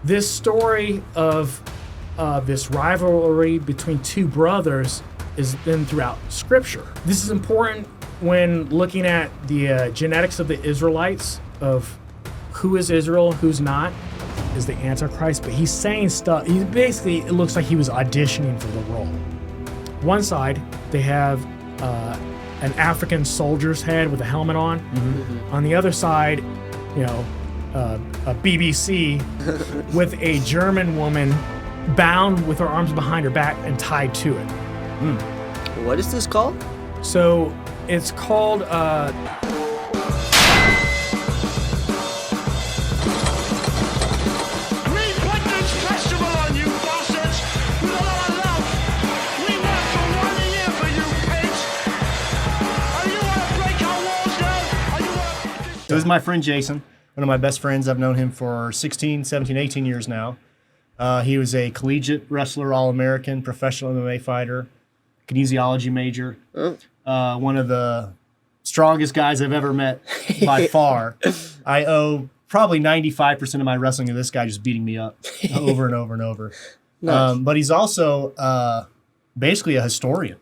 this story of this rivalry between two brothers is been throughout Scripture. This is important when looking at the genetics of the Israelites, of who is Israel, who's not, is the Antichrist. But he's saying stuff. He basically, it looks like he was auditioning for the role. One side, they have an African soldier's head with a helmet on. Mm-hmm. On the other side, a BBC with a German woman bound with her arms behind her back and tied to it. What is this called? So it's called So this is my friend Jason, one of my best friends. I've known him for 16, 17, 18 years now. He was a collegiate wrestler, All-American, professional MMA fighter, kinesiology major. One of the strongest guys I've ever met by far. I owe probably 95% of my wrestling to this guy just beating me up over and over and over. Nice. But he's also basically a historian.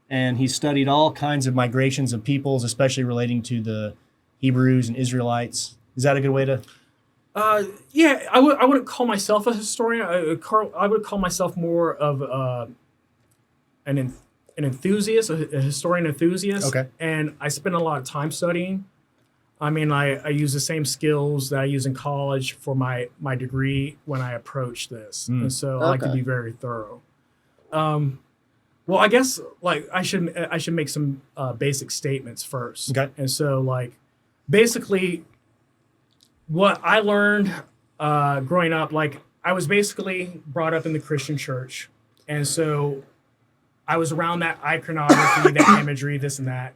And he's studied all kinds of migrations of peoples, especially relating to the Hebrews and Israelites. Is that a good way to? Yeah, I wouldn't call myself a historian. I would call myself more of an enthusiast, a historian enthusiast. Okay. And I spend a lot of time studying. I mean, I use the same skills that I use in college for my degree when I approach this. And so I like to be very thorough. Well, I guess like I should make some basic statements first. Okay. And so basically, what I learned growing up, I was basically brought up in the Christian church. And so I was around that iconography, that imagery, this and that.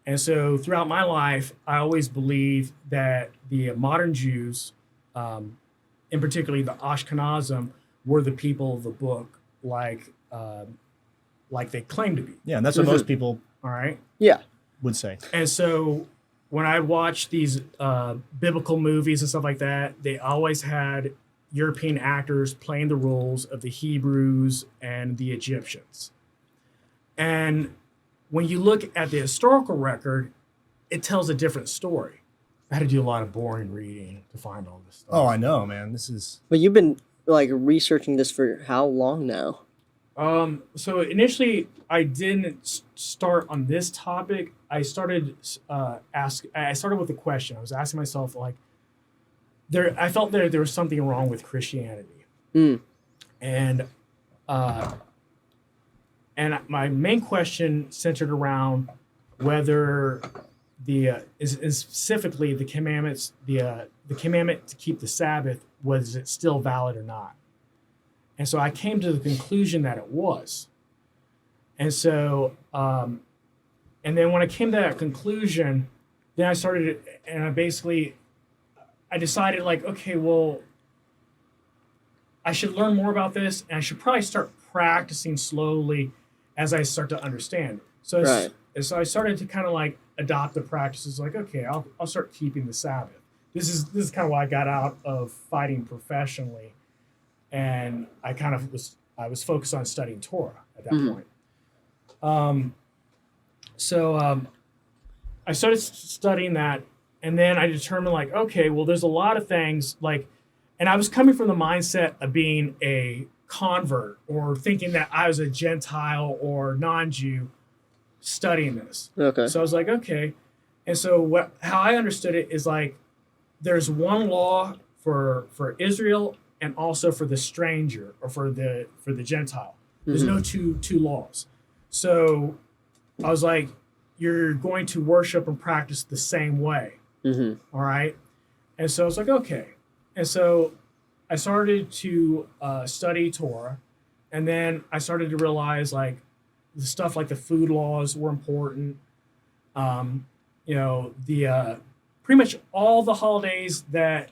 And so throughout my life, I always believed that the modern Jews, in particular the Ashkenazim, were the people of the book, like they claim to be. Yeah, and that's what most people All right. Yeah. would say. And so when I watched these biblical movies and stuff like that, they always had European actors playing the roles of the Hebrews and the Egyptians. And when you look at the historical record, it tells a different story. I had to do a lot of boring reading to find all this stuff. Oh, I know, man. This is... But you've been researching this for how long now? So initially, I didn't start on this topic. I started with a question. I was asking myself, I felt that there was something wrong with Christianity, and my main question centered around whether specifically the commandments, the commandment to keep the Sabbath, was it still valid or not? And so I came to the conclusion that it was. And so, and then when I came to that conclusion, then I started, and I decided okay, well, I should learn more about this, and I should probably start practicing slowly as I start to understand. So, so I started to kind of adopt the practices, okay, I'll start keeping the Sabbath. This is kind of why I got out of fighting professionally. And I was focused on studying Torah at that point. So I started studying that, and then I determined okay, well, there's a lot of things and I was coming from the mindset of being a convert or thinking that I was a Gentile or non-Jew studying this. Okay. So I was okay. And so how I understood it is there's one law for Israel and also for the stranger or for the Gentile. There's no two laws. So I was you're going to worship and practice the same way. All right. And so I was okay. And so I started to study Torah, and then I started to realize the stuff the food laws were important. The pretty much all the holidays that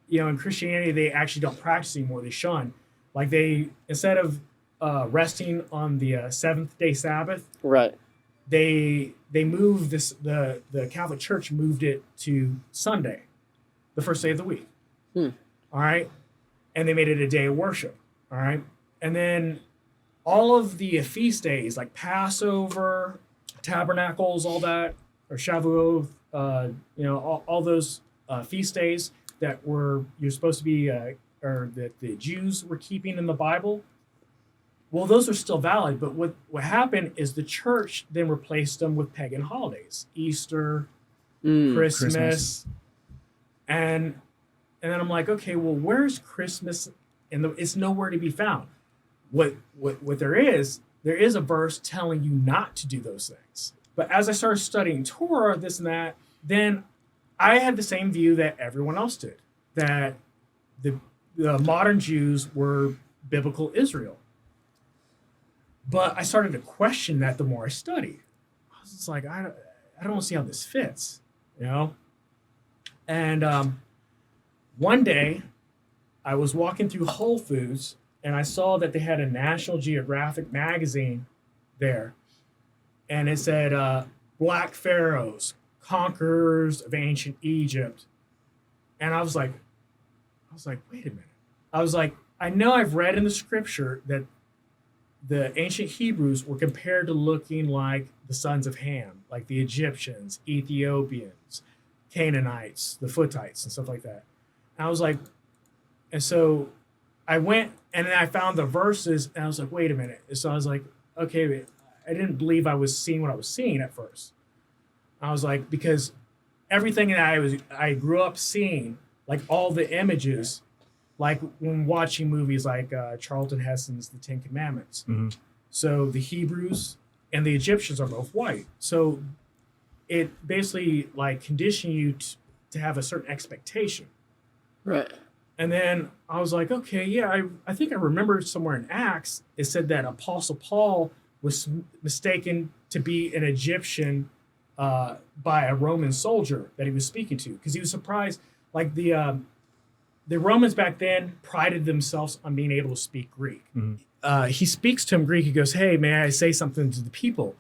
in Christianity they actually don't practice anymore. They shun. They, instead of resting on the seventh day Sabbath, right? They moved this. The Catholic Church moved it to Sunday, the first day of the week. All All right. And they made it a day of worship. All right. And then all of the feast days like Passover, Tabernacles, all that, or Shavuot, all those feast days that you're supposed to be, or that the Jews were keeping in the Bible. Well, those are still valid, but what happened is the church then replaced them with pagan holidays, Easter, Christmas, and then I'm like, okay, well, where's Christmas? It's nowhere to be found. What there is a verse telling you not to do those things. But as I started studying Torah, this and that, then I had the same view that everyone else did, that the modern Jews were biblical Israel. But I started to question that the more I studied. I was just like, I don't see how this fits, you know? And one day, I was walking through Whole Foods, and I saw that they had a National Geographic magazine there. And it said, Black Pharaohs, Conquerors of Ancient Egypt. And I was like, wait a minute. I was like, I know I've read in the scripture that the ancient Hebrews were compared to looking like the sons of Ham, like the Egyptians, Ethiopians, Canaanites, the Foothites, and stuff like that. And I was like, and so I went and then I found the verses and I was like, wait a minute. So I was like, okay, I didn't believe I was seeing what I was seeing at first. I was like, because everything that I grew up seeing, like all the images, like when watching movies like Charlton Heston's The Ten Commandments. Mm-hmm. So the Hebrews and the Egyptians are both white. So it basically like conditioned you to have a certain expectation. Right. And then I was like, okay, yeah, I think I remember somewhere in Acts, it said that Apostle Paul was mistaken to be an Egyptian by a Roman soldier that he was speaking to, because he was surprised. Like the Romans back then prided themselves on being able to speak Greek. Mm-hmm. He speaks to him Greek. He goes, hey, may I say something to the people?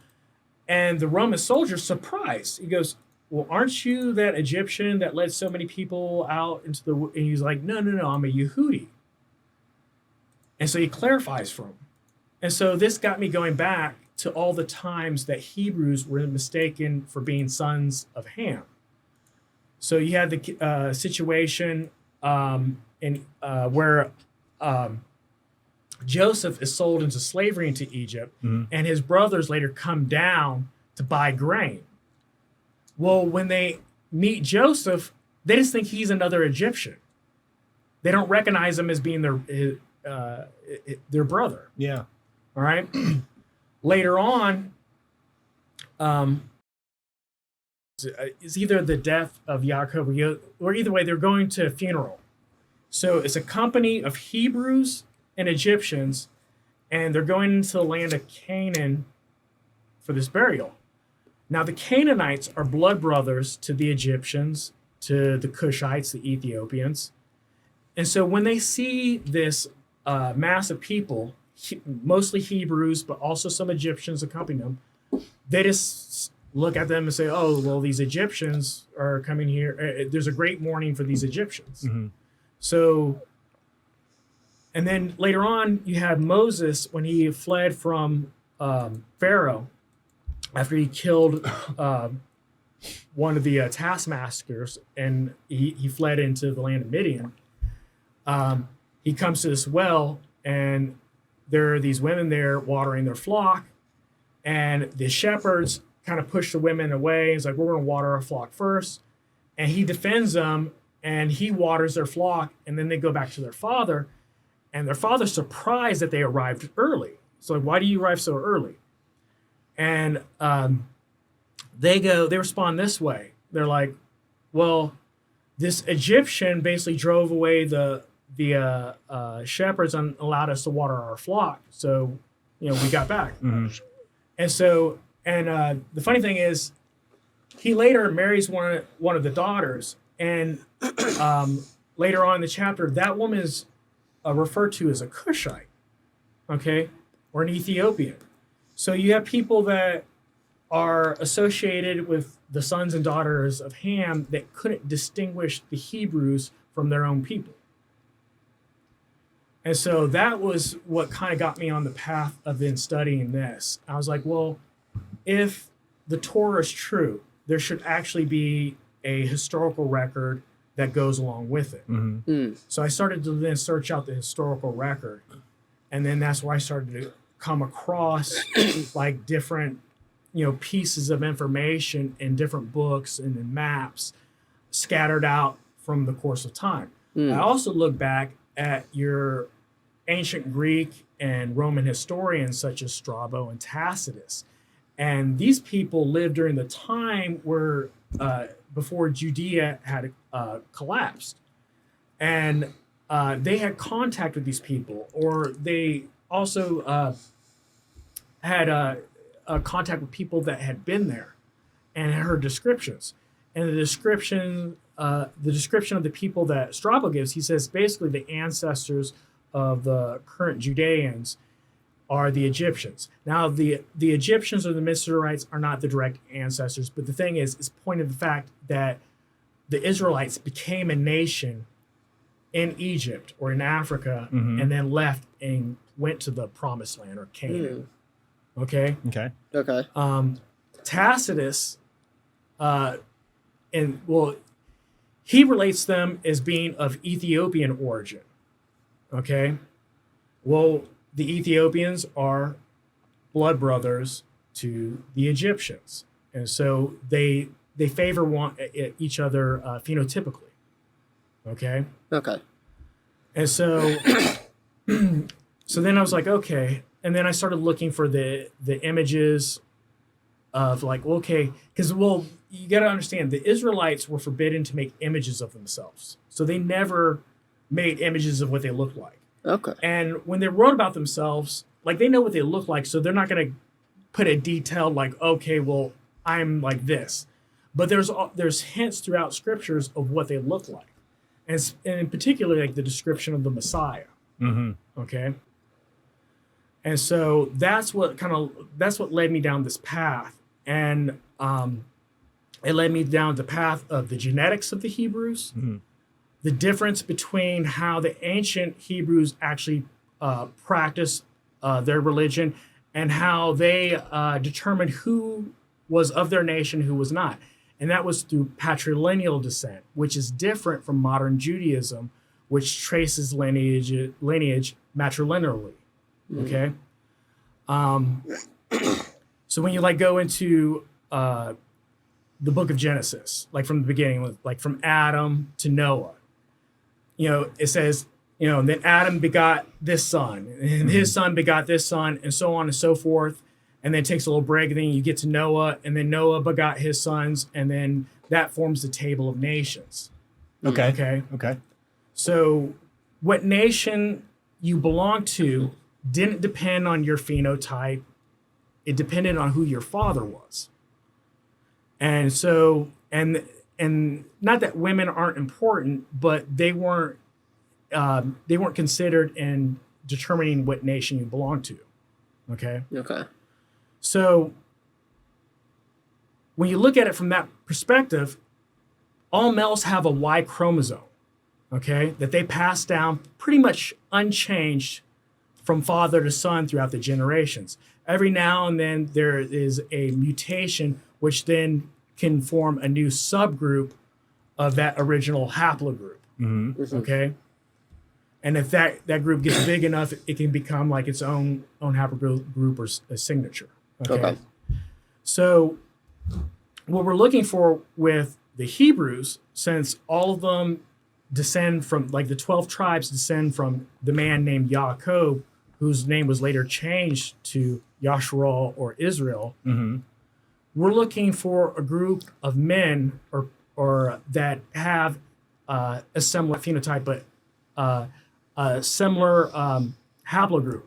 And the Roman soldier's surprised. He goes, well, aren't you that Egyptian that led so many people out into the... And he's like, no, I'm a Yehudi. And so he clarifies for him. And so this got me going back to all the times that Hebrews were mistaken for being sons of Ham. So you had the situation where Joseph is sold into slavery into Egypt, mm-hmm. and his brothers later come down to buy grain. Well, when they meet Joseph, they just think he's another Egyptian. They don't recognize him as being their brother. Yeah. All right. Later on, it's either the death of Yaakov or either way, they're going to a funeral. So it's a company of Hebrews and Egyptians, and they're going into the land of Canaan for this burial. Now, the Canaanites are blood brothers to the Egyptians, to the Cushites, the Ethiopians. And so when they see this mass of people, mostly Hebrews, but also some Egyptians accompanying them, they just look at them and say, oh, well, these Egyptians are coming here. There's a great mourning for these Egyptians. Mm-hmm. So, and then later on, you had Moses when he fled from Pharaoh after he killed one of the taskmasters, and he fled into the land of Midian. He comes to this well, and there are these women there watering their flock, and the shepherds kind of push the women away. He's like, we're going to water our flock first. And he defends them, and he waters their flock, and then they go back to their father, and their father's surprised that they arrived early. So like, why do you arrive so early? And they respond this way. They're like, well, this Egyptian basically drove away the shepherds and allowed us to water our flock. So, we got back. Mm-hmm. And so, the funny thing is, he later marries one of the daughters, and later on in the chapter, that woman is referred to as a Cushite, okay, or an Ethiopian. So you have people that are associated with the sons and daughters of Ham that couldn't distinguish the Hebrews from their own people. And so that was what kind of got me on the path of then studying this. I was like, well, if the Torah is true, there should actually be a historical record that goes along with it. So I started to then search out the historical record. And then that's where I started to come across like different, pieces of information in different books and in maps scattered out from the course of time. I also look back at your ancient Greek and Roman historians such as Strabo and Tacitus. And these people lived during the time where before Judea had collapsed. And they had contact with these people, or they also had contact with people that had been there and had heard descriptions. And the description of the people that Strabo gives, he says basically the ancestors of the current Judeans are the Egyptians. Now, the Egyptians or the Mizrahites are not the direct ancestors, but the thing is pointing to the fact that the Israelites became a nation in Egypt or in Africa, and then left and went to the Promised Land or Canaan. Okay. Tacitus, he relates them as being of Ethiopian origin. Okay. Well, the Ethiopians are blood brothers to the Egyptians, and so they favor each other phenotypically. Okay. And so, so then I was like, okay. And then I started looking for the images of like, okay, because you got to understand the Israelites were forbidden to make images of themselves, so they never made images of what they looked like. And when they wrote about themselves, like they know what they look like, so they're not going to put a detailed like, okay, well, I'm like this. But there's hints throughout scriptures of what they look like, and in particular, like the description of the Messiah. Okay. And so that's what led me down this path, and it led me down the path of the genetics of the Hebrews, the difference between how the ancient Hebrews actually practiced their religion, and how they determined who was of their nation, who was not. And that was through patrilineal descent, which is different from modern Judaism, which traces lineage matrilineally. Okay. So when you like go into the book of Genesis, like from the beginning, like from Adam to Noah, it says, and then Adam begot this son, and his son begot this son, and so on and so forth. And then it takes a little break, and then you get to Noah, and then Noah begot his sons, and then that forms the table of nations. Okay. So what nation you belong to didn't depend on your phenotype. It depended on who your father was. And so, and not that women aren't important, but they weren't considered in determining what nation you belong to. Okay. So when you look at it from that perspective, all males have a Y chromosome, okay, that they pass down pretty much unchanged from father to son throughout the generations. Every now and then there is a mutation which then can form a new subgroup of that original haplogroup, okay? And if that group gets big enough, it can become like its own haplogroup or a signature. Okay. So what we're looking for with the Hebrews, since all of them descend from, like the 12 tribes descend from the man named Yaakov, whose name was later changed to Yasharal or Israel, we're looking for a group of men or that have a similar phenotype, but a similar haplogroup.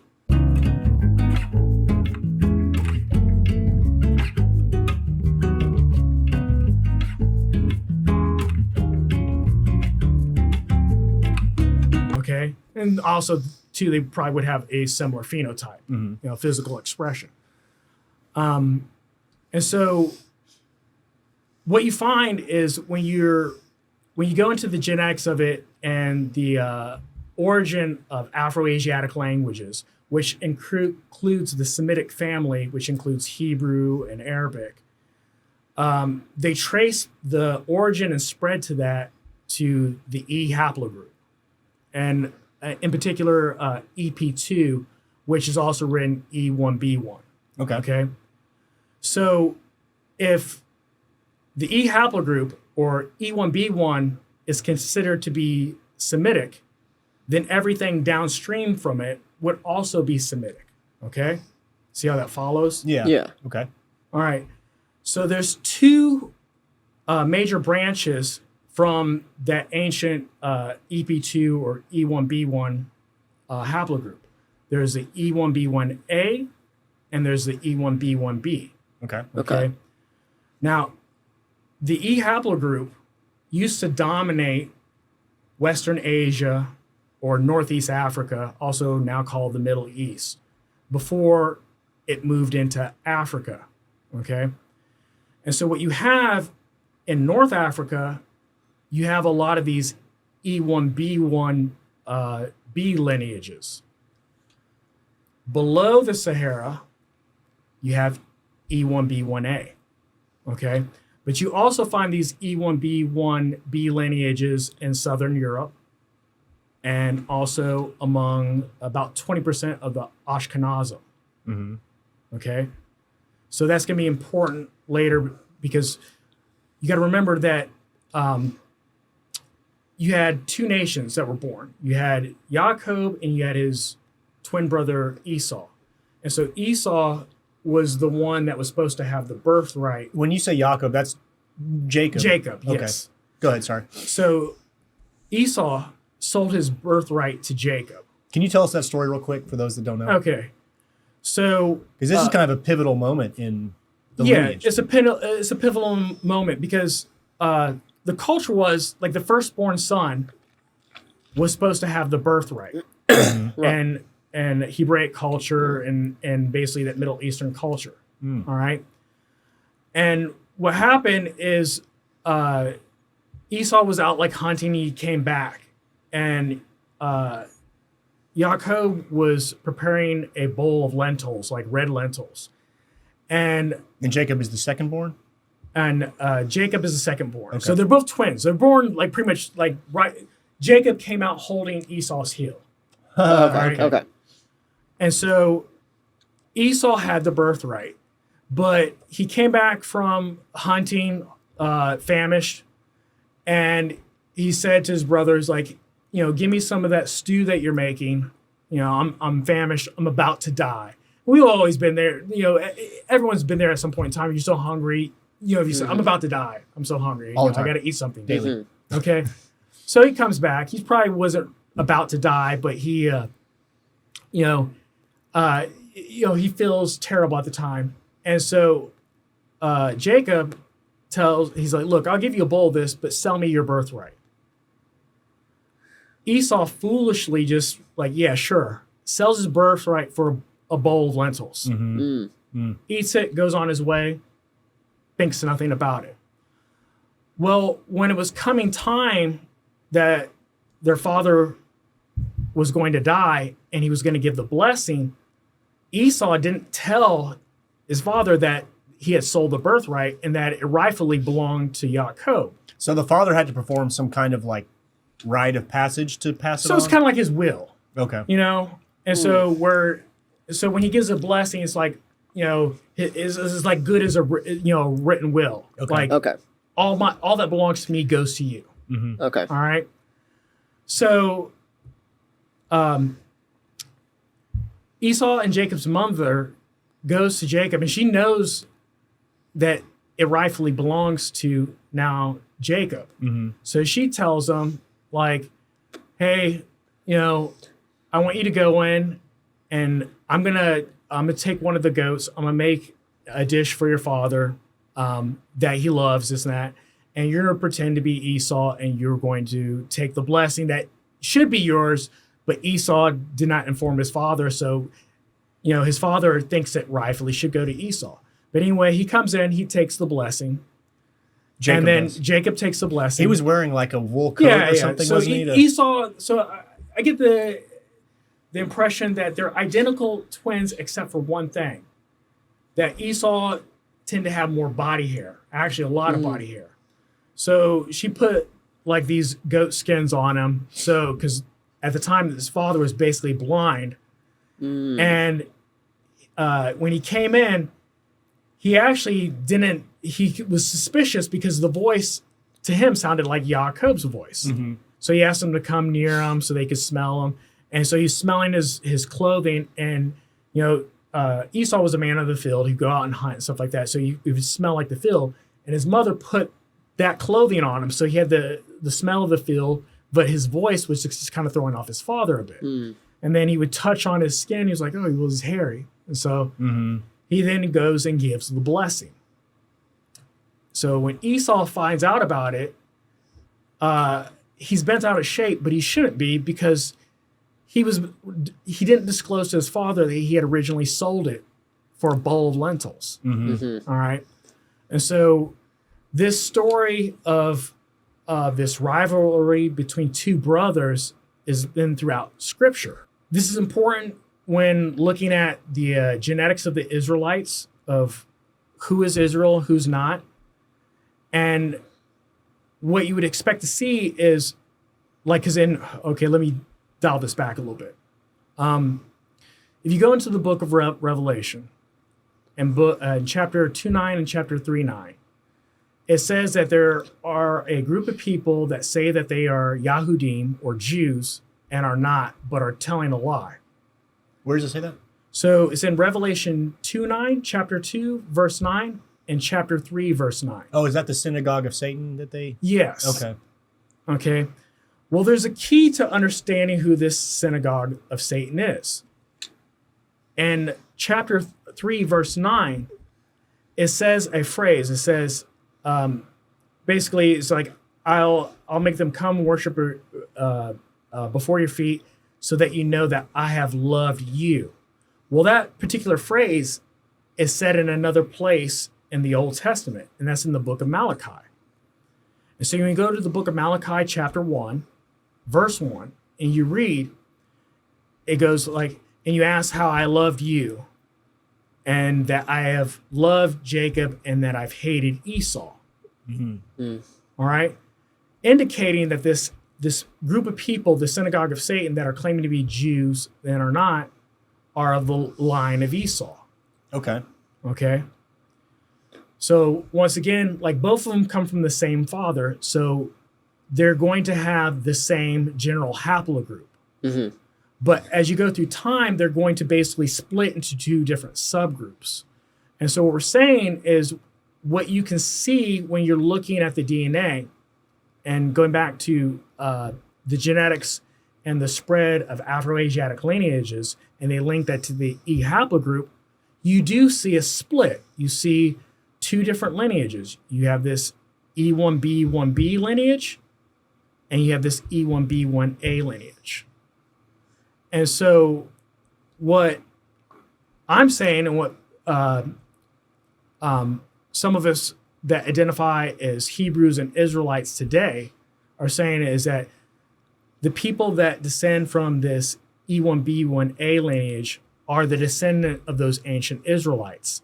Okay, and also too, they probably would have a similar phenotype, physical expression. And so what you find is when you go into the genetics of it and the origin of Afro-Asiatic languages, which includes the Semitic family, which includes Hebrew and Arabic. They trace the origin and spread to that to the E haplogroup, and in particular EP2, which is also written E1B1. Okay. Okay. So if the E haplogroup or E1B1 is considered to be Semitic, then everything downstream from it would also be Semitic. Okay. See how that follows? Yeah. Yeah. Okay. All right. So there's two major branches from that ancient EP2 or E1B1 haplogroup. There's the E1B1A and there's the E1B1B. Okay. Okay. Now, the E haplogroup used to dominate Western Asia or Northeast Africa, also now called the Middle East, before it moved into Africa. Okay. And so what you have in North Africa, you have a lot of these E1B1 B lineages. Below the Sahara, you have E1B1A, okay? But you also find these E1B1B lineages in Southern Europe and also among about 20% of the Ashkenazim, okay? So that's going to be important later because you got to remember that you had two nations that were born. You had Jacob and you had his twin brother Esau. And so Esau was the one that was supposed to have the birthright. When you say Jacob, that's Jacob. Jacob, Okay. yes. Go ahead. Sorry. So Esau sold his birthright to Jacob. Can you tell us that story real quick for those that don't know? Okay. So Because this is kind of a pivotal moment in the yeah, lineage. it's a pivotal moment because the culture was like the firstborn son was supposed to have the birthright, and Hebraic culture and basically that Middle Eastern culture. All right, and what happened is Esau was out like hunting. He came back, and Yaakov was preparing a bowl of lentils, like red lentils, and Jacob is the second born? Jacob is the second born. Okay. So they're both twins. They're born like pretty much like right. Jacob came out holding Esau's heel. Okay. Okay. And so Esau had the birthright, but he came back from hunting, famished, and he said to his brothers, like, you know, give me some of that stew that you're making. You know, I'm famished. I'm about to die. We've always been there. You know, everyone's been there at some point in time. You're so hungry. You know, if you say, I'm about to die. I'm so hungry. All the I time. got to eat something. Daily. Okay. So he comes back. He probably wasn't about to die, but he, he feels terrible at the time. And so Jacob he's like, look, I'll give you a bowl of this, but sell me your birthright. Esau foolishly just like, yeah, sure. Sells his birthright for a bowl of lentils. Eats it, goes on his way, thinks nothing about it. Well, when it was coming time that their father was going to die and he was going to give the blessing, Esau didn't tell his father that he had sold the birthright and that it rightfully belonged to Yaakov. So the father had to perform some kind of like rite of passage to pass it So on? it's kind of like his will, Okay. you know? And so when he gives a blessing, it's like, you know, it's like good as a written will. Okay. Like Okay. all that belongs to me goes to you. Okay. All right. So Esau and Jacob's mother goes to Jacob, and she knows that it rightfully belongs to now Jacob. So she tells him, like, hey, you know, I want you to go in and I'm gonna take one of the goats. I'm gonna make a dish for your father that he loves, this and that. And you're gonna pretend to be Esau and you're going to take the blessing that should be yours, but Esau did not inform his father. So, you know, his father thinks that rightfully should go to Esau. But anyway, he comes in, he takes the blessing. Jacob and then does. Jacob takes the blessing. He was wearing like a wool coat or something, so wasn't he? Esau, I get the impression that they're identical twins except for one thing. That Esau tend to have more body hair, actually a lot of body hair. So she put like these goat skins on him. So, because at the time his father was basically blind. And when he came in, he actually didn't, he was suspicious because the voice to him sounded like Jacob's voice. So he asked them to come near him so they could smell him. And so he's smelling his clothing. And, Esau was a man of the field. He'd go out and hunt and stuff like that. So he would smell like the field. And his mother put that clothing on him. So he had the smell of the field, but his voice was just kind of throwing off his father a bit. And then he would touch on his skin. He was like, oh, well, he's hairy. And so he then goes and gives the blessing. So when Esau finds out about it, he's bent out of shape, but he shouldn't be because he didn't disclose to his father that he had originally sold it for a bowl of lentils. All right. And so this story of this rivalry between two brothers has been throughout Scripture. This is important when looking at the genetics of the Israelites, of who is Israel, who's not. And what you would expect to see is, like, let me dial this back a little bit. If you go into the book of Revelation, and chapter 2:9 and chapter 3:9, it says that there are a group of people that say that they are Yahudim or Jews and are not, but are telling a lie. Where does it say that? So it's in Revelation 2:9, chapter 2, verse 9, and chapter 3, verse 9. Oh, is that the synagogue of Satan that they... Yes. Okay. Well, there's a key to understanding who this synagogue of Satan is. In chapter 3, verse 9, it says a phrase. It says, basically, it's like, I'll make them come worship before your feet so that you know that I have loved you. Well, that particular phrase is said in another place in the Old Testament, and that's in the book of Malachi. And so when you go to the book of Malachi, chapter 1, verse 1, and you read, it goes like, and you ask how I loved you, and that I have loved Jacob, and that I've hated Esau. All right? Indicating that this group of people, the synagogue of Satan, that are claiming to be Jews and are not, are of the line of Esau. Okay. So once again, like, both of them come from the same father, so they're going to have the same general haplogroup. But as you go through time, they're going to basically split into two different subgroups. And so what we're saying is, what you can see when you're looking at the DNA and going back to the genetics and the spread of Afro-Asiatic lineages, and they link that to the E haplogroup, you do see a split. You see two different lineages. You have this E1B1B lineage, and you have this E1B1A lineage. And so what I'm saying, and what some of us that identify as Hebrews and Israelites today are saying, is that the people that descend from this E1B1A lineage are the descendant of those ancient Israelites.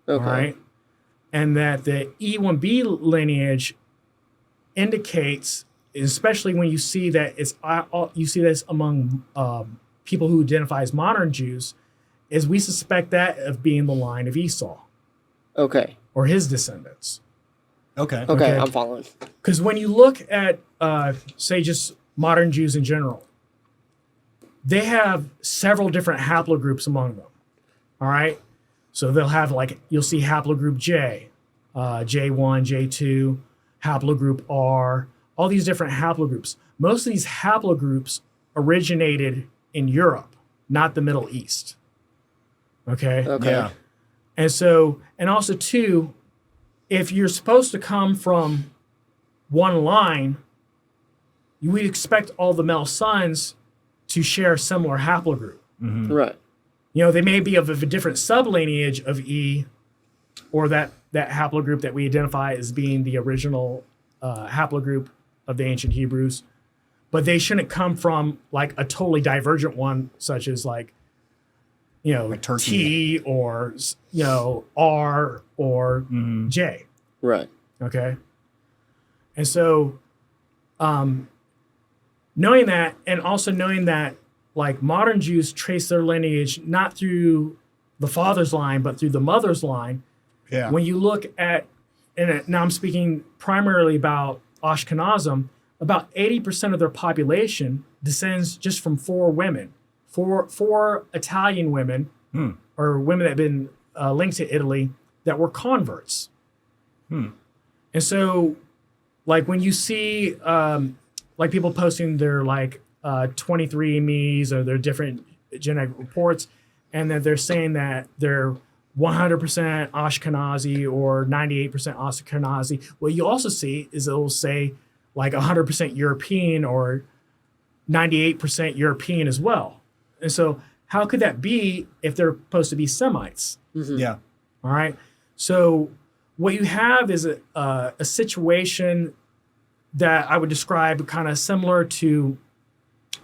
Okay. All right? And that the E1B lineage indicates, especially when you see that you see this among people who identify as modern Jews, is we suspect that of being the line of Esau. Okay. Or his descendants. Okay. Okay, I'm following. Because when you look at, say, just modern Jews in general, they have several different haplogroups among them. All right? So they'll have, like, you'll see haplogroup J, J1, J2, haplogroup R, all these different haplogroups. Most of these haplogroups originated in Europe, not the Middle East. Okay? Yeah. And so, and also too, if you're supposed to come from one line, you would expect all the male sons to share a similar haplogroup. Right. You know, they may be of a different sublineage of E, or that haplogroup that we identify as being the original haplogroup of the ancient Hebrews. but they shouldn't come from like a totally divergent one, such as like, Like Turkey. T or, R or J. Right. Okay. And so, knowing that, and also knowing that like modern Jews trace their lineage not through the father's line, but through the mother's line. Yeah. When you look at, and now I'm speaking primarily about Ashkenazim, about 80% of their population descends just from four women, four Italian women, or women that have been linked to Italy that were converts. And so, like when you see like people posting their like 23andMe's or their different genetic reports, and that they're saying that they're 100% Ashkenazi or 98% Ashkenazi. What you also see is it will say like 100% European or 98% European as well. And so how could that be if they're supposed to be Semites? Yeah. All right. So what you have is a situation that I would describe kind of similar to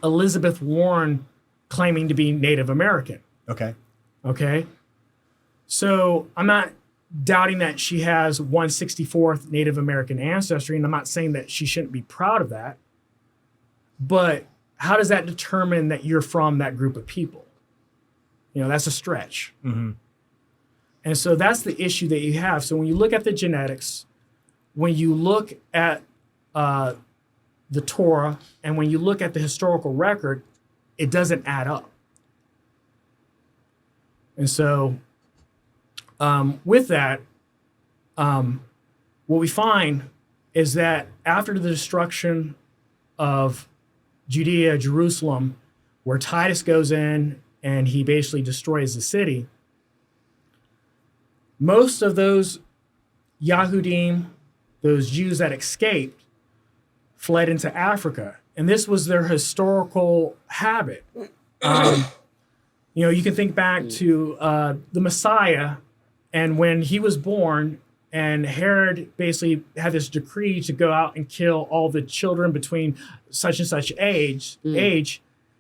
Elizabeth Warren claiming to be Native American. Okay. Okay. So I'm not doubting that she has 164th Native American ancestry, and I'm not saying that she shouldn't be proud of that. But how does that determine that you're from that group of people? That's a stretch. And so that's the issue that you have. So when you look at the genetics, when you look at the Torah, and when you look at the historical record, it doesn't add up. And so with that, what we find is that after the destruction of Judea, Jerusalem, where Titus goes in and he basically destroys the city, most of those Yahudim, those Jews that escaped, fled into Africa. And this was their historical habit. You can think back to the Messiah, and when he was born, and Herod basically had this decree to go out and kill all the children between such and such age,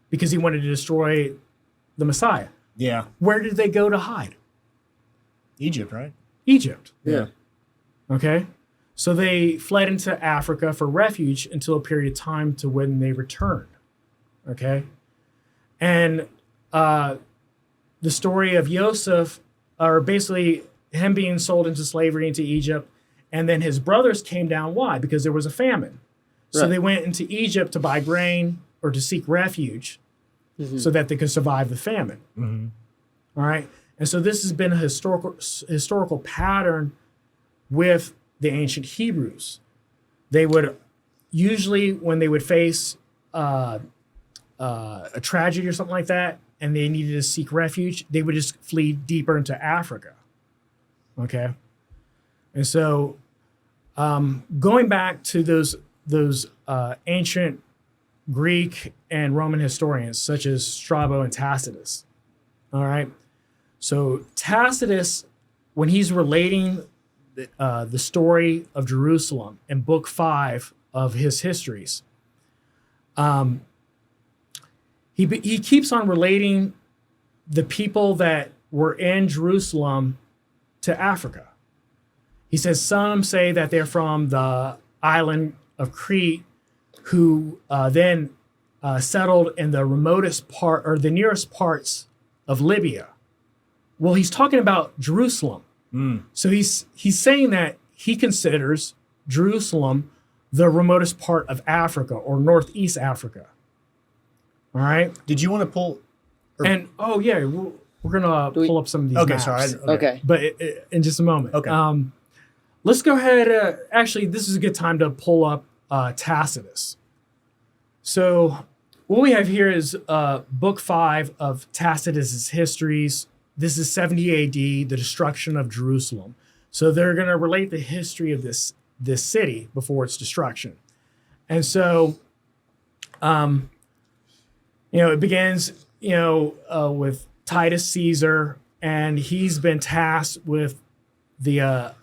because he wanted to destroy the Messiah. Yeah. Where did they go to hide? Egypt, right? Egypt. Yeah. Okay. So they fled into Africa for refuge until a period of time to when they returned. Okay. And the story of Joseph, or basically him being sold into slavery into Egypt, and then his brothers came down. Why? Because there was a famine. So Right. they went into Egypt to buy grain or to seek refuge so that they could survive the famine. All right. And so this has been a historical pattern with the ancient Hebrews. They would usually, when they would face a tragedy or something like that, and they needed to seek refuge, they would just flee deeper into Africa. Okay. And so going back to those ancient Greek and Roman historians, such as Strabo and Tacitus. All right. So Tacitus, when he's relating the story of Jerusalem in Book 5 of his histories, he keeps on relating the people that were in Jerusalem to Africa. He says some say that they're from the island of Crete, who then settled in the remotest part or the nearest parts of Libya. Well, he's talking about Jerusalem. So he's saying that he considers Jerusalem the remotest part of Africa or Northeast Africa. All right. Did you want to pull? And we're gonna pull up some of these. Okay, maps. sorry. Okay. But in just a moment. Okay. Let's go ahead. Actually, this is a good time to pull up Tacitus. So what we have here is Book 5 of Tacitus's histories. This is 70 A.D., the destruction of Jerusalem. So they're going to relate the history of this city before its destruction. And so, it begins, with Titus Caesar, and he's been tasked with the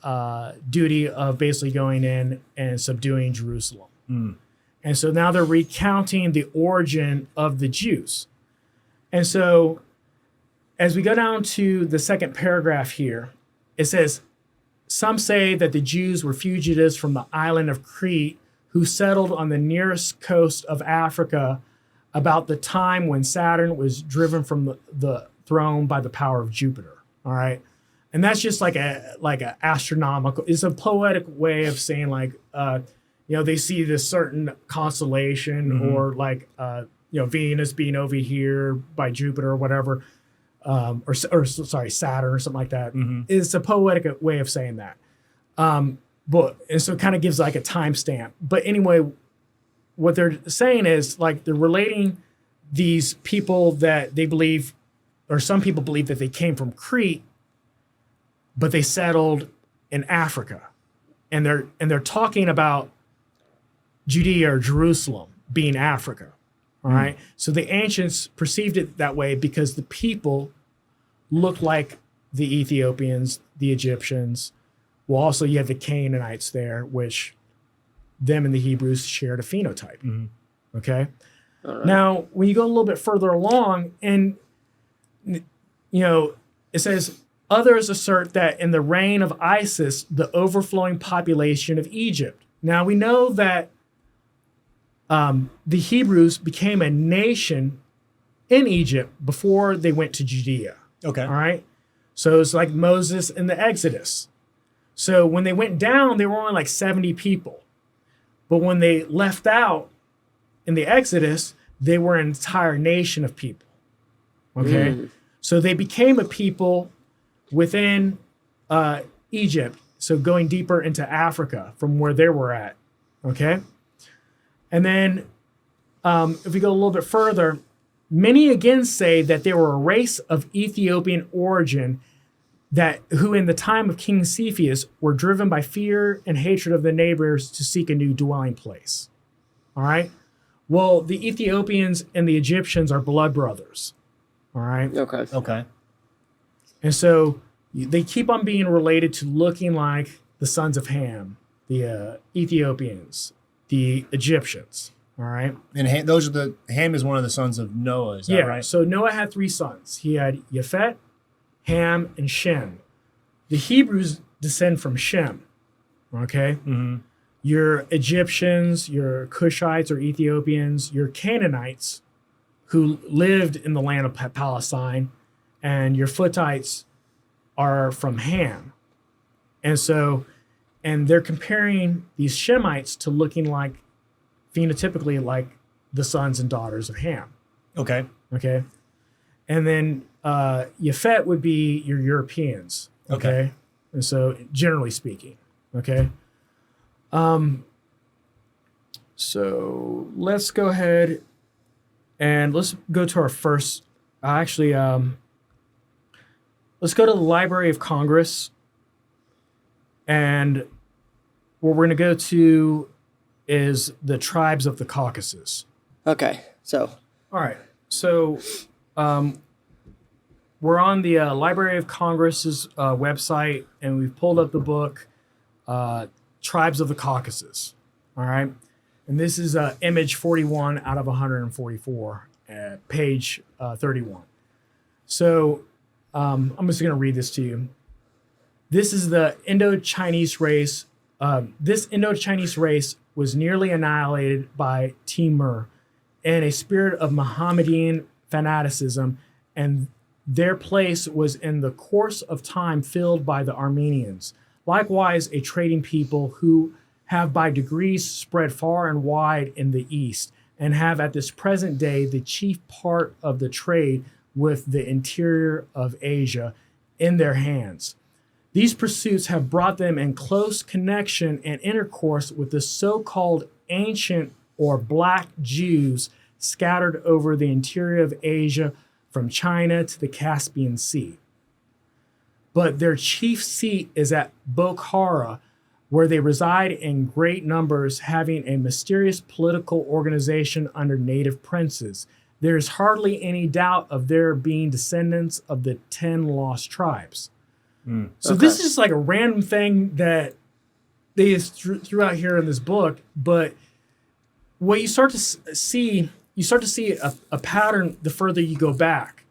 duty of basically going in and subduing Jerusalem. And so now they're recounting the origin of the Jews. And so as we go down to the second paragraph here, it says, some say that the Jews were fugitives from the island of Crete who settled on the nearest coast of Africa about the time when Saturn was driven from the throne by the power of Jupiter. All right. And that's just like a astronomical, it's a poetic way of saying like, they see this certain constellation or like, Venus being over here by Jupiter or whatever, or sorry, Saturn or something like that. It's a poetic way of saying that. And so it kind of gives like a timestamp. But anyway, what they're saying is like they're relating these people that they believe, or some people believe that they came from Crete, but they settled in Africa. And they're talking about Judea or Jerusalem being Africa. All right. So the ancients perceived it that way because the people looked like the Ethiopians, the Egyptians. Well, also you have the Canaanites there, which them and the Hebrews shared a phenotype. Okay. Right. Now, when you go a little bit further along, and it says, others assert that in the reign of Isis, the overflowing population of Egypt. Now we know that the Hebrews became a nation in Egypt before they went to Judea. Okay. All right. So it's like Moses in the Exodus. So when they went down, they were only like 70 people. But when they left out in the Exodus, they were an entire nation of people. Okay. So they became a people within Egypt. So going deeper into Africa from where they were at. Okay. And then if we go a little bit further, many again say that they were a race of Ethiopian origin who in the time of King Cepheus were driven by fear and hatred of the neighbors to seek a new dwelling place. All right. Well, the Ethiopians and the Egyptians are blood brothers. All right. Okay. And so they keep on being related to looking like the sons of Ham, the Ethiopians, the Egyptians. All right. And Ham is one of the sons of Noah, is that right? So Noah had 3 sons. He had Japhet, Ham, and Shem. The Hebrews descend from Shem. Okay. Your Egyptians, your Cushites or Ethiopians, your Canaanites who lived in the land of Palestine, and your Futtites are from Ham. And they're comparing these Shemites to looking like, phenotypically like the sons and daughters of Ham. Okay. And then Japhet would be your Europeans. Okay. And so generally speaking. Okay. So let's go ahead and let's go to our first, let's go to the Library of Congress. And what we're going to go to is the tribes of the Caucasus. Okay, so. All right. So we're on the Library of Congress's website, and we've pulled up the book, Tribes of the Caucasus. All right. And this is image 41 out of 144, page 31. So I'm just going to read this to you. This is the Indo-Chinese race. This Indo-Chinese race was nearly annihilated by Timur in a spirit of Mohammedan fanaticism, and their place was in the course of time filled by the Armenians, likewise a trading people who have by degrees spread far and wide in the east, and have at this present day the chief part of the trade with the interior of Asia in their hands. These pursuits have brought them in close connection and intercourse with the so-called ancient or black Jews scattered over the interior of Asia from China to the Caspian Sea. But their chief seat is at Bokhara, where they reside in great numbers, having a mysterious political organization under native princes. There is hardly any doubt of their being descendants of the 10 lost tribes. So this is like a random thing that they threw out here in this book, but what you start to see, a pattern the further you go back.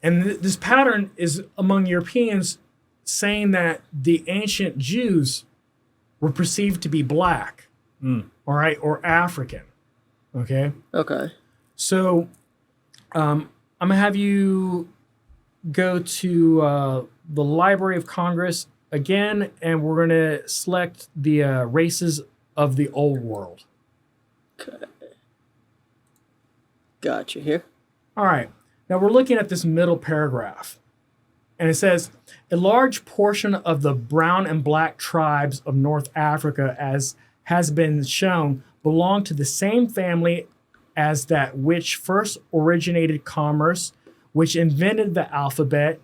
And this pattern is among Europeans saying that the ancient Jews were perceived to be black, all right, or African, okay? Okay. So I'm going to have you go to the Library of Congress again, and we're going to select the races of the Old World. Okay. Gotcha here. All right. Now we're looking at this middle paragraph. And it says, a large portion of the brown and black tribes of North Africa, as has been shown, belong to the same family as that which first originated commerce, which invented the alphabet,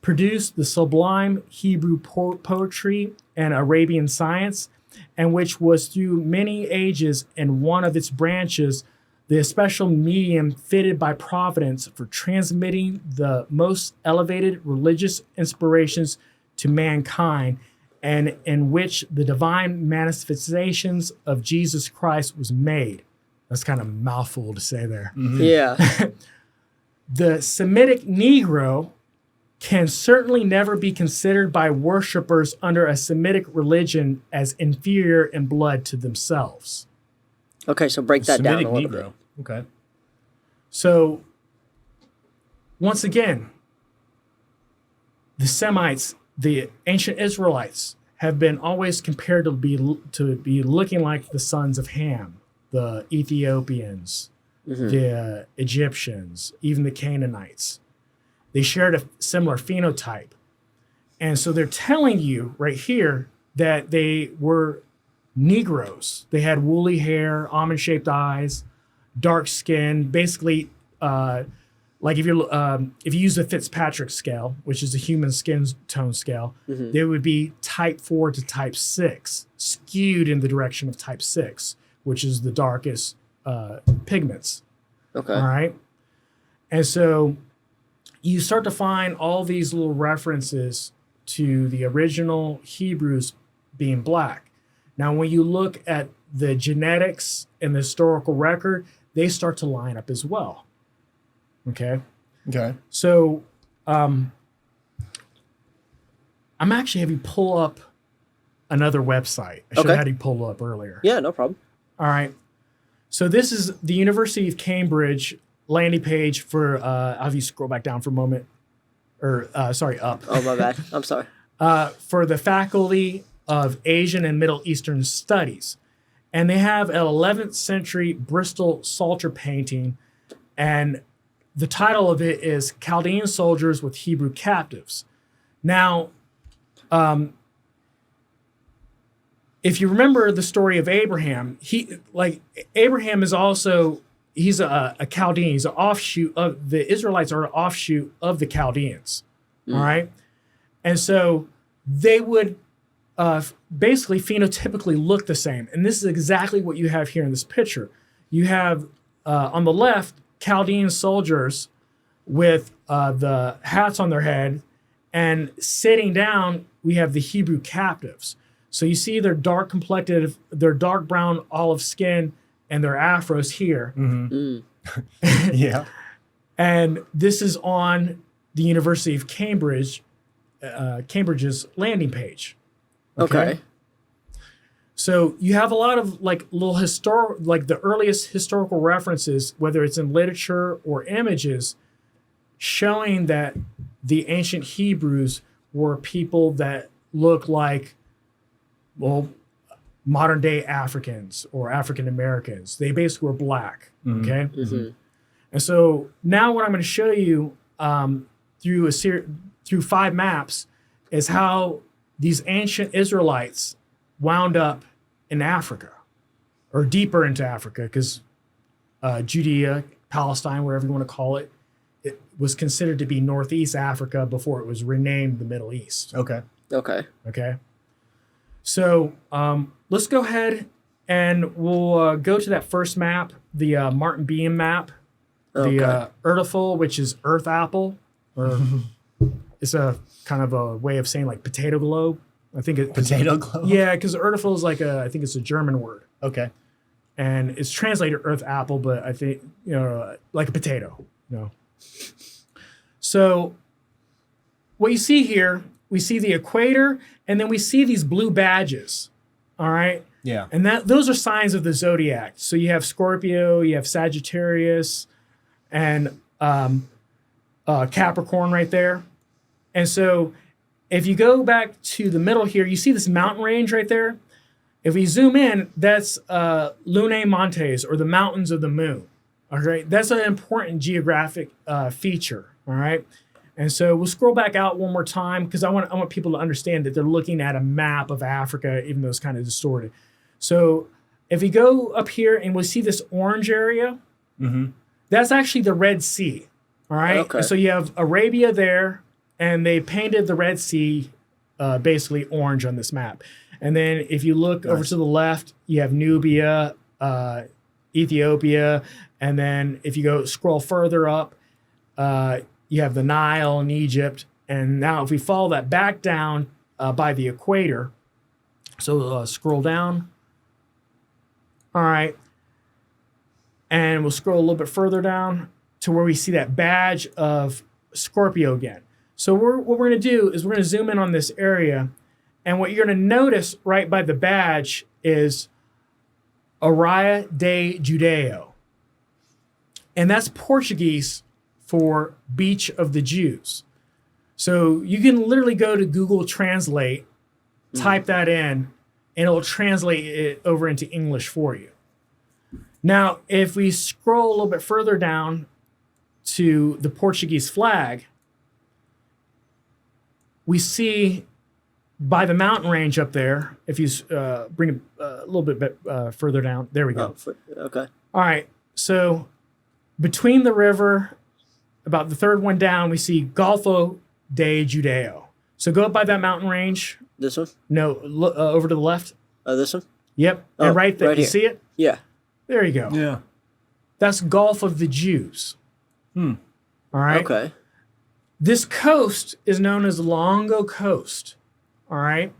produced the sublime Hebrew poetry and Arabian science, and which was through many ages in one of its branches the especial medium fitted by Providence for transmitting the most elevated religious inspirations to mankind, and in which the divine manifestations of Jesus Christ was made. That's kind of a mouthful to say there. Yeah. The Semitic Negro can certainly never be considered by worshipers under a Semitic religion as inferior in blood to themselves. Okay, so break that down Semitic a little Negro. bit. Okay. So, once again, the Semites, the ancient Israelites, have been always compared to be looking like the sons of Ham, the Ethiopians, the Egyptians, even the Canaanites. They shared a similar phenotype. And so they're telling you right here that they were Negroes. They had woolly hair, almond-shaped eyes, dark skin, basically like if you use the Fitzpatrick scale, which is a human skin tone scale, they would be type 4 to type 6, skewed in the direction of type 6, which is the darkest pigments. Okay. All right. And so you start to find all these little references to the original Hebrews being black. Now, when you look at the genetics and the historical record, they start to line up as well. Okay. Okay. So I'm actually having you pull up another website. I should have had you pull up earlier. Yeah, no problem. All right. So this is the University of Cambridge landing page for, I'll have you scroll back down for a moment. Or, sorry, up. Oh, my bad. I'm sorry. For the Faculty of Asian and Middle Eastern Studies. And they have an 11th century Bristol Psalter painting. And the title of it is Chaldean Soldiers with Hebrew Captives. Now, if you remember the story of Abraham, Abraham is also, he's a Chaldean. He's an offshoot of, the Israelites are an offshoot of the Chaldeans. All right. And so they would basically phenotypically look the same. And this is exactly what you have here in this picture. You have on the left, Chaldean soldiers with the hats on their head, and sitting down, we have the Hebrew captives. So you see their dark complected, their dark brown olive skin, and their afros here. Yeah. And this is on the University of Cambridge, Cambridge's landing page. Okay. So you have a lot of like little like the earliest historical references, whether it's in literature or images, showing that the ancient Hebrews were people that look like, well, modern day Africans or African Americans. They basically were black. Okay. And so now what I'm going to show you through 5 maps is how these ancient Israelites wound up in Africa, or deeper into Africa, because Judea, Palestine, whatever you want to call it, it was considered to be Northeast Africa before it was renamed the Middle East. Okay. Okay. So let's go ahead and we'll go to that first map, the Martin Beam map, the Erdafel, which is Earth Apple, or it's a kind of a way of saying like potato globe. I think it Potato globe? Yeah, because Erdafel is like I think it's a German word. Okay. and it's translated Earth apple, but I think, like a potato, So what you see here, we see the equator, and then we see these blue badges, all right? Yeah. And those are signs of the zodiac. So you have Scorpio, you have Sagittarius, and Capricorn right there. And so if you go back to the middle here, you see this mountain range right there. If we zoom in, that's Lunae Montes, or the mountains of the moon. All right, that's an important geographic feature. All right, and so we'll scroll back out one more time because I want people to understand that they're looking at a map of Africa, even though it's kind of distorted. So if we go up here and we see this orange area, that's actually the Red Sea. All right, Okay. so you have Arabia there, and they painted the Red Sea basically orange on this map. And then if you look over to the left, you have Nubia, Ethiopia, and then if you go scroll further up, you have the Nile and Egypt. And now if we follow that back down by the equator, so scroll down. All right. And we'll scroll a little bit further down to where we see that badge of Scorpio again. So what we're going to do is we're going to zoom in on this area. And what you're going to notice right by the badge is Aria de Judeo. And that's Portuguese for Beach of the Jews. So you can literally go to Google Translate, type that in, and it'll translate it over into English for you. Now, if we scroll a little bit further down to the Portuguese flag, we see by the mountain range up there, if you bring it a little bit further down, there we go. Okay. All right, so between the river, about the third one down, we see Golfo de Judeo. So go up by that mountain range. This one? No, over to the left. This one? Yep, Oh, and right there, right you here. see it? Yeah. There you go. Yeah. That's Gulf of the Jews. All right. Okay. This coast is known as Longo Coast. All right.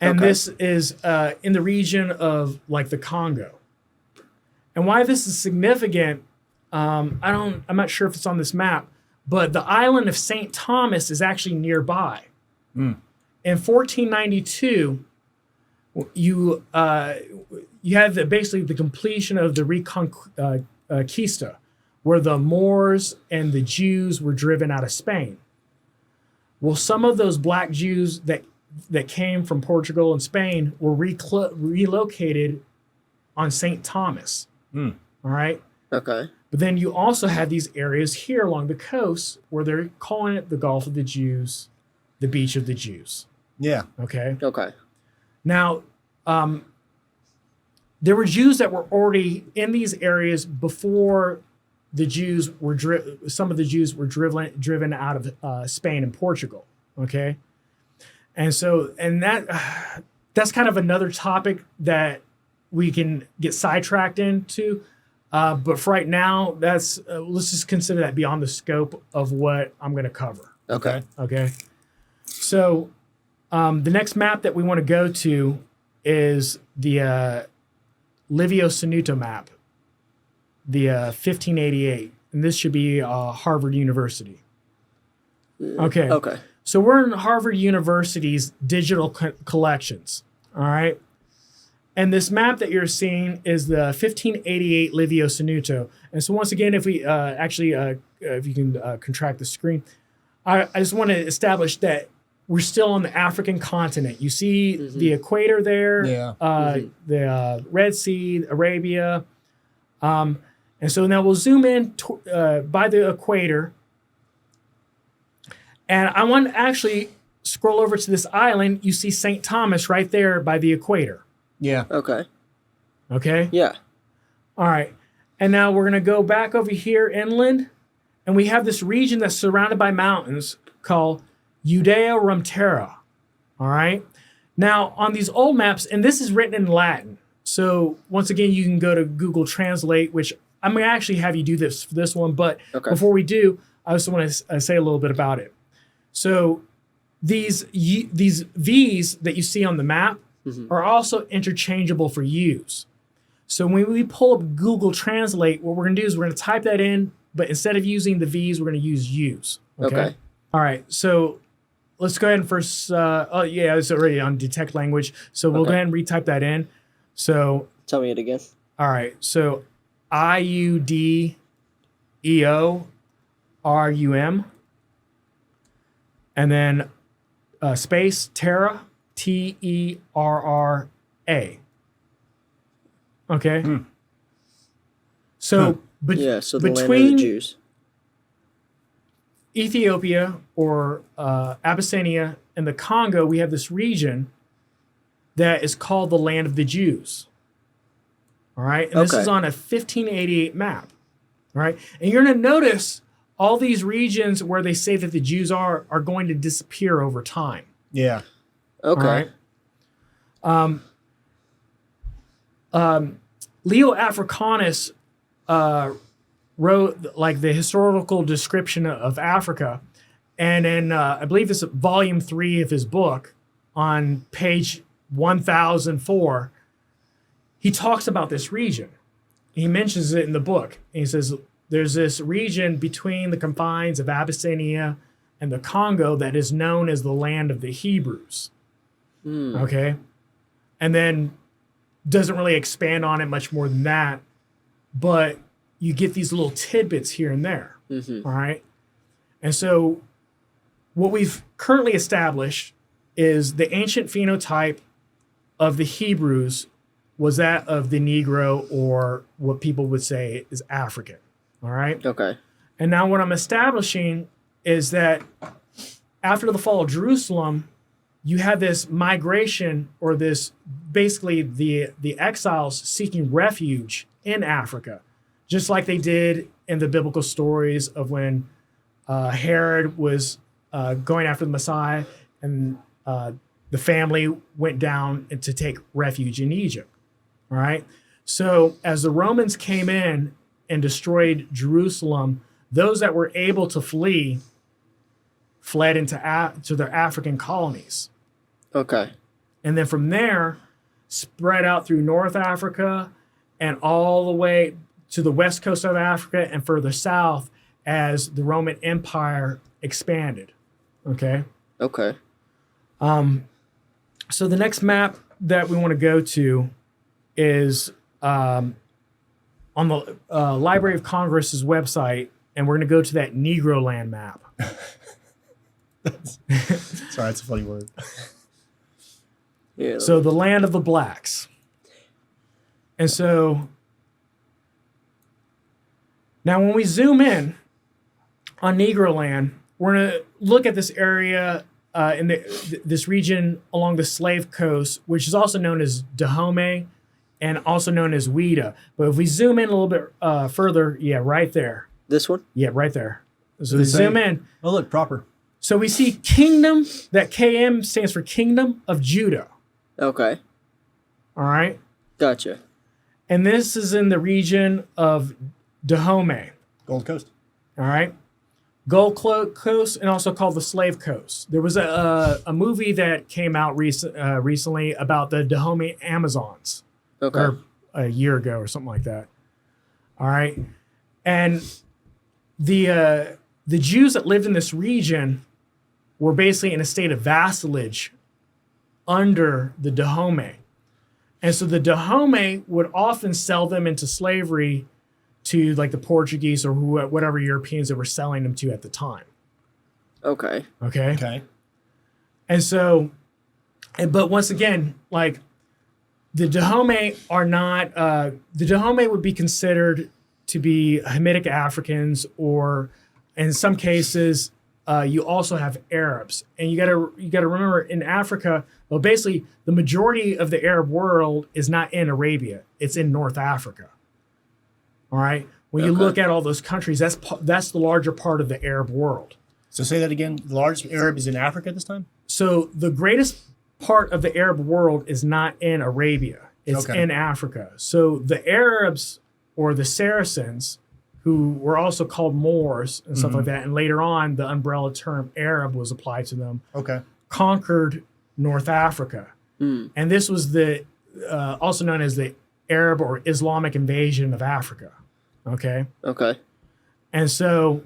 And Okay. this is in the region of like the Congo. And why this is significant, I'm not sure if it's on this map, but the island of St. Thomas is actually nearby. In 1492, you had basically the completion of the Reconquista, where the Moors and the Jews were driven out of Spain. Well, some of those black Jews that came from Portugal and Spain were relocated on St. Thomas. All right. Okay. But then you also had these areas here along the coast where they're calling it the Gulf of the Jews, the Beach of the Jews. Yeah. Okay. Okay. Now, there were Jews that were already in these areas before the Jews were some of the Jews were driven out of Spain and Portugal. Okay, and so that's kind of another topic that we can get sidetracked into. But for right now, let's just consider that beyond the scope of what I'm going to cover. Okay. Okay. So the next map that we want to go to is the Livio Sanuto map, the 1588. And this should be Harvard University. Okay. Okay. So we're in Harvard University's digital collections. All right. And this map that you're seeing is the 1588 Livio Sanuto. And so once again, if we if you can contract the screen, I just want to establish that we're still on the African continent. You see the equator there, the Red Sea, Arabia. And so now we'll zoom in by the equator. And I want to actually scroll over to this island. You see St. Thomas right there by the equator. Yeah. Okay. Okay? Yeah. All right. And now we're going to go back over here inland. And we have this region that's surrounded by mountains called Judea Rumterra. All right. Now, on these old maps, and this is written in Latin. So once again, you can go to Google Translate, which I'm going to actually have you do this for this one. But before we do, I just want to say a little bit about it. So these V's that you see on the map are also interchangeable for U's. So when we pull up Google Translate, what we're going to do is we're going to type that in, but instead of using the V's, we're going to use U's. Okay. All right. So let's go ahead and first. Oh yeah, it's already on detect language. So we'll go ahead and retype that in. So Tell me it again. all right. So IUDEORUM, and then space Terra TERRA. Okay. So So the land of the between Jews. Ethiopia or Abyssinia and the Congo, we have this region that is called the land of the Jews. All right. And this is on a 1588 map. All right. And you're going to notice all these regions where they say that the Jews are going to disappear over time. Yeah. Okay. All right. Leo Africanus wrote like the historical description of Africa, and in I believe this is volume 3 of his book on page 1004, he talks about this region. He mentions it in the book. And he says there's this region between the confines of Abyssinia and the Congo that is known as the land of the Hebrews. Okay, and then doesn't really expand on it much more than that, but you get these little tidbits here and there. All right. And so what we've currently established is the ancient phenotype of the Hebrews was that of the Negro, or what people would say is African. All right. Okay. And now what I'm establishing is that after the fall of Jerusalem, you have this migration, or this basically the exiles seeking refuge in Africa, just like they did in the biblical stories of when Herod was going after the Messiah, and the family went down to take refuge in Egypt. All right. So as the Romans came in and destroyed Jerusalem, those that were able to flee fled to their African colonies. Okay. And then from there, spread out through North Africa and all the way to the west coast of Africa and further south as the Roman Empire expanded. Okay. Okay. So the next map that we want to go to is on the Library of Congress's website, and we're going to go to that Negro land map. Sorry, it's a funny word. Yeah. So the land of the blacks. And so now when we zoom in on Negro land, we're going to look at this area in this region along the slave coast, which is also known as Dahomey and also known as Ouida. But if we zoom in a little bit further, yeah, right there. This one? Yeah, right there. So we zoom in. Oh, look, proper. So we see kingdom, that KM stands for Kingdom of Judah. Okay. All right. Gotcha. And this is in the region of Dahomey. Gold Coast. All right. Gold Coast, and also called the Slave Coast. There was a movie that came out recently about the Dahomey Amazons. Okay. Or a year ago or something like that. All right. And the Jews that lived in this region were basically in a state of vassalage under the Dahomey. And so the Dahomey would often sell them into slavery to like the Portuguese or whatever Europeans that were selling them to at the time. Okay. Okay. Okay. And so, but once again, like the Dahomey are not, the Dahomey would be considered to be Hamitic Africans, or in some cases, you also have Arabs. And you gotta remember, in Africa, well, basically the majority of the Arab world is not in Arabia; it's in North Africa. All right. When you look at all those countries, that's the larger part of the Arab world. So say that again. The largest Arab is in Africa this time? So the greatest part of the Arab world is not in Arabia; it's in Africa. So the Arabs, or the Saracens, who were also called Moors and stuff like that, and later on the umbrella term Arab was applied to them. Okay. Conquered North Africa, and this was the also known as the Arab or Islamic invasion of Africa. Okay. Okay. And so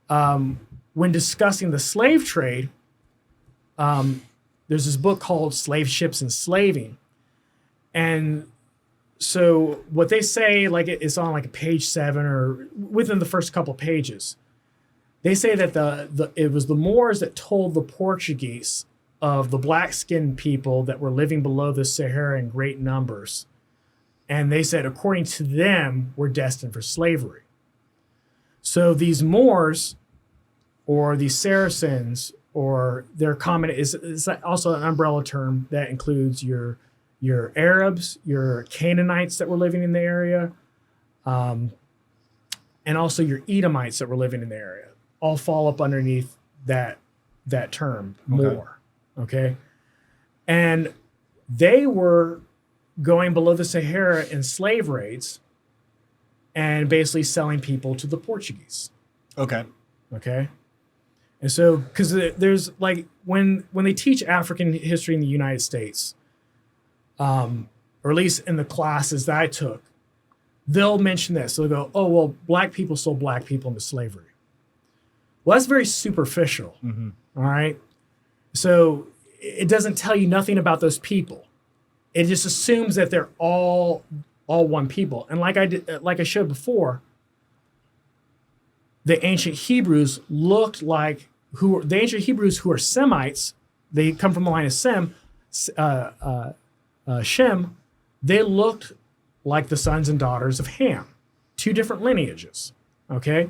when discussing the slave trade, there's this book called Slave Ships and Slaving. And so what they say, like it's on like page 7 or within the first couple pages, they say that it was the Moors that told the Portuguese of the black-skinned people that were living below the Sahara in great numbers. And they said, according to them, we're destined for slavery. So these Moors or these Saracens, or their common is also an umbrella term that includes your Arabs, your Canaanites that were living in the area, and also your Edomites that were living in the area, all fall up underneath that term, Moor. Okay. And they were going below the Sahara in slave raids and basically selling people to the Portuguese. Okay. Okay. And so, because there's like when they teach African history in the United States, or at least in the classes that I took, they'll mention this. They'll go, "Oh, well, black people sold black people into slavery." Well, that's very superficial. Mm-hmm. All right. So it doesn't tell you nothing about those people. It just assumes that they're all one people. And like I showed before, the ancient Hebrews looked like the ancient Hebrews who are Semites. They come from the line of Shem. They looked like the sons and daughters of Ham, 2 different lineages. Okay,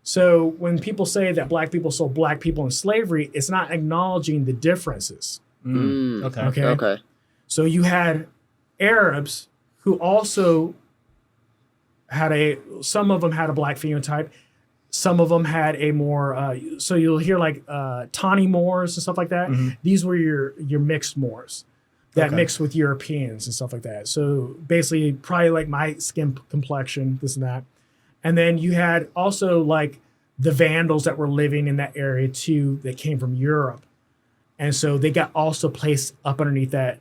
so when people say that black people sold black people in slavery, it's not acknowledging the differences. Okay. So you had Arabs who also had some of them had a black phenotype. Some of them had a more, so you'll hear like tawny Moors and stuff like that. Mm-hmm. These were your mixed Moors that mixed with Europeans and stuff like that. So basically probably like my skin complexion, this and that. And then you had also like the Vandals that were living in that area too, that came from Europe. And so they got also placed up underneath that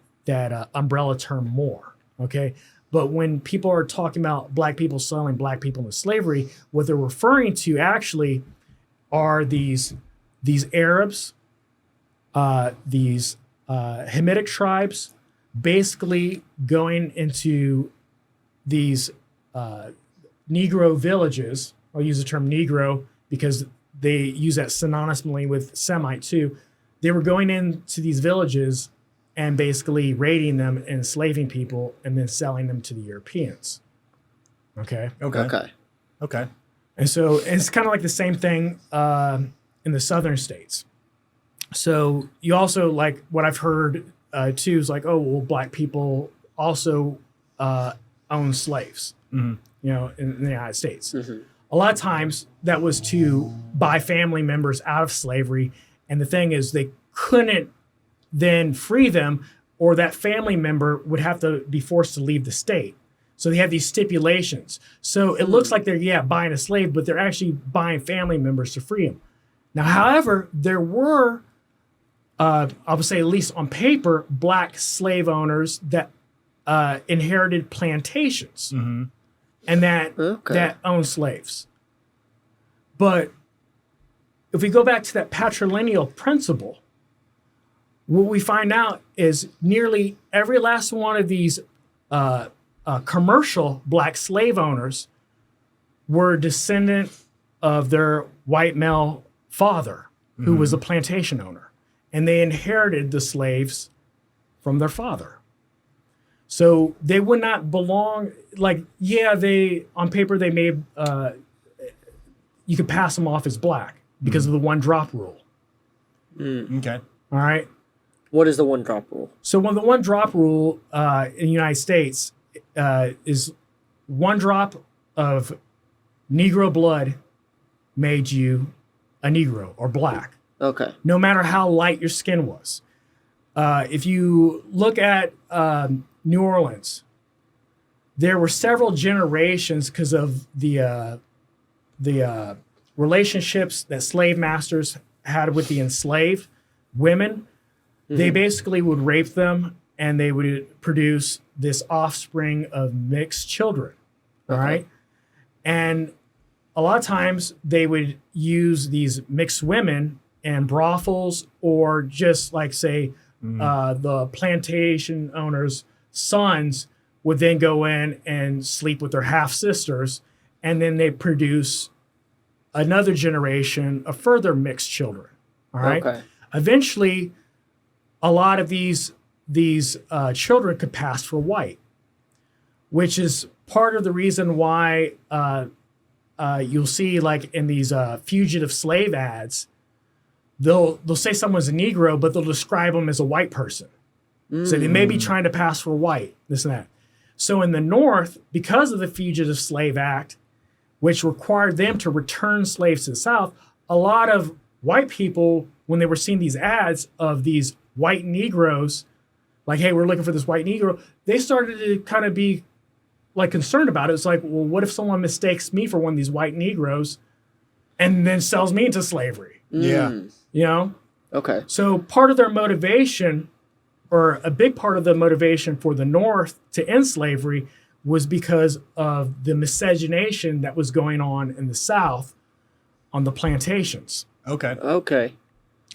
umbrella term Moor, okay? But when people are talking about black people selling black people into slavery, what they're referring to actually are these Arabs, these Hamitic tribes, basically going into these Negro villages. I'll use the term Negro because they use that synonymously with Semite too. They were going into these villages and basically raiding them and enslaving people and then selling them to the Europeans. Okay. And so it's kind of like the same thing in the southern states. So you also, like what I've heard too, is like, oh, well, black people also own slaves, mm-hmm. In the United States. Mm-hmm. A lot of times that was to buy family members out of slavery. And the thing is, they couldn't then free them, or that family member would have to be forced to leave the state. So they have these stipulations. So it looks like they're, buying a slave, but they're actually buying family members to free them. Now, however, there were, I would say at least on paper, black slave owners that inherited plantations Mm-hmm. and that owned slaves. But if we go back to that patrilineal principle, what we find out is nearly every last one of these commercial black slave owners were descendant of their white male father, who was a plantation owner, and they inherited the slaves from their father. So they would not belong. Like, they on paper they may you could pass them off as black because of the 1-drop rule. Okay. All right. What is the 1-drop rule? So when the 1-drop rule in the United States is 1 drop of Negro blood made you a Negro or black. Okay. No matter how light your skin was. If you look at New Orleans, there were several generations because of the relationships that slave masters had with the enslaved women. They basically would rape them and they would produce this offspring of mixed children. All Okay. right. And a lot of times they would use these mixed women in brothels, or just like, say, the plantation owners' sons would then go in and sleep with their half sisters, and then they produce another generation of further mixed children. All right. Okay. Eventually, a lot of these children could pass for white, which is part of the reason why you'll see, like, in these fugitive slave ads, they'll say someone's a Negro, but they'll describe them as a white person. So they may be trying to pass for white, this and that. So in the North, because of the Fugitive Slave Act, which required them to return slaves to the South, a lot of white people, when they were seeing these ads of these white Negroes, like, hey, we're looking for this white Negro, they started to kind of be like concerned about it. It's like, well, what if someone mistakes me for one of these white Negroes and then sells me into slavery? Yeah. You know? Okay. So part of their motivation, or a big part of the motivation for the North to end slavery, was because of the miscegenation that was going on in the South on the plantations. Okay. Okay.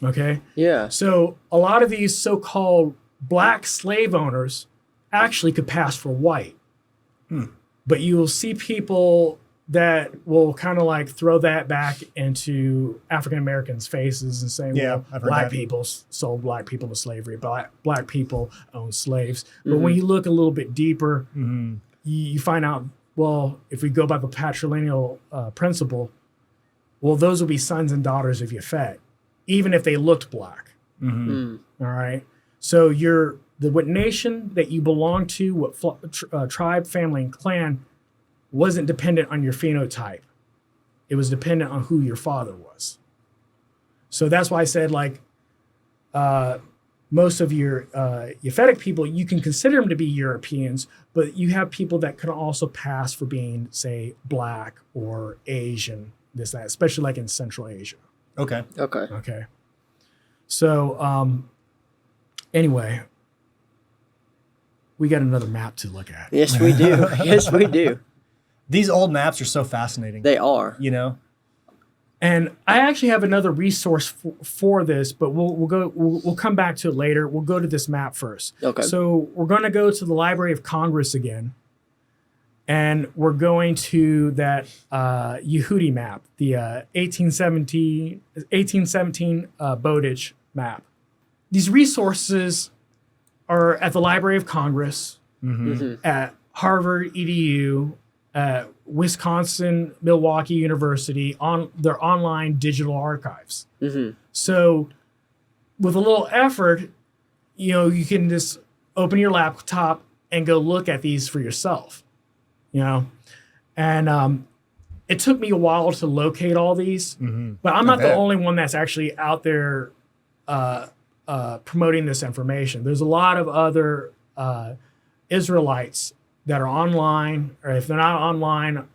Okay? Yeah. So a lot of these so-called black slave owners actually could pass for white. But you'll see people that will kind of like throw that back into African Americans' faces and say, Yeah, well, I've heard black that. people sold black people to slavery, black people own slaves. But when you look a little bit deeper, you find out, well, if we go by the patrilineal principle, well, those will be sons and daughters of Yafet, even if they looked black. All right. So what nation that you belong to, what tribe, family, and clan, wasn't dependent on your phenotype. It was dependent on who your father was. So that's why I said, like, most of your Yaphetic people, you can consider them to be Europeans, but you have people that could also pass for being, say, black or Asian, this, that, especially like in Central Asia. Okay. Okay. Okay. So, anyway, we got another map to look at. Yes, we do. Yes, we do. These old maps are so fascinating. They are. You know? And I actually have another resource for this, but we'll come back to it later. We'll go to this map first. Okay. So we're going to go to the Library of Congress again, and we're going to that Yehudi map, the 1817 Bowditch map. These resources are at the Library of Congress, at Harvard EDU, at Wisconsin Milwaukee University, on their online digital archives. So with a little effort, you can just open your laptop and go look at these for yourself, and it took me a while to locate all these, but I'm not the bet. only one that's actually out there promoting this information. There's a lot of other Israelites that are online, or if they're not online,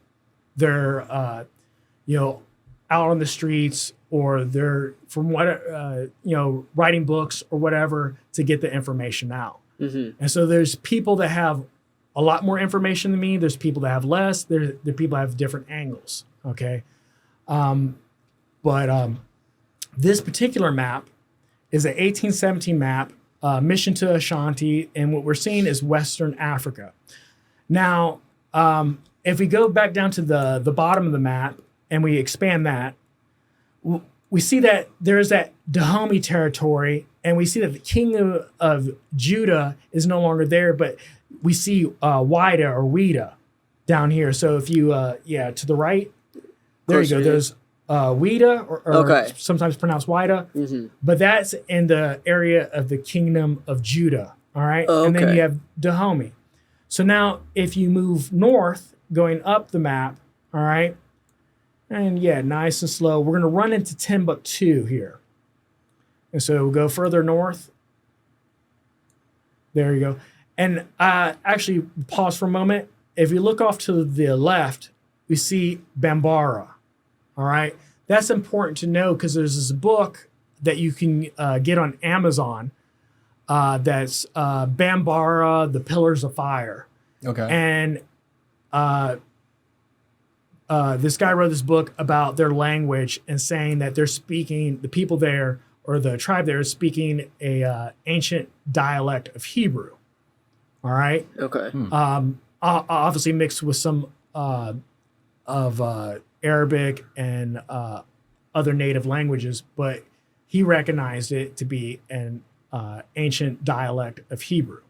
they're out on the streets, or they're from writing books or whatever to get the information out. And so there's people that have a lot more information than me. There's people that have less. There are people that have different angles. Okay, but this particular map is an 1817 map, mission to Ashanti, and what we're seeing is Western Africa. Now, if we go back down to the bottom of the map and we expand that, we see that there's that Dahomey territory, and we see that the king of Judah is no longer there, but we see Wida or Wida down here. So if you, to the right, there you go. There's Wida, or Okay. sometimes pronounced Wida, but that's in the area of the kingdom of Judah. All right. And then Okay. you have Dahomey. So now if you move north, going up the map, all right, and nice and slow, we're going to run into Timbuktu here. And so we'll go further north. There you go. And actually, pause for a moment. If you look off to the left, we see Bambara. All right. That's important to know because there's this book that you can get on Amazon that's Bambara, the Pillars of Fire. Okay. And this guy wrote this book about their language and saying that they're speaking, the people there or the tribe there is speaking a ancient dialect of Hebrew. All right. Okay. Obviously mixed with some of Arabic and other native languages, but he recognized it to be an ancient dialect of Hebrew.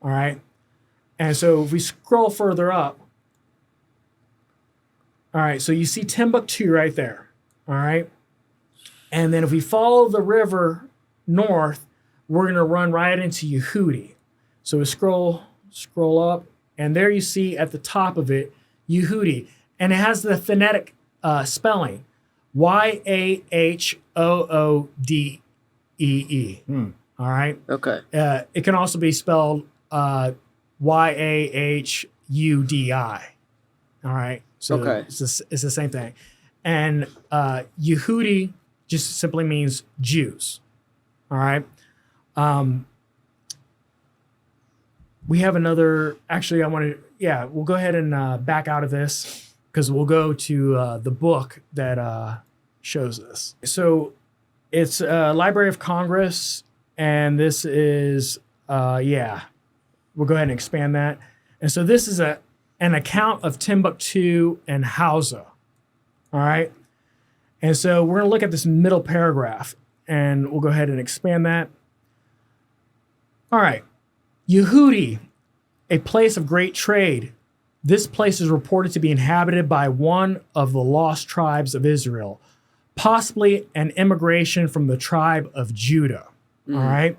All right. And so if we scroll further up, all right, so you see Timbuktu right there. All right. And then if we follow the river north, we're going to run right into Yehudi. So we scroll up, and there you see at the top of it, Yehudi. And it has the phonetic spelling, Yahoodee. All right. Okay. It can also be spelled Yahudi. All right. So Okay. it's the same thing. And Yehudi just simply means Jews. All right. We have another, actually, we'll go ahead and back out of this because we'll go to the book that shows this. So it's Library of Congress, and this is, we'll go ahead and expand that. And so this is an account of Timbuktu and Hausa. All right. And so we're going to look at this middle paragraph, and we'll go ahead and expand that. All right. Yehudi, a place of great trade. This place is reported to be inhabited by one of the lost tribes of Israel, possibly an immigration from the tribe of Judah. All right.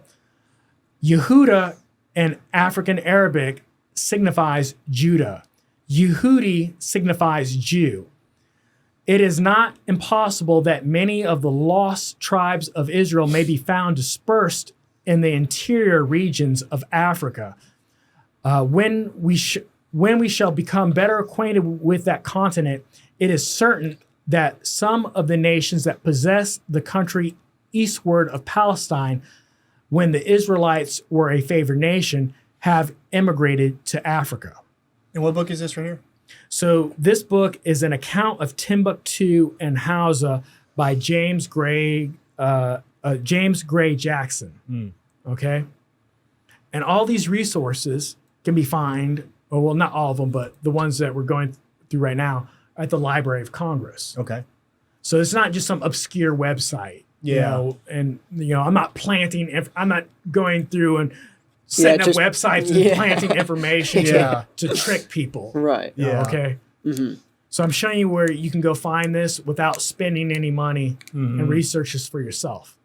Yehuda in African Arabic signifies Judah. Yehudi signifies Jew. It is not impossible that many of the lost tribes of Israel may be found dispersed in the interior regions of Africa. When we shall become better acquainted with that continent, it is certain that some of the nations that possess the country eastward of Palestine, when the Israelites were a favored nation, have immigrated to Africa. And what book is this right here? So this book is an account of Timbuktu and Hausa by James Gray Jackson. Okay, and all these resources can be found, well, not all of them, but the ones that we're going through right now are at the Library of Congress. Okay. So it's not just some obscure website. Yeah. I'm not I'm not going through and setting up websites and planting information to trick people. Right. Yeah. Okay. So I'm showing you where you can go find this without spending any money and research this for yourself.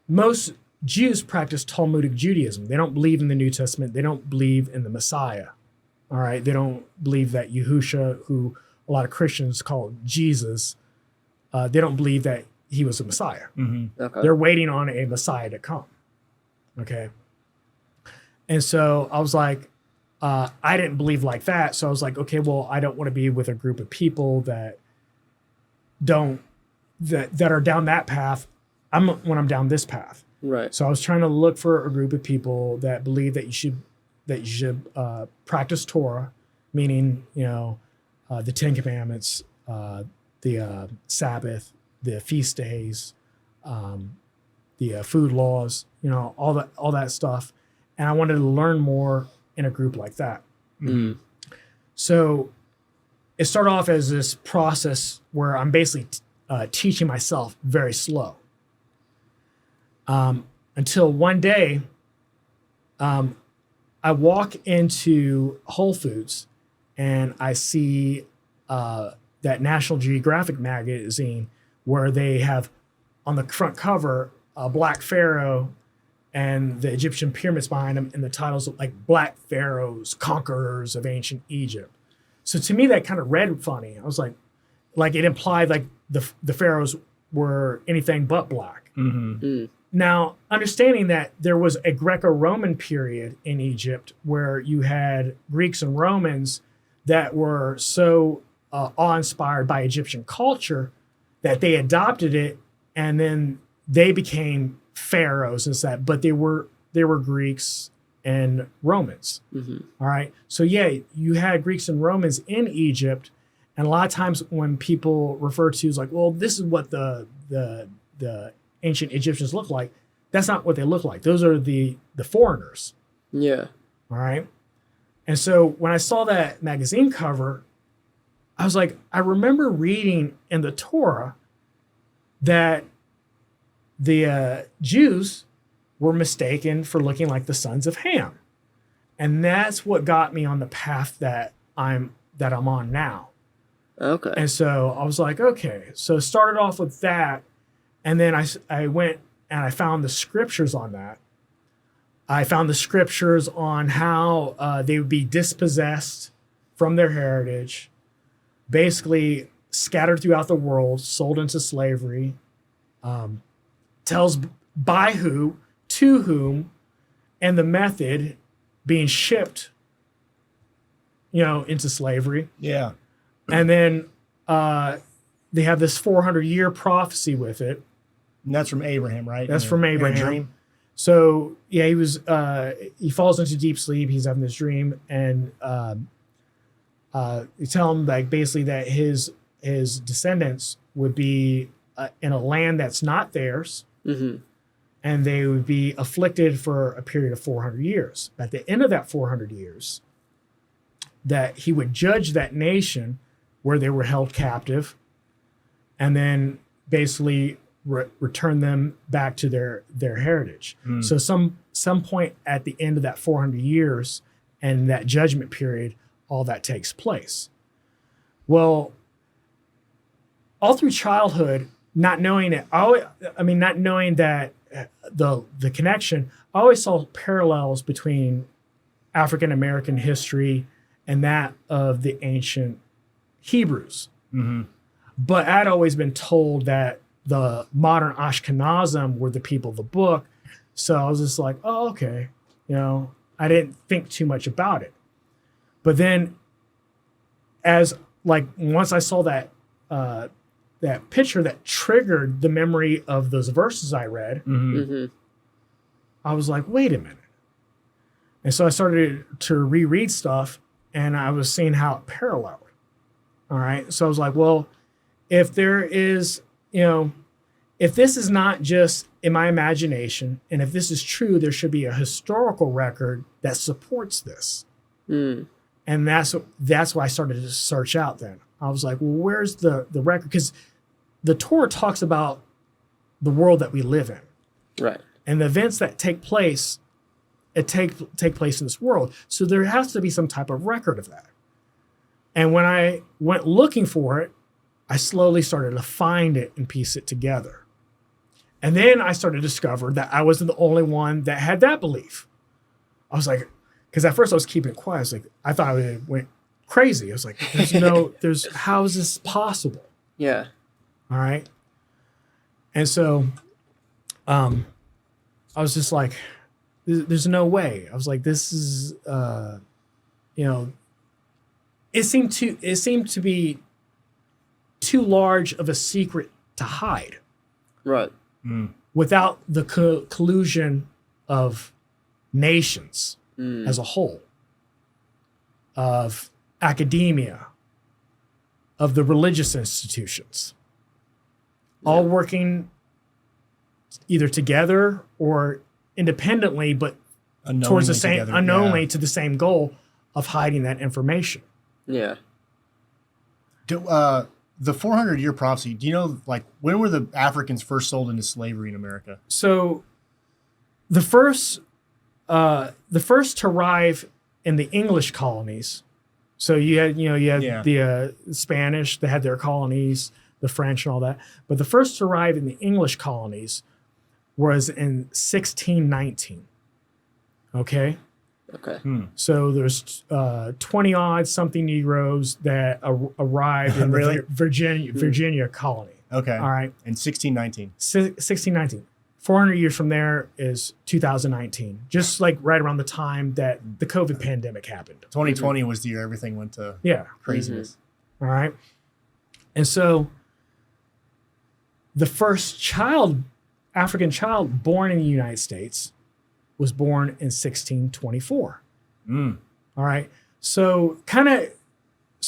Most Jews practice Talmudic Judaism. They don't believe in the New Testament. They don't believe in the Messiah. All right. They don't believe that Yahusha, who a lot of Christians call Jesus, they don't believe that he was a Messiah. Okay. They're waiting on a Messiah to come. Okay. And so I was like, I didn't believe like that. So I was like, okay, well, I don't want to be with a group of people that are down that path. When I'm down this path. Right. So I was trying to look for a group of people that believe that you should practice Torah, meaning, the Ten Commandments, the Sabbath, the feast days, the food laws, all that stuff. And I wanted to learn more in a group like that. So it started off as this process where I'm basically teaching myself very slow. Until one day, I walk into Whole Foods and I see that National Geographic magazine where they have on the front cover a black pharaoh and the Egyptian pyramids behind him, and the titles of like Black Pharaohs, Conquerors of Ancient Egypt. So to me, that kind of read funny. I was like it implied like the pharaohs were anything but black. Now, understanding that there was a Greco-Roman period in Egypt where you had Greeks and Romans that were so awe-inspired by Egyptian culture that they adopted it, and then they became pharaohs and that, but they were Greeks and Romans. All right. So yeah, you had Greeks and Romans in Egypt, and a lot of times when people refer to as like, well, this is what the ancient Egyptians look like. That's not what they look like. Those are the foreigners. Yeah. All right. And so when I saw that magazine cover, I was like, I remember reading in the Torah that the Jews were mistaken for looking like the sons of Ham. And that's what got me on the path that I'm on now. Okay. And so I was like, okay. So started off with that. And then I went and I found the scriptures on that. I found the scriptures on how they would be dispossessed from their heritage, basically scattered throughout the world, sold into slavery, tells by who, to whom, and the method being shipped, into slavery. Yeah. And then they have this 400-year prophecy with it. And that's from Abraham, right? That's from Abraham. Dream. So yeah, he falls into deep sleep. He's having this dream, and you tell him like basically that his descendants would be in a land that's not theirs, and they would be afflicted for a period of 400 years. At the end of that 400 years, that he would judge that nation where they were held captive, and then basically return them back to their heritage. So some point at the end of that 400 years and that judgment period, all that takes place. Well, all through childhood, not knowing it, not knowing that the connection, I always saw parallels between African American history and that of the ancient Hebrews. But I'd always been told that the modern Ashkenazim were the people of the book. So I was just like, oh, okay. I didn't think too much about it. But then once I saw that picture that triggered the memory of those verses I read, I was like, wait a minute. And so I started to reread stuff, and I was seeing how it paralleled. All right. So I was like, well, if there is, if this is not just in my imagination, and if this is true, there should be a historical record that supports this. And that's why I started to search out then. I was like, well, where's the record? Because the Torah talks about the world that we live in. Right. And the events that take place, take place in this world. So there has to be some type of record of that. And when I went looking for it, I slowly started to find it and piece it together. And then I started to discover that I wasn't the only one that had that belief. I was like, because at first I was keeping it quiet. I was like, I thought I went crazy. I was like, how is this possible? Yeah. All right. And so I was just like, there's no way. I was like, this is, it seemed to be too large of a secret to hide. Right. Without the collusion of nations as a whole, of academia, of the religious institutions, all working either together or independently, but towards the same, unknowingly to the same goal of hiding that information. Yeah. The 400-year prophecy, do you know, when were the Africans first sold into slavery in America? So the first to arrive in the English colonies, so you had the Spanish, they had their colonies, the French and all that. But the first to arrive in the English colonies was in 1619. Okay? Okay. So there's 20-odd something Negroes that arrived in the Virginia colony. Okay. All right. In 1619. 1619. 400 years from there is 2019, just like right around the time that the COVID pandemic happened. 2020 was the year everything went to craziness. All right. And so the first child African child born in the United States was born in 1624. Mm. All right. So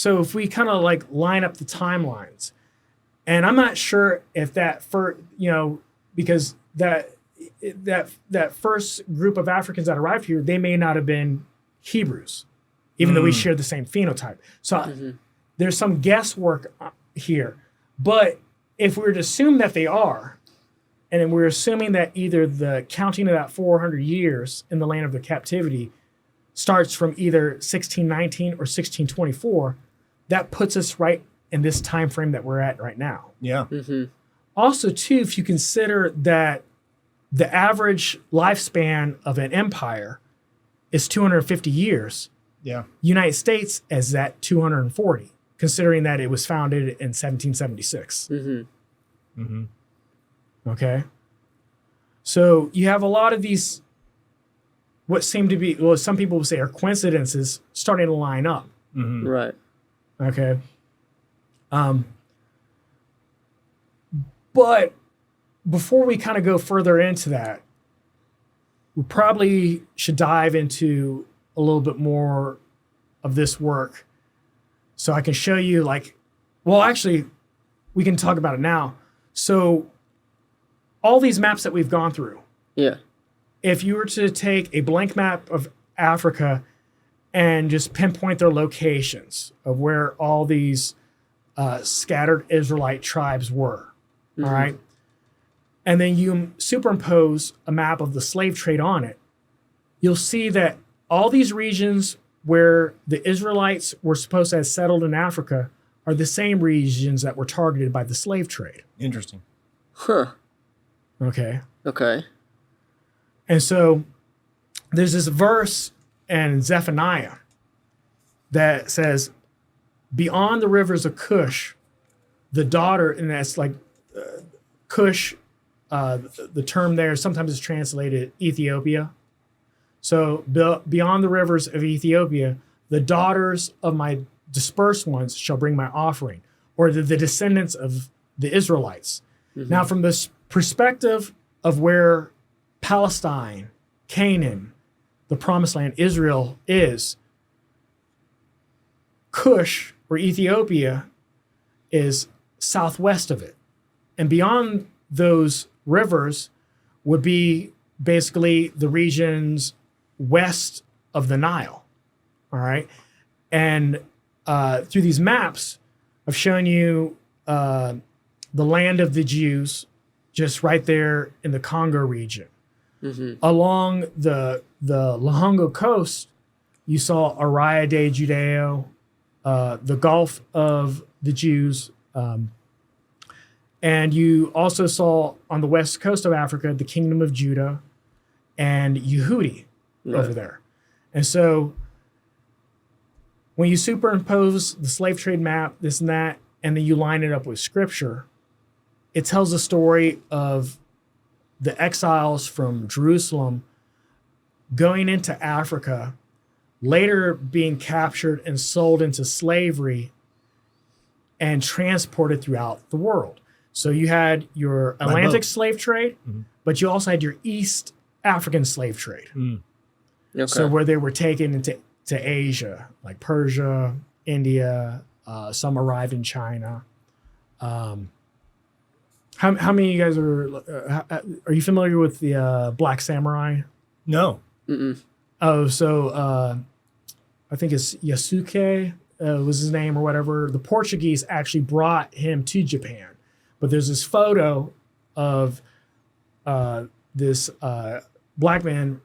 if we kind of like line up the timelines, and I'm not sure if that because that first group of Africans that arrived here, they may not have been Hebrews, even though we share the same phenotype. So there's some guesswork here. But if we were to assume that they are, and then we're assuming that either the counting of that 400 years in the land of their captivity starts from either 1619 or 1624, that puts us right in this time frame that we're at right now. Yeah. Also, too, if you consider that the average lifespan of an empire is 250 years, Yeah. United States is at 240, considering that it was founded in 1776. Okay. So you have a lot of these, what seem to be, well, some people would say are coincidences starting to line up. Right. Okay. But before we kind of go further into that, we probably should dive into a little bit more of this work so I can show you actually, we can talk about it now. So all these maps that we've gone through, Yeah. if you were to take a blank map of Africa and just pinpoint their locations of where all these scattered Israelite tribes were, all right? And then you superimpose a map of the slave trade on it, you'll see that all these regions where the Israelites were supposed to have settled in Africa are the same regions that were targeted by the slave trade. Interesting. Huh. Okay. Okay. And so there's this verse in Zephaniah that says, beyond the rivers of Cush, the daughter, and that's like Cush, the term there sometimes is translated Ethiopia. So beyond the rivers of Ethiopia, the daughters of my dispersed ones shall bring my offering, or the descendants of the Israelites. Now, from this perspective of where Palestine, Canaan, the promised land, Israel is, Cush, or Ethiopia, is southwest of it. And beyond those rivers would be basically the regions west of the Nile. All right. And through these maps, I've shown you the land of the Jews just right there in the Congo region. Along the Luhango coast, you saw Araya de Judeo, the Gulf of the Jews, and you also saw on the west coast of Africa the Kingdom of Judah and Yehudi over there. And so when you superimpose the slave trade map, this and that, and then you line it up with scripture, it tells a story of the exiles from Jerusalem going into Africa, later being captured and sold into slavery and transported throughout the world. So you had your Atlantic slave trade, but you also had your East African slave trade. Okay. So where they were taken into Asia, like Persia, India, some arrived in China. How many of you guys are you familiar with the Black Samurai? No. Oh, so I think it's Yasuke was his name or whatever. The Portuguese actually brought him to Japan. But there's this photo of this black man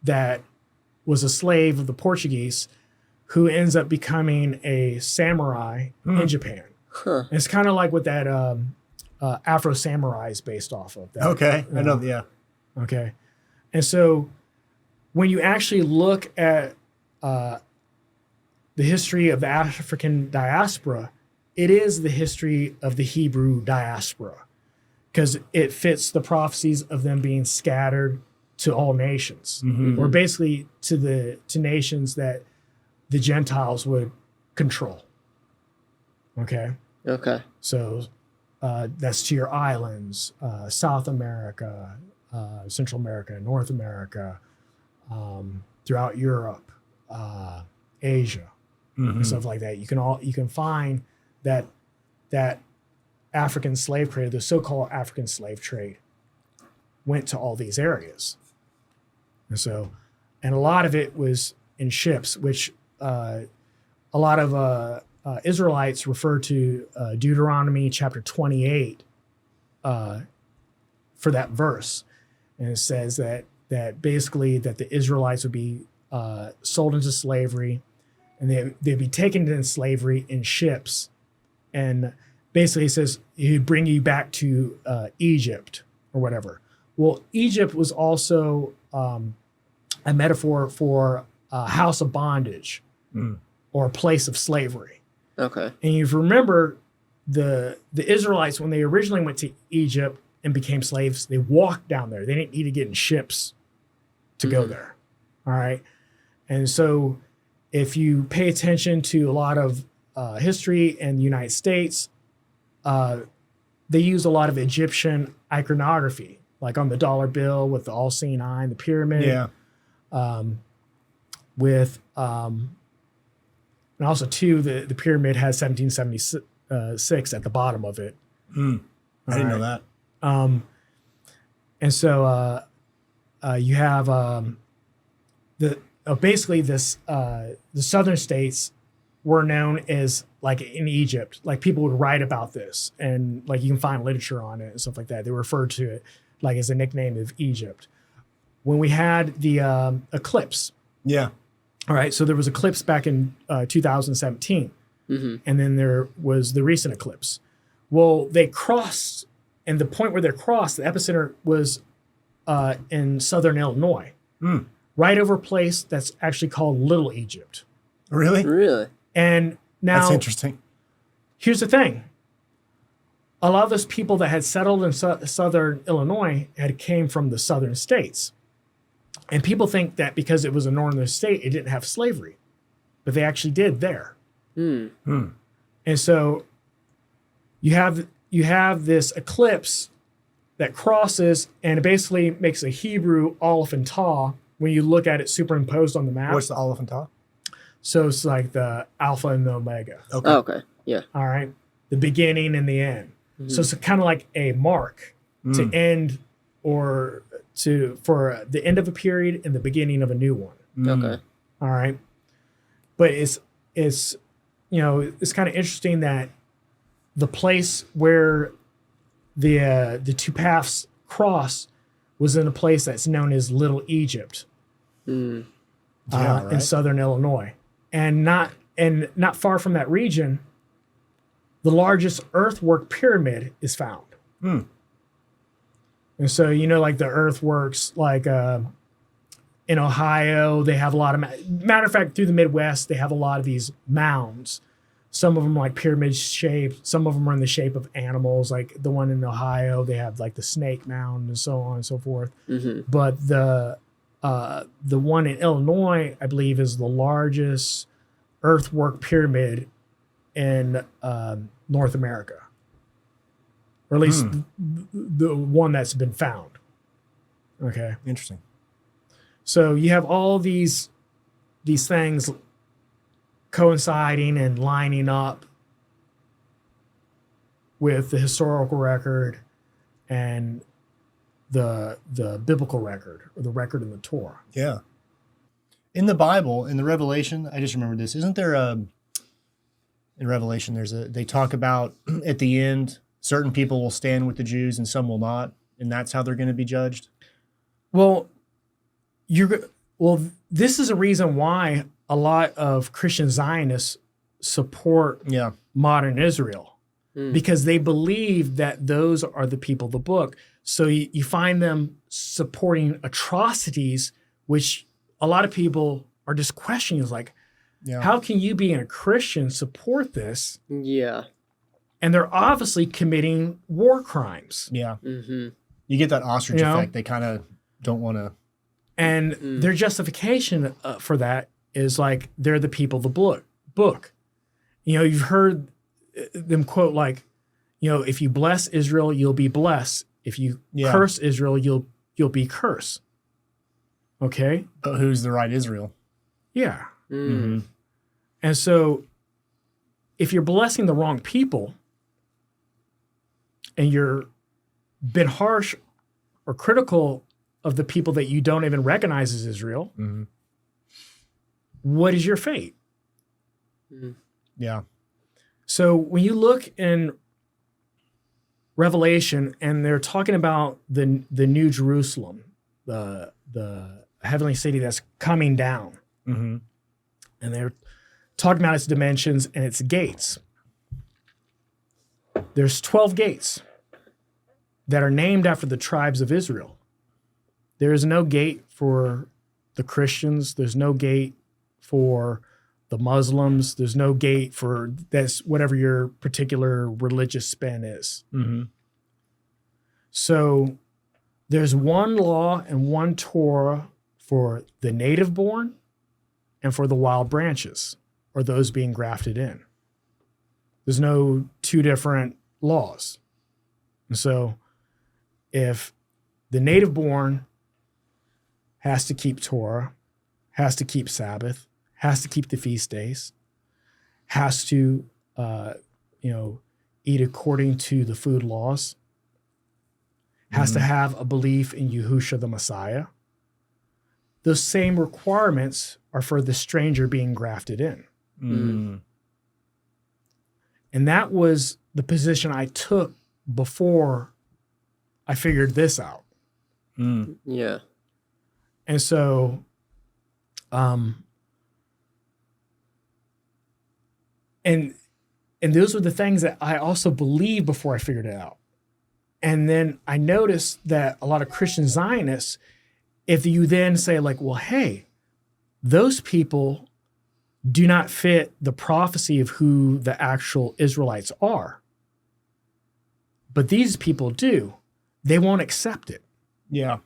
that was a slave of the Portuguese who ends up becoming a samurai in Japan. And it's kind of like what that Afro Samurai is based off of. That, Okay. I know. Yeah. Okay. And so when you actually look at the history of the African diaspora, it is the history of the Hebrew diaspora because it fits the prophecies of them being scattered to all nations, or basically to nations that the Gentiles would control. Okay. Okay. So that's to your islands, South America, Central America, North America, throughout Europe, Asia, and stuff like that. You can find that African slave trade, the so-called African slave trade, went to all these areas. And a lot of it was in ships, which a lot of Israelites refer to Deuteronomy chapter 28 for that verse. And it says that basically that the Israelites would be sold into slavery, and they'd be taken into slavery in ships. And basically it says he'd bring you back to Egypt or whatever. Well, Egypt was also a metaphor for a house of bondage or a place of slavery. Okay. And you remember the Israelites, when they originally went to Egypt and became slaves, they walked down there. They didn't need to get in ships to go there. All right. And so if you pay attention to a lot of history in the United States, they use a lot of Egyptian iconography, like on the dollar bill with the all-seeing eye and the pyramid. Yeah. And also too, the pyramid has 1776 at the bottom of it. I didn't know that. And so you have basically this the southern states were known as, like in Egypt, like people would write about this, and like you can find literature on it and stuff like that. They referred to it like as a nickname of Egypt. When we had the eclipse, Yeah. all right, so there was eclipse back in 2017, and then there was the recent eclipse. Well, they crossed, and the point where they crossed, the epicenter was in southern Illinois, right over a place that's actually called Little Egypt. Really? Really? And now, That's interesting. here's the thing. A lot of those people that had settled in southern Illinois had came from the southern states. And people think that because it was a northern state, it didn't have slavery. But they actually did there. And so you have this eclipse that crosses, and it basically makes a Hebrew Aleph and Taw when you look at it superimposed on the map. What's the Aleph and Taw? So it's like the Alpha and the Omega. Okay. Oh, okay. Yeah. All right. The beginning and the end. So it's kind of like a mark to end or for the end of a period and the beginning of a new one. Okay. All right. But it's kind of interesting that the place where the two paths cross was in a place that's known as Little Egypt Yeah, right. in southern Illinois. And not far from that region, the largest earthwork pyramid is found. And so, like the earthworks, like in Ohio, they have a lot of, matter of fact, through the Midwest, they have a lot of these mounds. Some of them like pyramid shaped. Some of them are in the shape of animals, like the one in Ohio, they have like the snake mound and so on and so forth. But the one in Illinois, I believe, is the largest earthwork pyramid in North America, or at least the one that's been found. Okay. Interesting. So you have all these things coinciding and lining up with the historical record and the biblical record, or the record in the Torah. Yeah. In the Bible, in the Revelation, I just remembered this. Isn't there in Revelation, they talk about at the end, certain people will stand with the Jews and some will not, and that's how they're going to be judged? Well, this is a reason why a lot of Christian Zionists support modern Israel, because they believe that those are the people of the book. So you find them supporting atrocities, which a lot of people are just questioning. Is like, how can you, being a Christian, support this? Yeah. And they're obviously committing war crimes. Yeah. You get that ostrich effect. They kind of don't want to. And their justification for that is like, they're the people of the book. You've heard them quote like, if you bless Israel, you'll be blessed. If you Yeah. curse Israel, you'll be cursed. Okay? But who's the right Israel? Yeah. Mm. And so if you're blessing the wrong people and you're been harsh or critical of the people that you don't even recognize as Israel, Mm-hmm. what is your fate? Yeah. So when you look in Revelation and they're talking about the New Jerusalem, the heavenly city that's coming down, Mm-hmm. and they're talking about its dimensions and its gates. There's 12 gates that are named after the tribes of Israel. There is no gate for the Christians. There's no gate for the Muslims. There's no gate for this, whatever your particular religious spin is. Mm-hmm. So there's one law and one Torah for the native born and for the wild branches, or those being grafted in. There's no two different laws. And so if the native born has to keep Torah, has to keep Sabbath, has to keep the feast days, has to, eat according to the food laws, has to have a belief in Yahushua the Messiah, those same requirements are for the stranger being grafted in. Mm-hmm. And that was the position I took before I figured this out. Mm. Yeah. And so, and those were the things that I also believed before I figured it out. And then I noticed that a lot of Christian Zionists, if you then say like, well, hey, those people do not fit the prophecy of who the actual Israelites are, but these people do, they won't accept it. Yeah.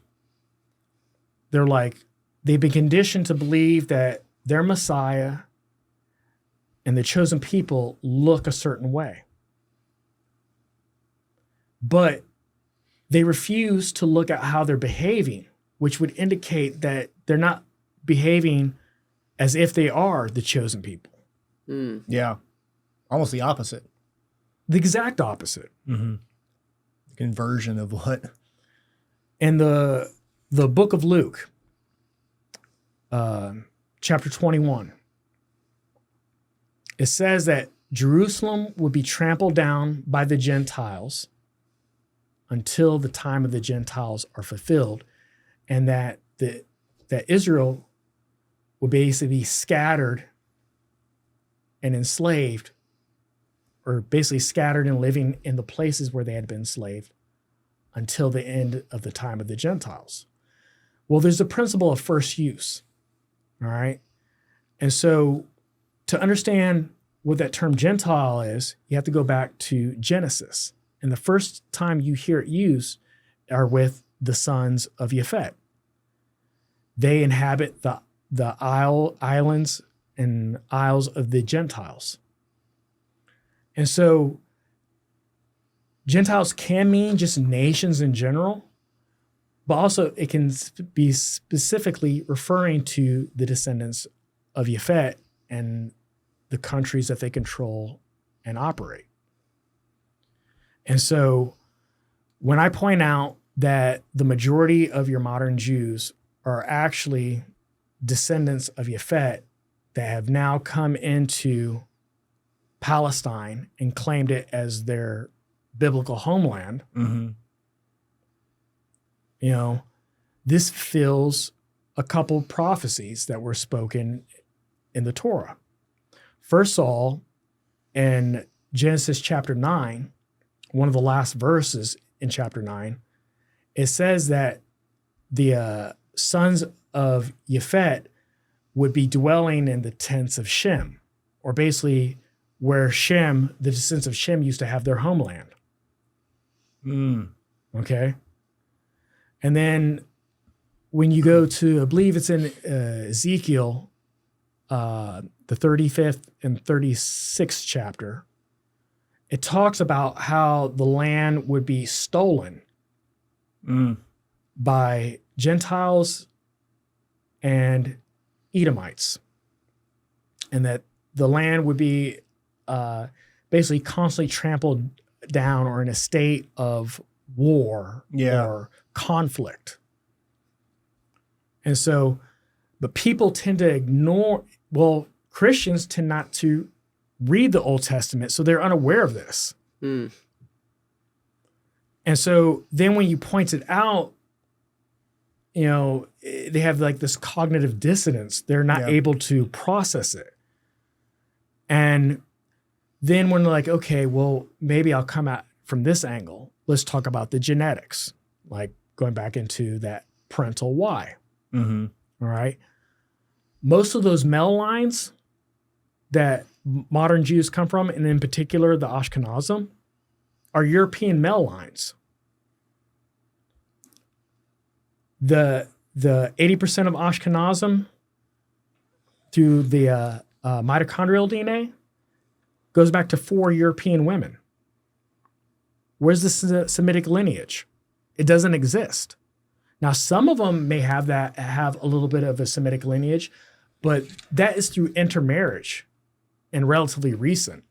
They're like, they've been conditioned to believe that their Messiah and the chosen people look a certain way. But they refuse to look at how they're behaving, which would indicate that they're not behaving as if they are the chosen people. Mm. Yeah. Almost the opposite. The exact opposite. Mm-hmm. Conversion of what? In the book of Luke, chapter 21, it says that Jerusalem would be trampled down by the Gentiles until the time of the Gentiles are fulfilled, and that Israel will basically be scattered and enslaved, or basically scattered and living in the places where they had been enslaved until the end of the time of the Gentiles. Well, there's a principle of first use, all right? And so to understand what that term Gentile is, you have to go back to Genesis. And the first time you hear it used are with the sons of Japhet. They inhabit the islands and isles of the Gentiles. And so Gentiles can mean just nations in general, but also it can be specifically referring to the descendants of Japhet and the countries that they control and operate. And so when I point out that the majority of your modern Jews are actually descendants of Japhet that have now come into Palestine and claimed it as their biblical homeland, Mm-hmm. this fills a couple prophecies that were spoken in the Torah. First of all, in Genesis chapter 9, one of the last verses in chapter 9, it says that the sons of Japhet would be dwelling in the tents of Shem, or basically where Shem, the descendants of Shem, used to have their homeland. Mm. Okay? And then when you go to, I believe it's in Ezekiel, the 35th and 36th chapter, it talks about how the land would be stolen by Gentiles and Edomites, and that the land would be basically constantly trampled down or in a state of war or conflict. And so, but people tend to ignore, Christians tend not to read the Old Testament, so they're unaware of this. And so then when you point it out, they have like this cognitive dissonance. They're not able to process it. And then when they're like, okay, well, maybe I'll come at from this angle. Let's talk about the genetics, like going back into that parental Y. All right. Most of those male lines that modern Jews come from, and in particular the Ashkenazim, are European male lines. The 80% of Ashkenazim through the mitochondrial DNA goes back to 4 European women. Where's the Semitic lineage? It doesn't exist. Now, some of them may have a little bit of a Semitic lineage, but that is through intermarriage and relatively recent.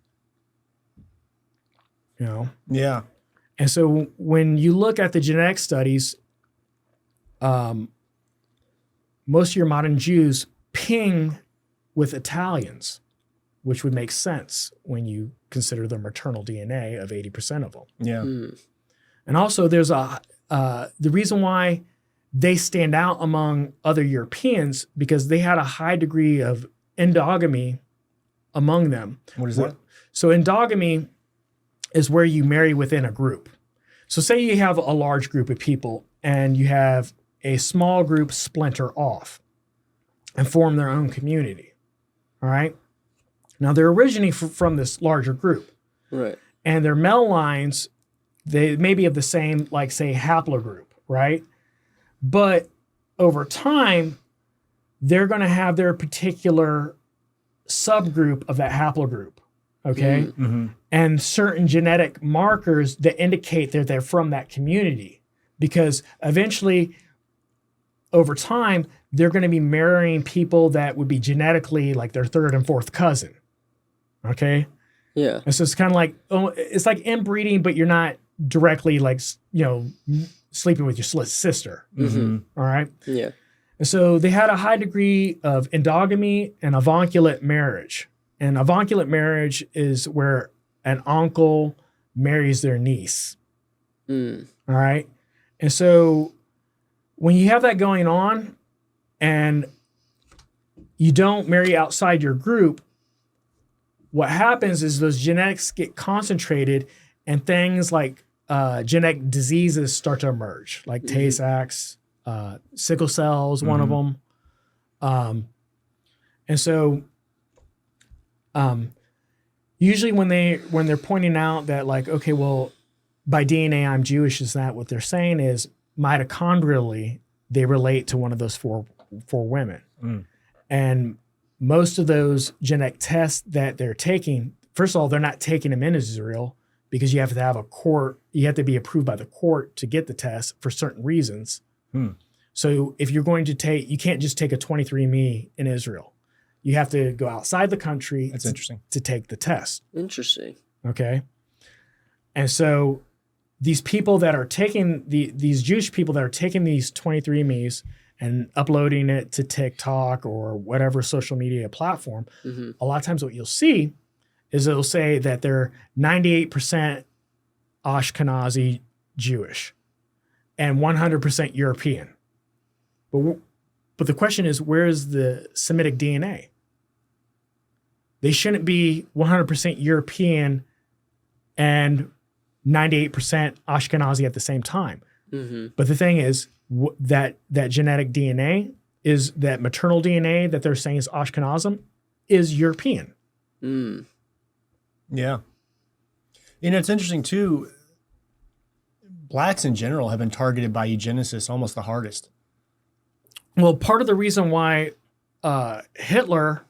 Yeah. And so when you look at the genetic studies, most of your modern Jews ping with Italians, which would make sense when you consider the maternal DNA of 80% of them. Yeah. And also there's the reason why they stand out among other Europeans, because they had a high degree of endogamy among them. What is that? So endogamy is where you marry within a group. So say you have a large group of people and you have a small group splinter off and form their own community. All right. Now they're originating from this larger group. Right. And their male lines, they may be of the same, like say, haplogroup, right? But over time, they're going to have their particular subgroup of that haplogroup, okay? And certain genetic markers that indicate that they're from that community. Because eventually, over time, they're going to be marrying people that would be genetically like their third and fourth cousin, okay? Yeah. And so it's kind of like, it's like inbreeding, but you're not directly like, sleeping with your sister. All right. Yeah. And so they had a high degree of endogamy and avunculate marriage. And avunculate marriage is where an uncle marries their niece. All right. And so when you have that going on and you don't marry outside your group, what happens is those genetics get concentrated and things like genetic diseases start to emerge, like Tay-Sachs, sickle cells, one of them. And so usually when they're pointing out that like, okay, well, by DNA I'm Jewish, is that what they're saying is mitochondrially they relate to one of those four women. And most of those genetic tests that they're taking, first of all, they're not taking them in Israel because you have to have you have to be approved by the court to get the test for certain reasons. So if you're going to take, you can't just take a 23andMe in Israel. You have to go outside the country. That's interesting. To take the test. Interesting. Okay. And so these people that are taking, these Jewish people that are taking these 23andMe's and uploading it to TikTok or whatever social media platform, a lot of times what you'll see is it'll say that they're 98% Ashkenazi Jewish and 100% European. But the question is, where is the Semitic DNA? They shouldn't be 100% European and 98% Ashkenazi at the same time. But the thing is, that genetic DNA is that maternal DNA that they're saying is Ashkenazim is European. Yeah. It's interesting too. Blacks in general have been targeted by eugenicists almost the hardest. Well, part of the reason why Hitler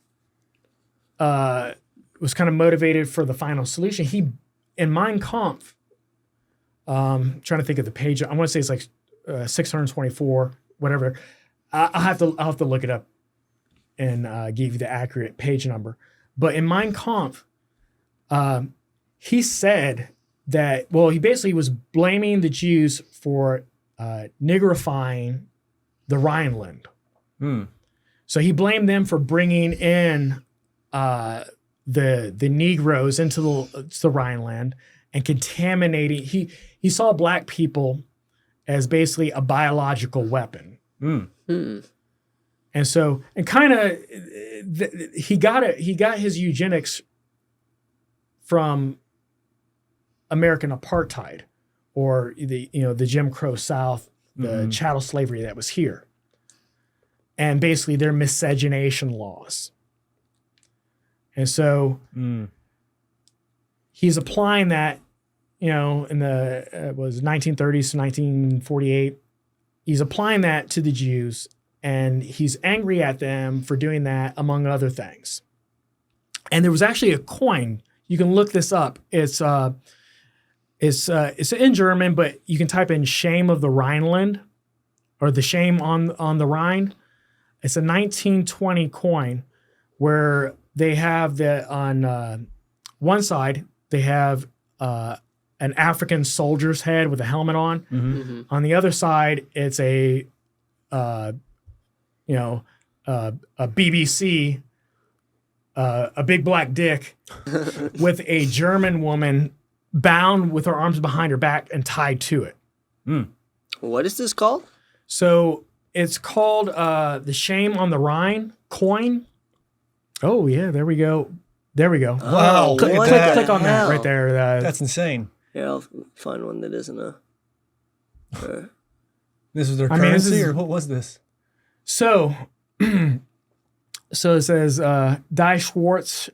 was kind of motivated for the final solution, in Mein Kampf, trying to think of the page. I want to say it's like 624, whatever. I'll have to look it up and give you the accurate page number. But in Mein Kampf, he said that, well, he basically was blaming the Jews for nigrifying the Rhineland. So he blamed them for bringing in the Negroes into the Rhineland and contaminating. He saw black people as basically a biological weapon. And so, and kind of, he got his eugenics from American apartheid, or the Jim Crow South, the chattel slavery that was here, and basically their miscegenation laws. And so he's applying that, in the was 1930s to 1948. He's applying that to the Jews, and he's angry at them for doing that, among other things. And there was actually a coin. You can look this up. It's in German, but you can type in "shame of the Rhineland" or "the shame on the Rhine." It's a 1920 coin where they have on one side they have an African soldier's head with a helmet on. On the other side, it's a BBC, a big black dick with a German woman bound with her arms behind her back and tied to it. What is this called? So it's called the Shame on the Rhine coin. Oh, yeah, there we go. Wow, Click on that hell? right there. That's insane. Yeah, I'll find one that isn't a... This was their I mean, this currency, is- or what was this? So, so it says Die Schwartz.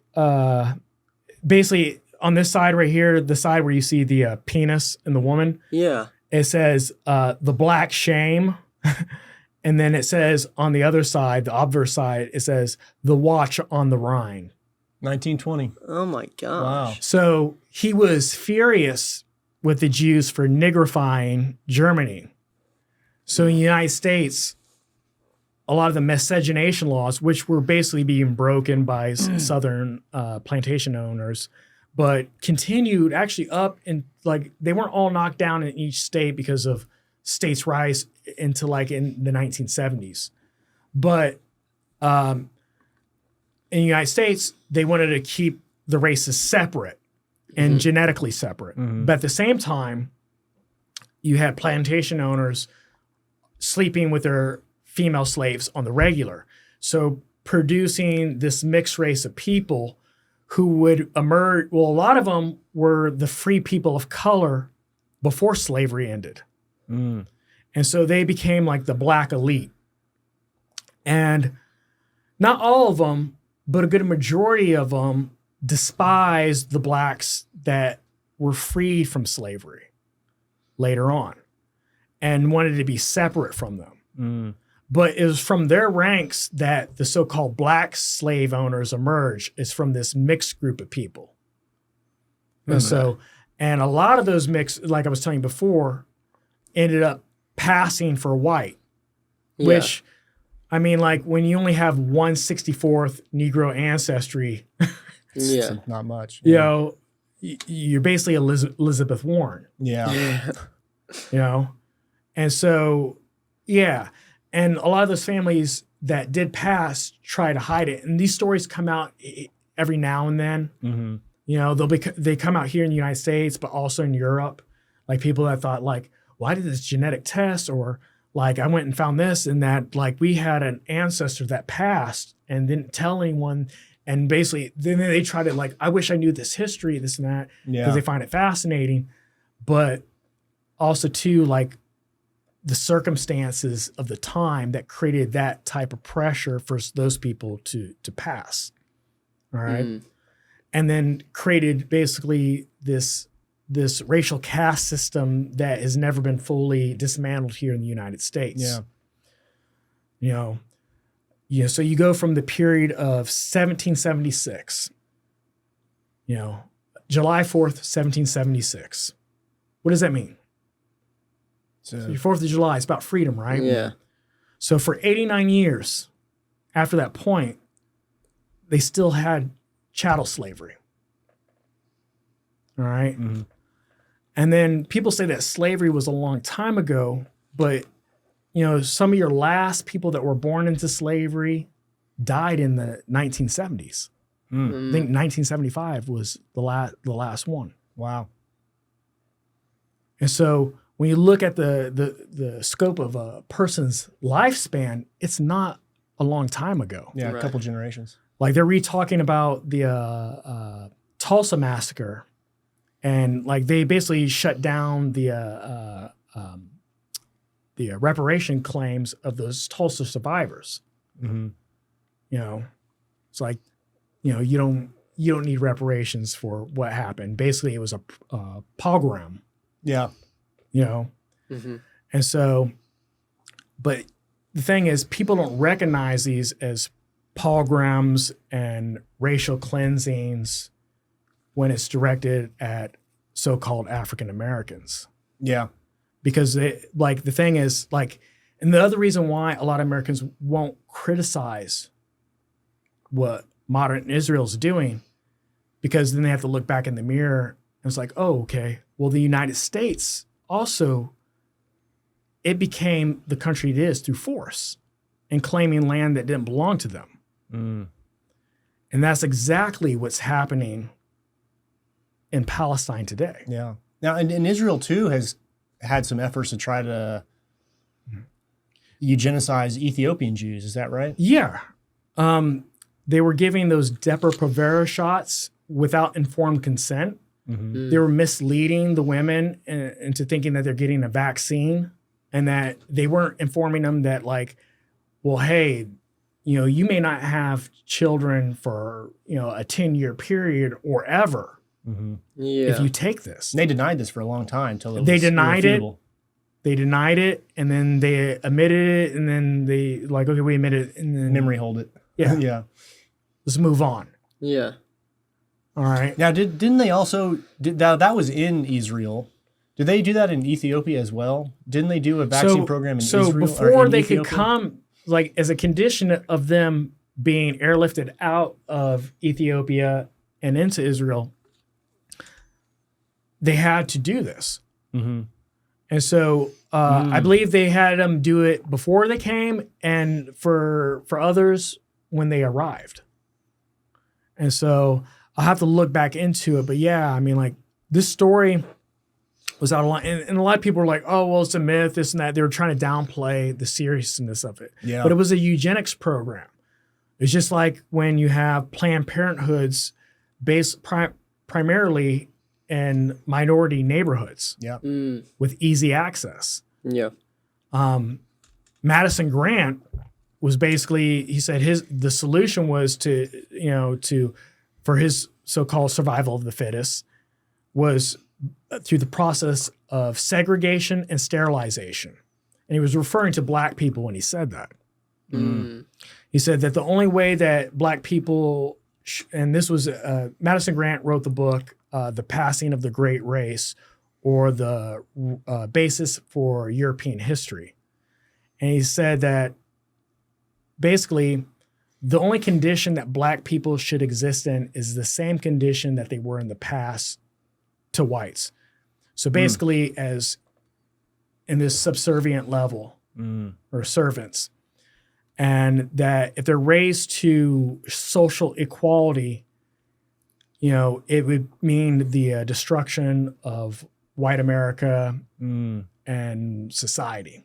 Basically, on this side right here, the side where you see the penis and the woman, Yeah. it says the black shame. And then it says on the other side, the obverse side, it says the watch on the Rhine. 1920. Oh my gosh. Wow. So he was furious with the Jews for nigrifying Germany. So in the United States, a lot of the miscegenation laws, which were basically being broken by Southern plantation owners, but continued actually up, and like they weren't all knocked down in each state because of states' rights into like in the 1970s. But in the United States, they wanted to keep the races separate and genetically separate. But at the same time, you had plantation owners sleeping with their female slaves on the regular. So producing this mixed race of people who would emerge. Well, a lot of them were the free people of color before slavery ended. And so they became like the black elite. And not all of them, but a good majority of them despised the blacks that were freed from slavery later on and wanted to be separate from them. But it was from their ranks that the so-called black slave owners emerged, is from this mixed group of people. And so, and a lot of those mixed, like I was telling you before, ended up passing for white, which, I mean, like when you only have 1/64th Negro ancestry, Yeah. Not much. you know, you're basically Elizabeth Warren, Yeah. And so, yeah. And a lot of those families that did pass try to hide it. And these stories come out every now and then. They come out here in the United States, but also in Europe. Like people that thought like, well, I did this genetic test, or like I went and found this and that, like we had an ancestor that passed and didn't tell anyone. And basically then they try to like, I wish I knew this history, this and that, because they find it fascinating. But also too, like the circumstances of the time that created that type of pressure for those people to pass. All right. And then created basically this racial caste system that has never been fully dismantled here in the United States. So you go from the period of 1776, July 4th, 1776. What does that mean? So, Your 4th of July, it's about freedom, right? Yeah. So for 89 years after that point, they still had chattel slavery. All right. mhm. And then people say that slavery was a long time ago, but some of your last people that were born into slavery died in the 1970s. I think 1975 was the last one. Wow. And so when you look at the scope of a person's lifespan, it's not a long time ago. Yeah, Right. a couple generations. Like they're talking about the Tulsa massacre, and like they basically shut down the reparation claims of those Tulsa survivors. Mm-hmm. It's like, you don't need reparations for what happened. Basically, it was a pogrom. Yeah. Mm-hmm. And so, but the thing is, people don't recognize these as pogroms and racial cleansings when it's directed at so-called African Americans. Yeah. Because the thing is, and the other reason why a lot of Americans won't criticize what modern Israel's doing, because then they have to look back in the mirror and it's like, oh, okay, well, the United States also, it became the country it is through force and claiming land that didn't belong to them. Mm. And that's exactly what's happening in Palestine today. Yeah. Now, and Israel too has had some efforts to try to eugenicize Ethiopian Jews. Is that right? Yeah. They were giving those Depo-Provera shots without informed consent. Mm-hmm. They were misleading the women into thinking that they're getting a vaccine, and that they weren't informing them that, like, well, hey, you may not have children for, a 10-year period or ever Mm-hmm. Yeah. if you take this. They denied this for a long time until it They was denied it. irrefutable. They denied it, and then they admitted it, and then they okay, we admit it, and then Memory hold it. Yeah. Yeah. let's move on. Yeah. All right. Now, didn't they also that was in Israel? Did they do that in Ethiopia as well? Didn't they do a vaccine program in Israel? So or before in they Ethiopia? could come, like as a condition of them being airlifted out of Ethiopia and into Israel, they had to do this. Mm-hmm. And so I believe they had them do it before they came, and for others when they arrived. And so I'll have to look back into it. But yeah, I mean, like, this story was out of line. And a lot of people were like, oh, well, it's a myth, this and that. They were trying to downplay the seriousness of it. Yeah. But it was a eugenics program. It's just like when you have Planned Parenthoods based primarily in minority neighborhoods Yeah. with easy access. Yeah. Madison Grant was basically, he said the solution was for his so-called survival of the fittest was through the process of segregation and sterilization. And he was referring to black people when he said that. He said that the only way that black people, and this was, Madison Grant wrote the book, The Passing of the Great Race, or the basis for European history. And he said that basically the only condition that black people should exist in is the same condition that they were in the past to whites. So basically as in this subservient level or servants. And that if they're raised to social equality, it would mean the destruction of white America and society,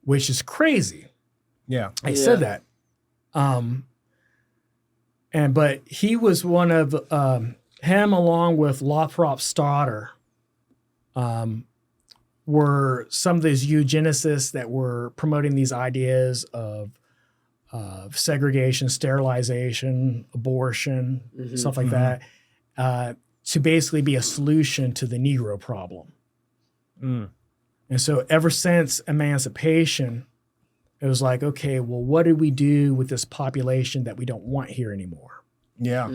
which is crazy. Yeah. I said that. But he was one of him, along with Lothrop Stoddard, were some of these eugenicists that were promoting these ideas of segregation, sterilization, abortion, stuff like that, to basically be a solution to the Negro problem. And so ever since emancipation, it was like, okay, well, what do we do with this population that we don't want here anymore? Yeah.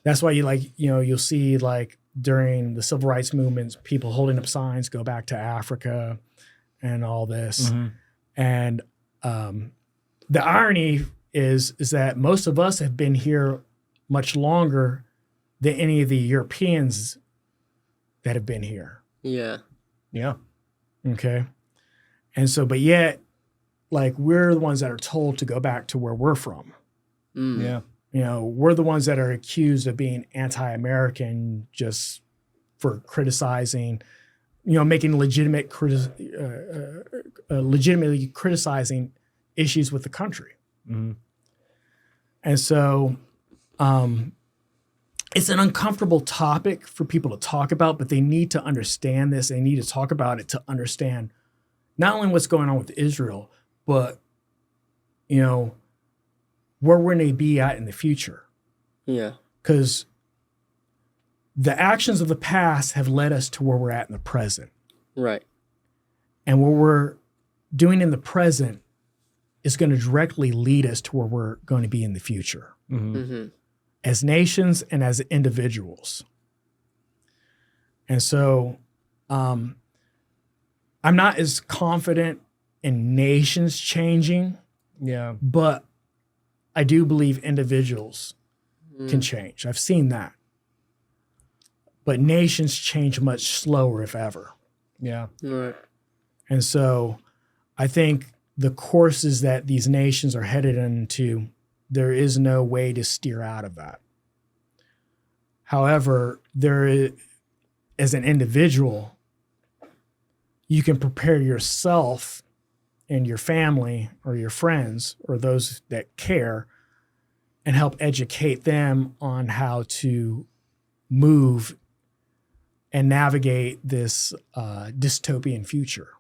That's why you'll see like during the civil rights movements, people holding up signs, go back to Africa and all this. Mm-hmm. And the irony is that most of us have been here much longer than any of the Europeans that have been here. Yeah. Yeah. Okay. And so, but yet, like, we're the ones that are told to go back to where we're from. Yeah. You know, we're the ones that are accused of being anti-American just for criticizing, making legitimately criticizing issues with the country. Mm-hmm. And so it's an uncomfortable topic for people to talk about, but they need to understand this. They need to talk about it to understand not only what's going on with Israel, but, where we're going to be at in the future. Yeah. Because the actions of the past have led us to where we're at in the present. Right. And what we're doing in the present is going to directly lead us to where we're going to be in the future. Mm-hmm. Mm-hmm. As nations and as individuals. And so I'm not as confident in nations changing, Yeah. but I do believe individuals can change. I've seen that. But nations change much slower, if ever. Yeah. Right. And so I think the courses that these nations are headed into, there is no way to steer out of that. However, as an individual, you can prepare yourself and your family or your friends or those that care and help educate them on how to move and navigate this dystopian future.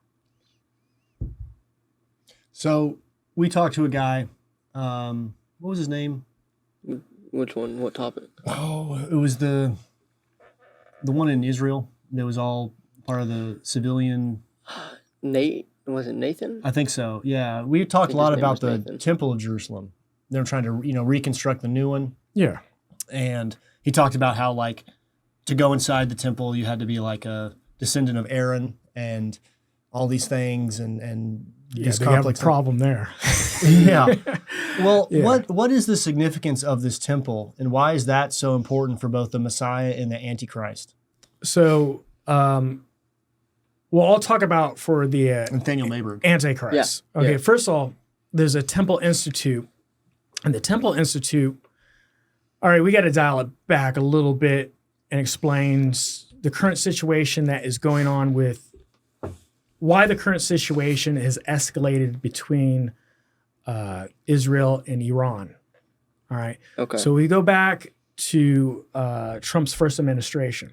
So we talked to a guy. What was his name? Which one? What topic? Oh, it was the one in Israel that was all part of the civilian. Nate? Was it Nathan? I think so. Yeah, we talked a think lot his name about was the Nathan. Temple of Jerusalem. They're trying to reconstruct the new one, Yeah. and he talked about how like to go inside the temple you had to be like a descendant of Aaron and all these things and these They have a conflicts. problem there. Yeah. Well, Yeah. what is the significance of this temple, and why is that so important for both the Messiah and the Antichrist? So, I'll talk about for the Nathaniel Mayberg. Antichrist. Yeah. Okay, Yeah. first of all, there's a Temple Institute. And the Temple Institute, all right, we got to dial it back a little bit and explain the current situation that is going on with why the current situation has escalated between Israel and Iran. All right. Okay. So we go back to Trump's first administration.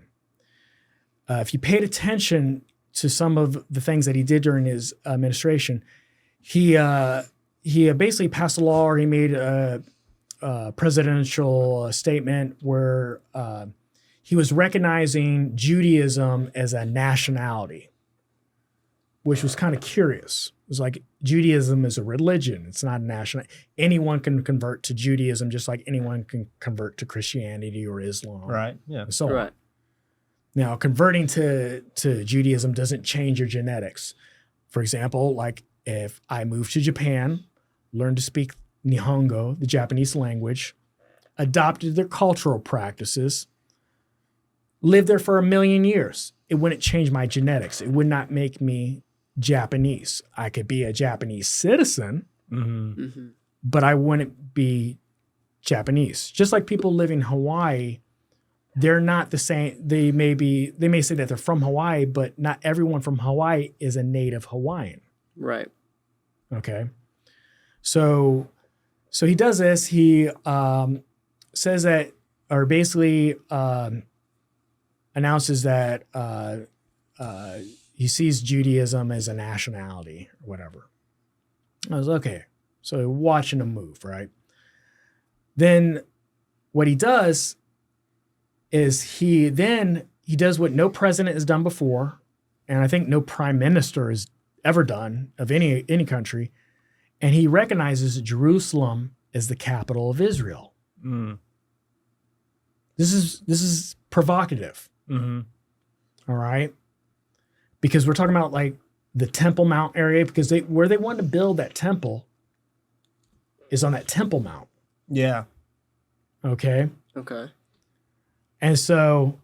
If you paid attention to some of the things that he did during his administration, he basically passed a law, or he made a presidential statement where he was recognizing Judaism as a nationality, which was kind of curious. It was like Judaism is a religion. It's not a national. Anyone can convert to Judaism just like anyone can convert to Christianity or Islam. Right. Yeah. And so on. Right. Now, converting to Judaism doesn't change your genetics. For example, like if I moved to Japan, learned to speak Nihongo, the Japanese language, adopted their cultural practices, lived there for 1,000,000 years, it wouldn't change my genetics. It would not make me Japanese. I could be a Japanese citizen, Mm-hmm. Mm-hmm. but I wouldn't be Japanese. Just like people live in Hawaii, they're not the same. They may say that they're from Hawaii, but not everyone from Hawaii is a native Hawaiian. Right. Okay. So he does this. He says that, or basically announces that he sees Judaism as a nationality or whatever. I was okay. So watching him move, right? Then what he does is he does what no president has done before, and I think no prime minister has ever done of any country, and he recognizes Jerusalem as the capital of Israel. Mm. This is provocative. Mm-hmm. All right. Because we're talking about like the Temple Mount area, because where they wanted to build that temple is on that Temple Mount. Yeah. Okay. Okay. And so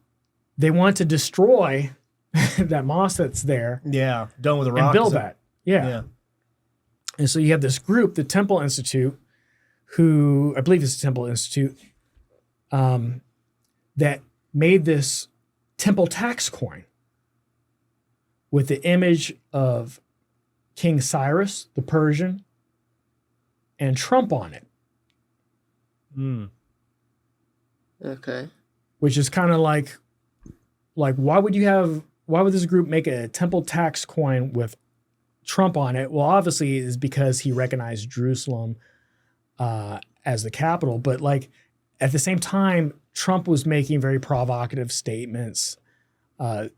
they want to destroy that mosque that's there Yeah. Done with the rock. and build that. Yeah. Yeah. And so you have this group, the Temple Institute, who I believe is the Temple Institute, that made this temple tax coin with the image of King Cyrus, the Persian, and Trump on it, Mm. Okay. which is kind of like why would this group make a temple tax coin with Trump on it? Well, obviously it's because he recognized Jerusalem as the capital, but like at the same time, Trump was making very provocative statements,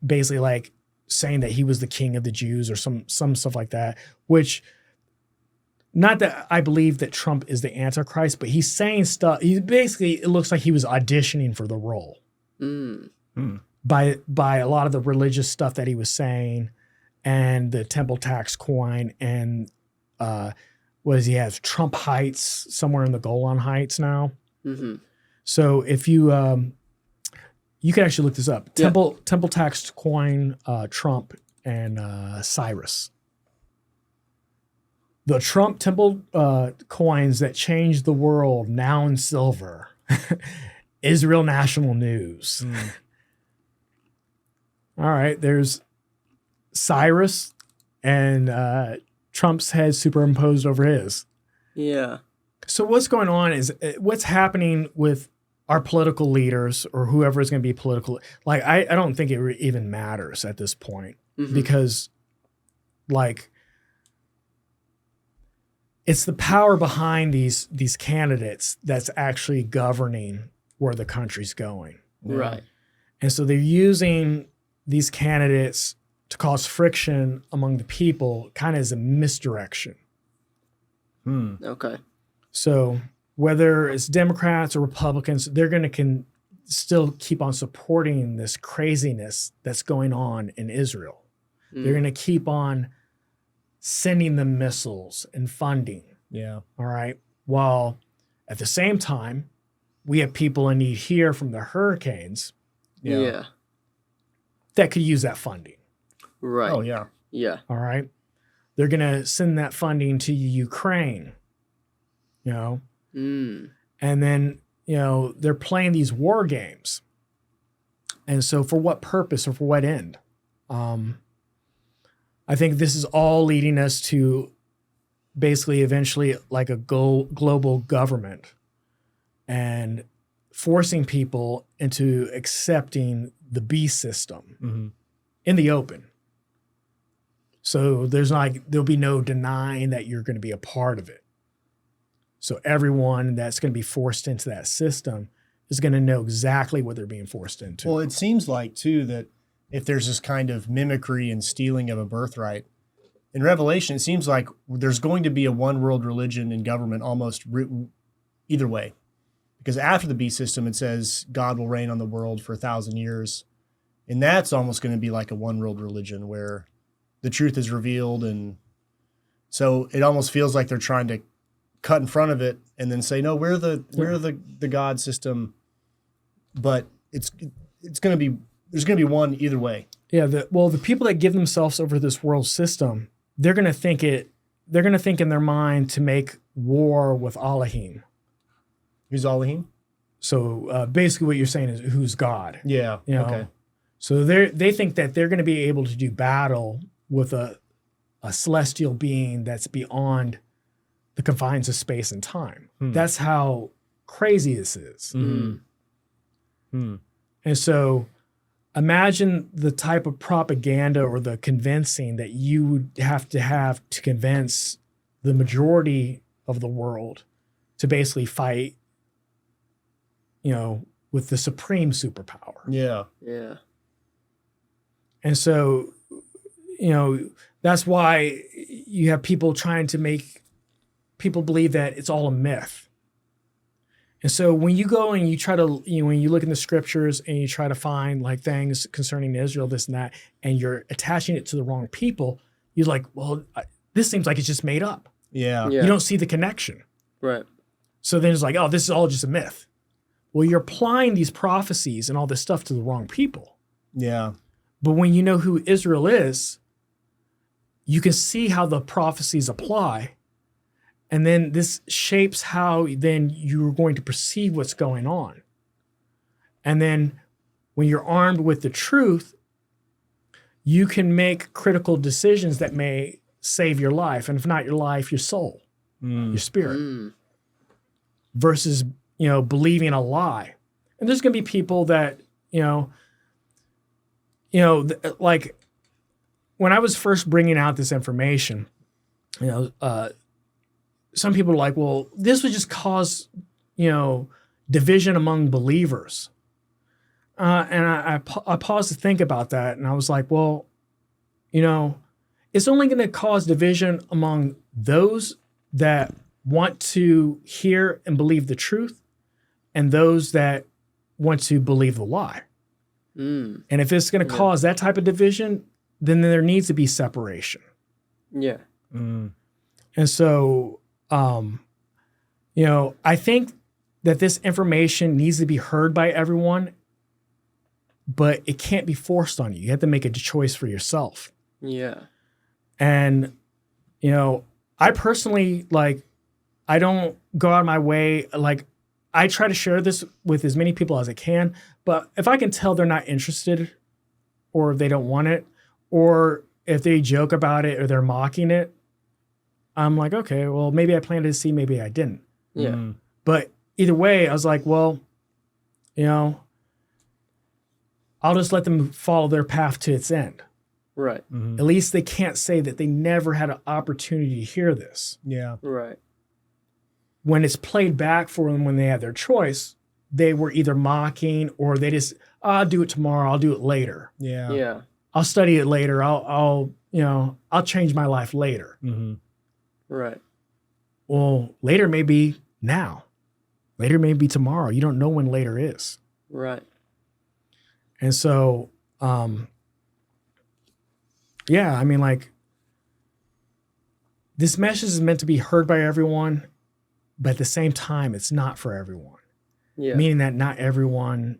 basically like saying that he was the king of the Jews or some stuff like that, which not that I believe that Trump is the Antichrist, but he's saying stuff. He basically, it looks like he was auditioning for the role Mm. by a lot of the religious stuff that he was saying and the temple tax coin and what does he have? Trump Heights somewhere in the Golan Heights now. Mm-hmm. So if you you can actually look this up. Yeah. Temple tax coin, Trump and Cyrus. The Trump temple coins that changed the world, now in silver. Israel National News. Mm. All right, there's Cyrus and Trump's head superimposed over his. Yeah. So what's going on is what's happening with our political leaders or whoever is going to be political. Like, I don't think it even matters at this point Mhm. because like it's the power behind these candidates that's actually governing where the country's going. Right. And so they're using these candidates to cause friction among the people kind of as a misdirection. Mm. Okay. So whether it's Democrats or Republicans, they're going to still keep on supporting this craziness that's going on in Israel. They're going to keep on sending them missiles and funding. Yeah. All right. While at the same time, we have people in need here from the hurricanes Yeah. that could use that funding. Right. Oh, yeah. Yeah. All right. They're going to send that funding to Ukraine, you know, Mm. and then, you know, they're playing these war games. And so for what purpose or for what end? I think this is all leading us to basically eventually like a global government and forcing people into accepting the beast system Mm-hmm. in the open. So there'll be no denying that you're going to be a part of it. So everyone that's going to be forced into that system is going to know exactly what they're being forced into. Well, it seems like, too, that if there's this kind of mimicry and stealing of a birthright, in Revelation, it seems like there's going to be a one world religion and government almost either way. Because after the beast system, it says God will reign on the world for 1,000 years. And that's almost going to be like a one world religion where the truth is revealed. And so it almost feels like they're trying to cut in front of it and then say, no, we're the God system. But it's going to be, there's going to be one either way. Yeah. The people that give themselves over to this world system, they're going to think in their mind to make war with Elohim. Who's Elohim? So basically what you're saying is who's God. Yeah. You know? Okay. So they think that they're going to be able to do battle with a celestial being that's beyond the confines of space and time. That's how crazy this is. Mm-hmm. Hmm. And so imagine the type of propaganda or the convincing that you would have to convince the majority of the world to basically fight, you know, with the supreme superpower. Yeah. Yeah. And so, you know, that's why you have people trying to make people believe that it's all a myth. And so when you go and you try to, when you look in the scriptures and you try to find like things concerning Israel, this and that, and you're attaching it to the wrong people, you're like, well, this seems like it's just made up. Yeah. Yeah. You don't see the connection. Right. So then it's like, oh, this is all just a myth. Well, you're applying these prophecies and all this stuff to the wrong people. Yeah. But when you know who Israel is, you can see how the prophecies apply. And then this shapes how then you're going to perceive what's going on. And then when you're armed with the truth, you can make critical decisions that may save your life. And if not your life, your soul, your spirit, versus, believing a lie. And there's going to be people that, like when I was first bringing out this information, some people are like, well, this would just cause, division among believers. And I paused to think about that. And I was like, well, it's only going to cause division among those that want to hear and believe the truth and those that want to believe the lie. And if it's going to cause that type of division, then there needs to be separation. Yeah. And so, I think that this information needs to be heard by everyone, but it can't be forced on you. You have to make a choice for yourself. Yeah. And, I personally, I don't go out of my way. I try to share this with as many people as I can, but if I can tell they're not interested or if they don't want it, or if they joke about it or they're mocking it, I'm like, okay, well, maybe I planted a seed, maybe I didn't. Yeah. But either way, I was like, well, I'll just let them follow their path to its end. Right. At least they can't say that they never had an opportunity to hear this. Yeah. Right. When it's played back for them when they had their choice, they were either mocking or they just, I'll do it tomorrow, I'll do it later. Yeah. Yeah. I'll study it later. I'll change my life later. Right. Well, later may be now. Later may be tomorrow. You don't know when later is. Right. And so, this message is meant to be heard by everyone, but at the same time, it's not for everyone. Yeah. Meaning that not everyone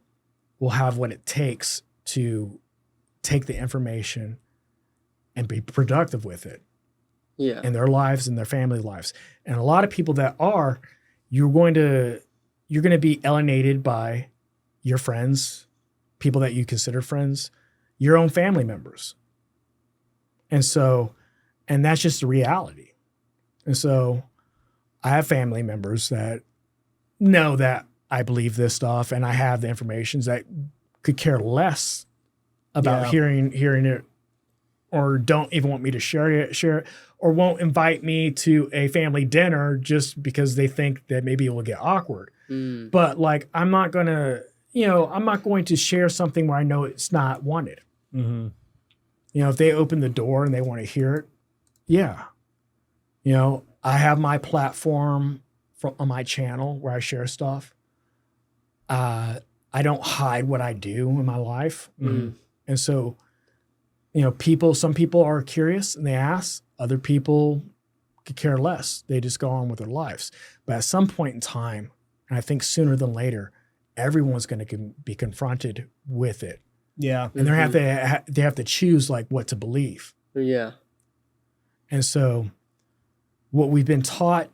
will have what it takes to take the information and be productive with it Yeah. in their lives and their family lives. And a lot of people that are, you're going to be alienated by your friends, people that you consider friends, your own family members. And that's just the reality. And so I have family members that know that I believe this stuff and I have the information that could care less about hearing it, or don't even want me to share it, or won't invite me to a family dinner just because they think that maybe it will get awkward. But I'm not going to share something where I know it's not wanted. If they open the door and they want to hear it, I have my platform on my channel where I share stuff. I don't hide what I do in my life. And so, some people are curious and they ask. Other people could care less. They just go on with their lives. But at some point in time, and I think sooner than later, everyone's going to be confronted with it. Yeah. And they have to choose what to believe. Yeah. And so what we've been taught,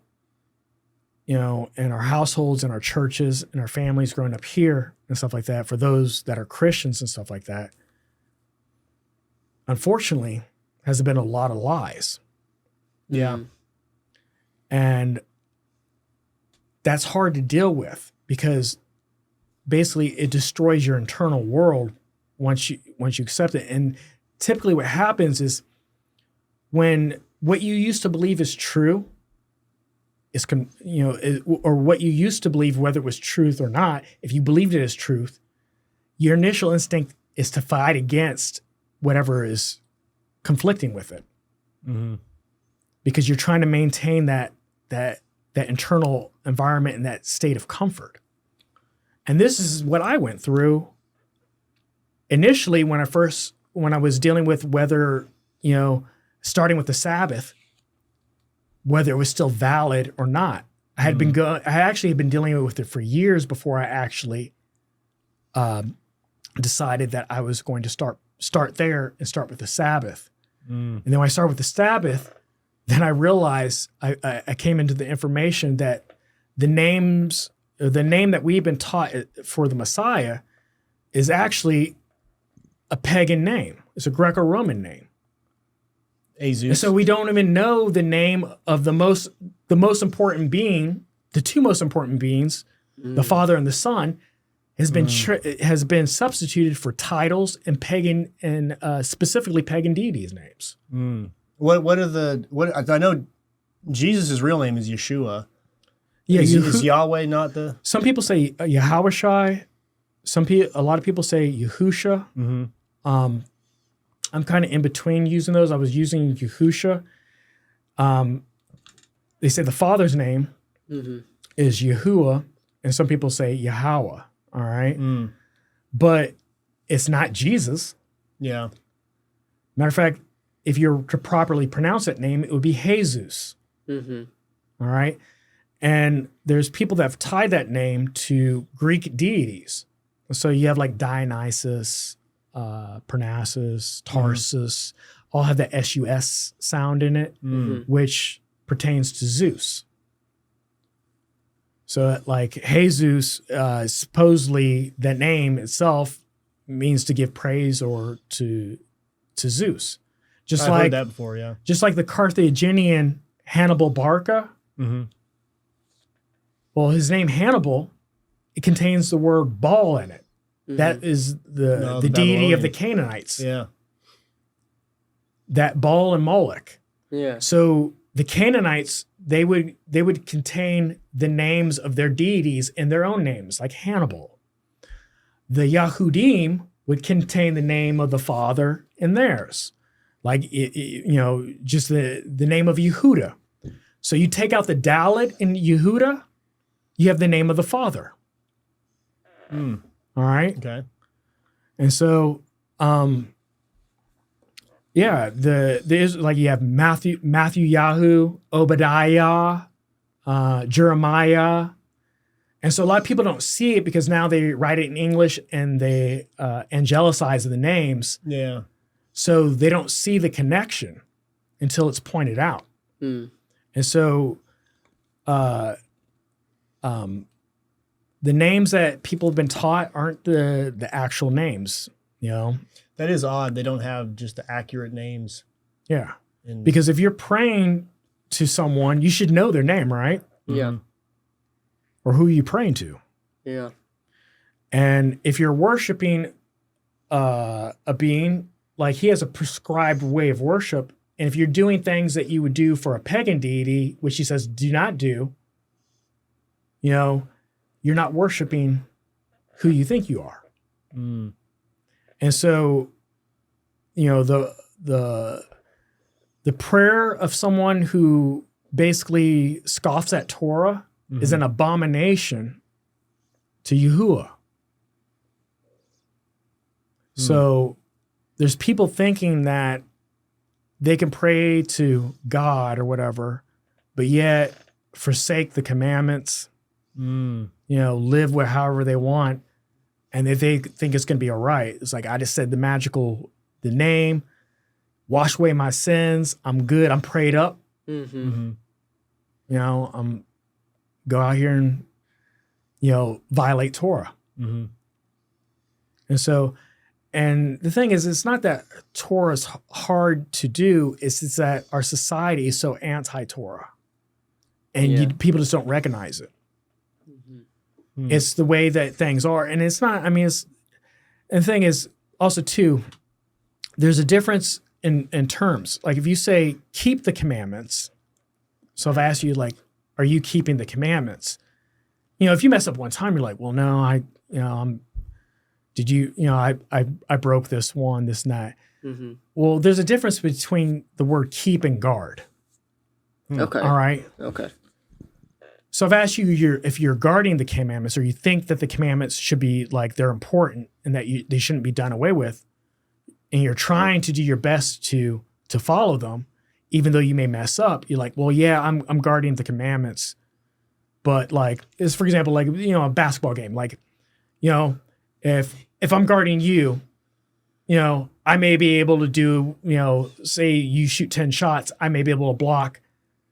in our households, in our churches, in our families growing up here and stuff like that, for those that are Christians and stuff like that, unfortunately, has been a lot of lies. Yeah. And that's hard to deal with because basically it destroys your internal world once you accept it. And typically what happens is when what you used to believe is true or what you used to believe, whether it was truth or not, if you believed it as truth, your initial instinct is to fight against whatever is conflicting with it. Because you're trying to maintain that internal environment and that state of comfort. And this is what I went through initially when I was dealing with whether, starting with the Sabbath, whether it was still valid or not. I actually had been dealing with it for years before I actually decided that I was going to start there and start with the Sabbath. And then when I started with the Sabbath, then I realized I came into the information that the name that we've been taught for the Messiah is actually a pagan name. It's a Greco-Roman name. Jesus. And so we don't even know the name of the most important being, the two most important beings, the Father and the Son, has been substituted for titles and pagan and specifically pagan deities' names. I know Jesus' real name is Yeshua. Yeah, is Yahweh not the? Some people say Yahushai. A lot of people say Yahusha. I'm kind of in between using those. I was using Yahusha. They say the Father's name is Yahuwah, and some people say Yahweh. All right, but it's not Jesus. Yeah. Matter of fact, if you're to properly pronounce that name, it would be Jesus. All right, and there's people that have tied that name to Greek deities. So you have like Dionysus, Parnassus, Tarsus, all have the S-U-S sound in it, which pertains to Zeus. So like Jesus, supposedly that name itself means to give praise or to Zeus. I've heard that before, yeah. Just like the Carthaginian Hannibal Barca. Well, his name Hannibal, it contains the word Baal in it. That is the deity of the Canaanites. Yeah. That Baal and Moloch. Yeah. So the Canaanites, they would contain the names of their deities in their own names, like Hannibal. The Yahudim would contain the name of the Father in theirs, like just the name of Yehuda. So you take out the Dalet in Yehuda, you have the name of the Father. All right. Okay. And so, there's like you have Matthew, Yahu, Obadiah, Jeremiah. And so a lot of people don't see it because now they write it in English and they angelicize the names. Yeah. So they don't see the connection until it's pointed out. And so the names that people have been taught aren't the actual names, That is odd. They don't have just the accurate names. Yeah. Because if you're praying to someone, you should know their name, right? Yeah. Or who you praying to. Yeah. And if you're worshiping a being, like he has a prescribed way of worship, and if you're doing things that you would do for a pagan deity, which he says do not do, you're not worshiping who you think you are. And so, the prayer of someone who basically scoffs at Torah is an abomination to Yahuwah. So there's people thinking that they can pray to God or whatever, but yet forsake the commandments, live with however they want, and they think it's going to be all right. It's like, I just said the name, wash away my sins, I'm good, I'm prayed up. I'm go out here and, violate Torah. And so, and the thing is, it's not that Torah is hard to do, it's that our society is so anti-Torah. And people just don't recognize it. It's the way that things are. And it's not, and the thing is also too, there's a difference in terms. Like if you say, keep the commandments. So if I ask you, like, are you keeping the commandments? If you mess up one time, you're like, well, no, I broke this one, this and that. Well, there's a difference between the word keep and guard. Okay. All right. Okay. So I've asked you if you're guarding the commandments, or you think that the commandments should be like they're important and that they shouldn't be done away with, and you're trying to do your best to follow them, even though you may mess up. You're like, well, yeah, I'm guarding the commandments, but like, is for example, like, you know, a basketball game, like, you know, if I'm guarding you, you know, I may be able to do, you know, say you shoot 10 shots, I may be able to block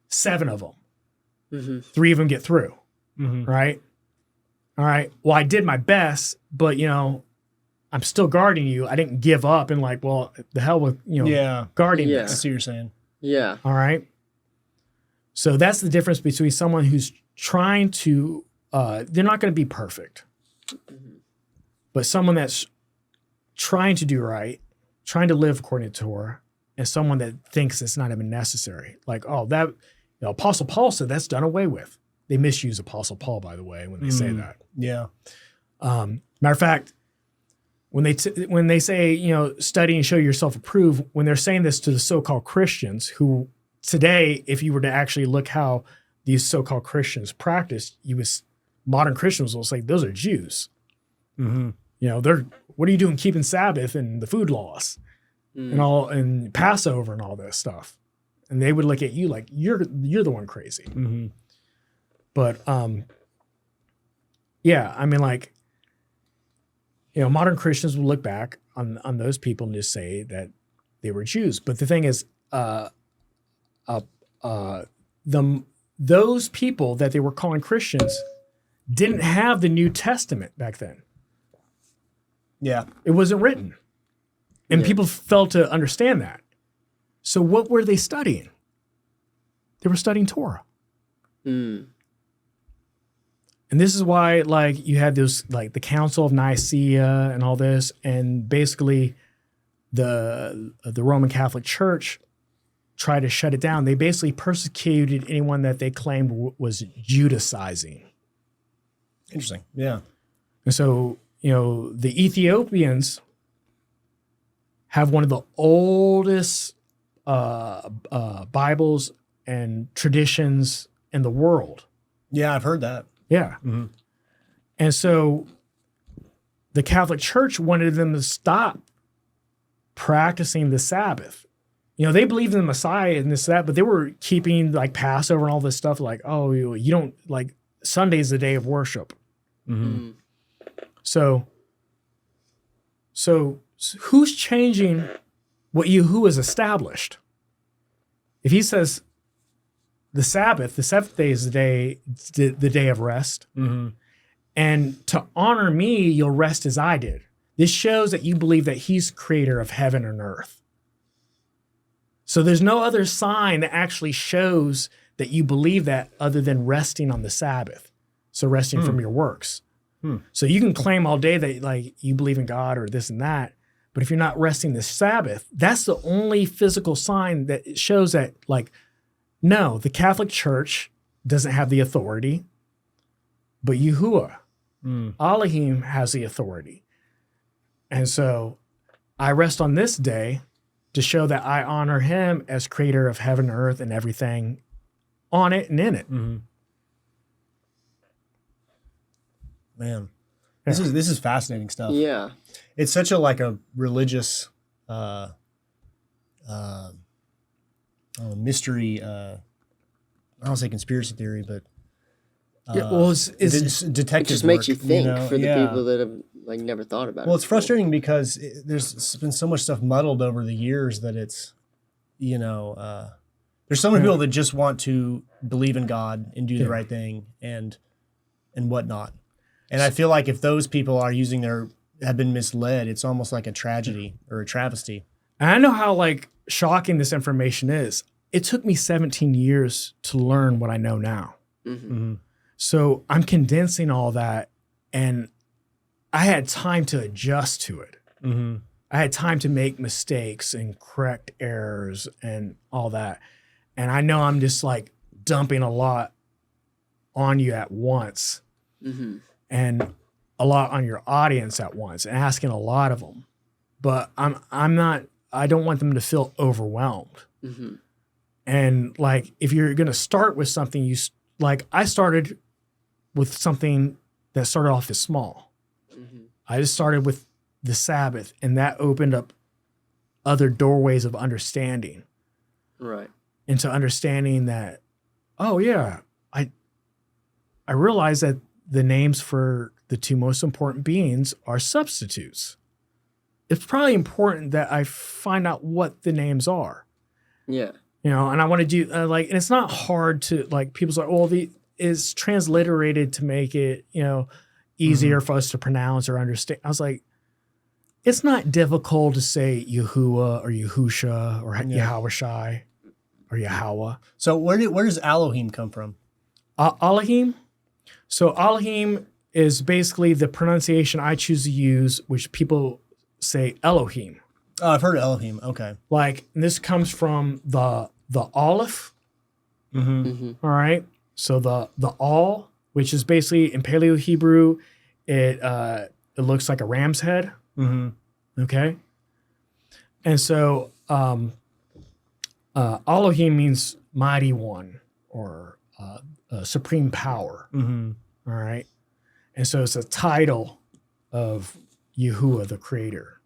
7 of them. Mm-hmm. 3 of them get through. Mm-hmm. Right. All right. Well, I did my best, but you know, I'm still guarding you. I didn't give up and like, well, the hell with, you know, guarding Yeah. I this. see what you're saying. Yeah. All right. So that's the difference between someone who's trying to, they're not going to be perfect, but someone that's trying to do right, trying to live according to Torah, and someone that thinks it's not even necessary. Like, oh, that, you know, Apostle Paul said that's done away with. They misuse Apostle Paul, by the way, when they say that. Yeah. Matter of fact, when they say, you know, study and show yourself approved, when they're saying this to the so-called Christians, who today, if you were to actually look how these so-called Christians practice, modern Christians will say those are Jews. Mm-hmm. You know, what are you doing keeping Sabbath and the food laws and Passover and all this stuff? And they would look at you like you're the one crazy. Mm-hmm. But yeah, I mean, like, you know, modern Christians will look back on those people and just say that they were Jews. But the thing is, those people that they were calling Christians didn't have the New Testament back then. Yeah. It wasn't written. And people failed to understand that. So what were they studying? They were studying Torah. Mm. And this is why, like, you had those, like, the Council of Nicaea and all this, and basically the Roman Catholic Church tried to shut it down. They basically persecuted anyone that they claimed was Judaizing. Interesting. Yeah. And so, you know, the Ethiopians have one of the oldest Bibles and traditions in the world. Yeah, I've heard that. Yeah. Mm-hmm. And so the Catholic Church wanted them to stop practicing the Sabbath. You know, they believed in the Messiah and this, that, but they were keeping like Passover and all this stuff like, oh, you don't, like, Sunday's the day of worship. Mm-hmm. So who's changing what who is established? If he says the seventh day is the day of rest, and to honor me, you'll rest as I did. This shows that you believe that he's creator of heaven and earth. So there's no other sign that actually shows that you believe that other than resting on the Sabbath. So resting from your works. So you can claim all day that like you believe in God or this and that, but if you're not resting the Sabbath, that's the only physical sign that shows that, like, no, the Catholic Church doesn't have the authority, but Yahuwah, Elohim has the authority. And so I rest on this day to show that I honor him as creator of heaven and earth and everything on it and in it. Man, this is fascinating stuff. Yeah. It's such a religious mystery. I don't say conspiracy theory, but it's detective. It just makes you work, think for the Yeah. people that have like never thought about it. Well, it's frustrating because there's been so much stuff muddled over the years that it's, there's so many people that just want to believe in God and do the right thing and whatnot. And I feel like if those people are have been misled, it's almost like a tragedy or a travesty. And I know how like shocking this information is. It took me 17 years to learn what I know now. So I'm condensing all that, and I had time to adjust to it. I had time to make mistakes and correct errors and all that. And I know I'm just like dumping a lot on you at once. And a lot on your audience at once and asking a lot of them. But I don't want them to feel overwhelmed. And like, if you're going to start with something, like I started with something that started off as small. Mm-hmm. I just started with the Sabbath, and that opened up other doorways of understanding Right. into understanding that, oh yeah, I realized that the names for the two most important beings are substitutes. It's probably important that I find out what the names are. Yeah. You know, and I want to do and it's not hard to like people's like, well, is transliterated to make it, easier for us to pronounce or understand. I was like, it's not difficult to say Yahuwah or Yahusha or Yahweh or Yahweh. So where does Elohim come from? Elohim. So Elohim is basically the pronunciation I choose to use, which people say Elohim. Oh, I've heard of Elohim. Okay. Like this comes from the Aleph. Mm-hmm. Mm-hmm. All right. So the Al, which is basically in Paleo Hebrew, it looks like a ram's head. Mm-hmm. Okay. And so Elohim means mighty one or supreme power. Mm-hmm. All right. And so it's a title of Yahuwah, the creator.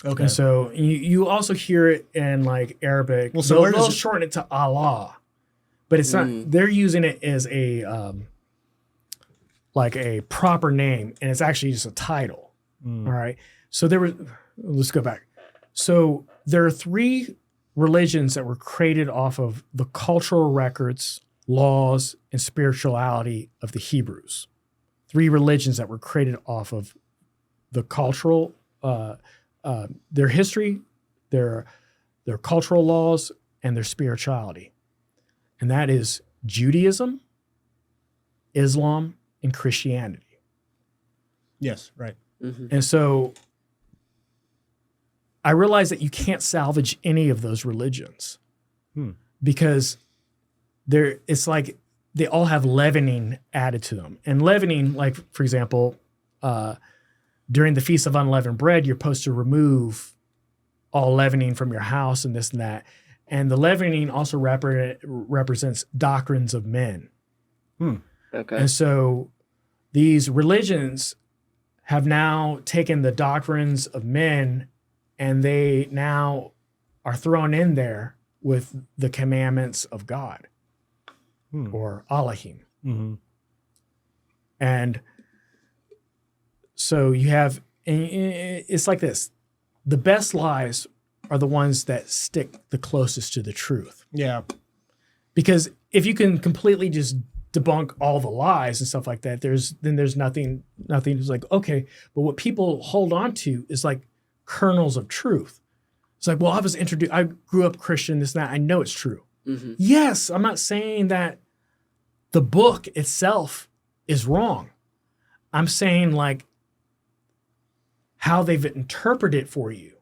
Okay. And so you also hear it in like Arabic. Well, so they'll, where does they'll it- shorten it to Allah, but it's not. They're using it as a like a proper name, and it's actually just a title. All right. So let's go back. So there are three religions that were created off of the cultural records, laws, and spirituality of the Hebrews. Three religions that were created off of the cultural, their history, their cultural laws, and their spirituality. And that is Judaism, Islam, and Christianity. Yes, right. Mm-hmm. And so I realized that you can't salvage any of those religions because it's like they all have leavening added to them. And leavening, like, for example, during the Feast of Unleavened Bread, you're supposed to remove all leavening from your house and this and that. And the leavening also represents doctrines of men. Okay. And so these religions have now taken the doctrines of men and they now are thrown in there with the commandments of God or Elohim. Mm-hmm. And so you have, and it's like this. The best lies are the ones that stick the closest to the truth. Yeah. Because if you can completely just debunk all the lies and stuff like that, there's nothing is like, okay, but what people hold on to is like kernels of truth. It's like, well, I grew up Christian, this and that, I know it's true. Mm-hmm. Yes, I'm not saying that the book itself is wrong. I'm saying like how they've interpreted it for you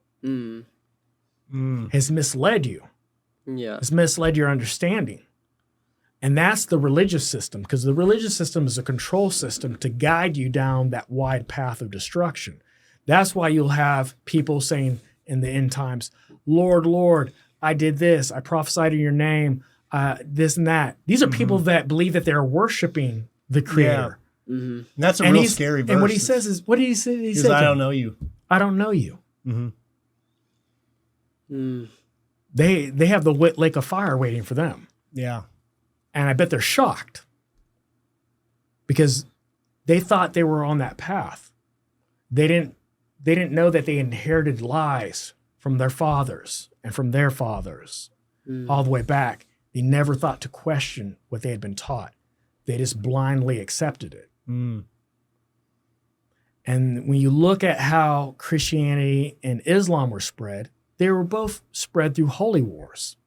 has misled you. Yeah. Has misled your understanding. And that's the religious system, because the religious system is a control system to guide you down that wide path of destruction. That's why you'll have people saying in the end times, Lord, Lord, I did this. I prophesied in your name, this and that. These are people that believe that they're worshiping the creator. Yeah. Mm-hmm. And that's a And real he's- scary verse. And what he says is, what did he say? He Because said, I to don't him, know you. I don't know you. Mm-hmm. They have the lake of fire waiting for them. Yeah. And I bet they're shocked because they thought they were on that path. They didn't know that they inherited lies from their fathers and from their fathers all the way back. They never thought to question what they had been taught. They just blindly accepted it. Mm. And when you look at how Christianity and Islam were spread, they were both spread through holy wars.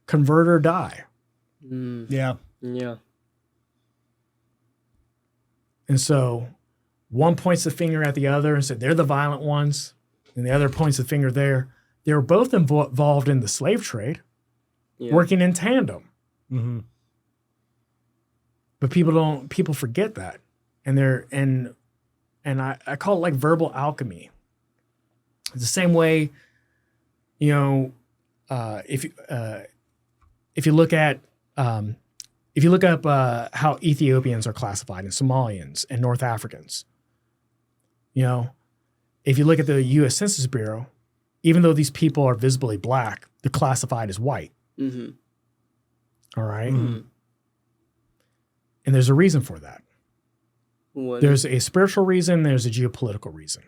Convert or die. Yeah. Yeah. And so one points the finger at the other and said, they're the violent ones. And the other points the finger there. They were both involved in the slave trade, working in tandem. Mm-hmm. But people forget that. And I call it like verbal alchemy. It's the same way, if you look at if you look up how Ethiopians are classified and Somalians and North Africans, you know, if you look at the U.S. Census Bureau, even though these people are visibly black, they're classified as white. Mm-hmm. All right. Mhm. And there's a reason for that. What? There's a spiritual reason, there's a geopolitical reason.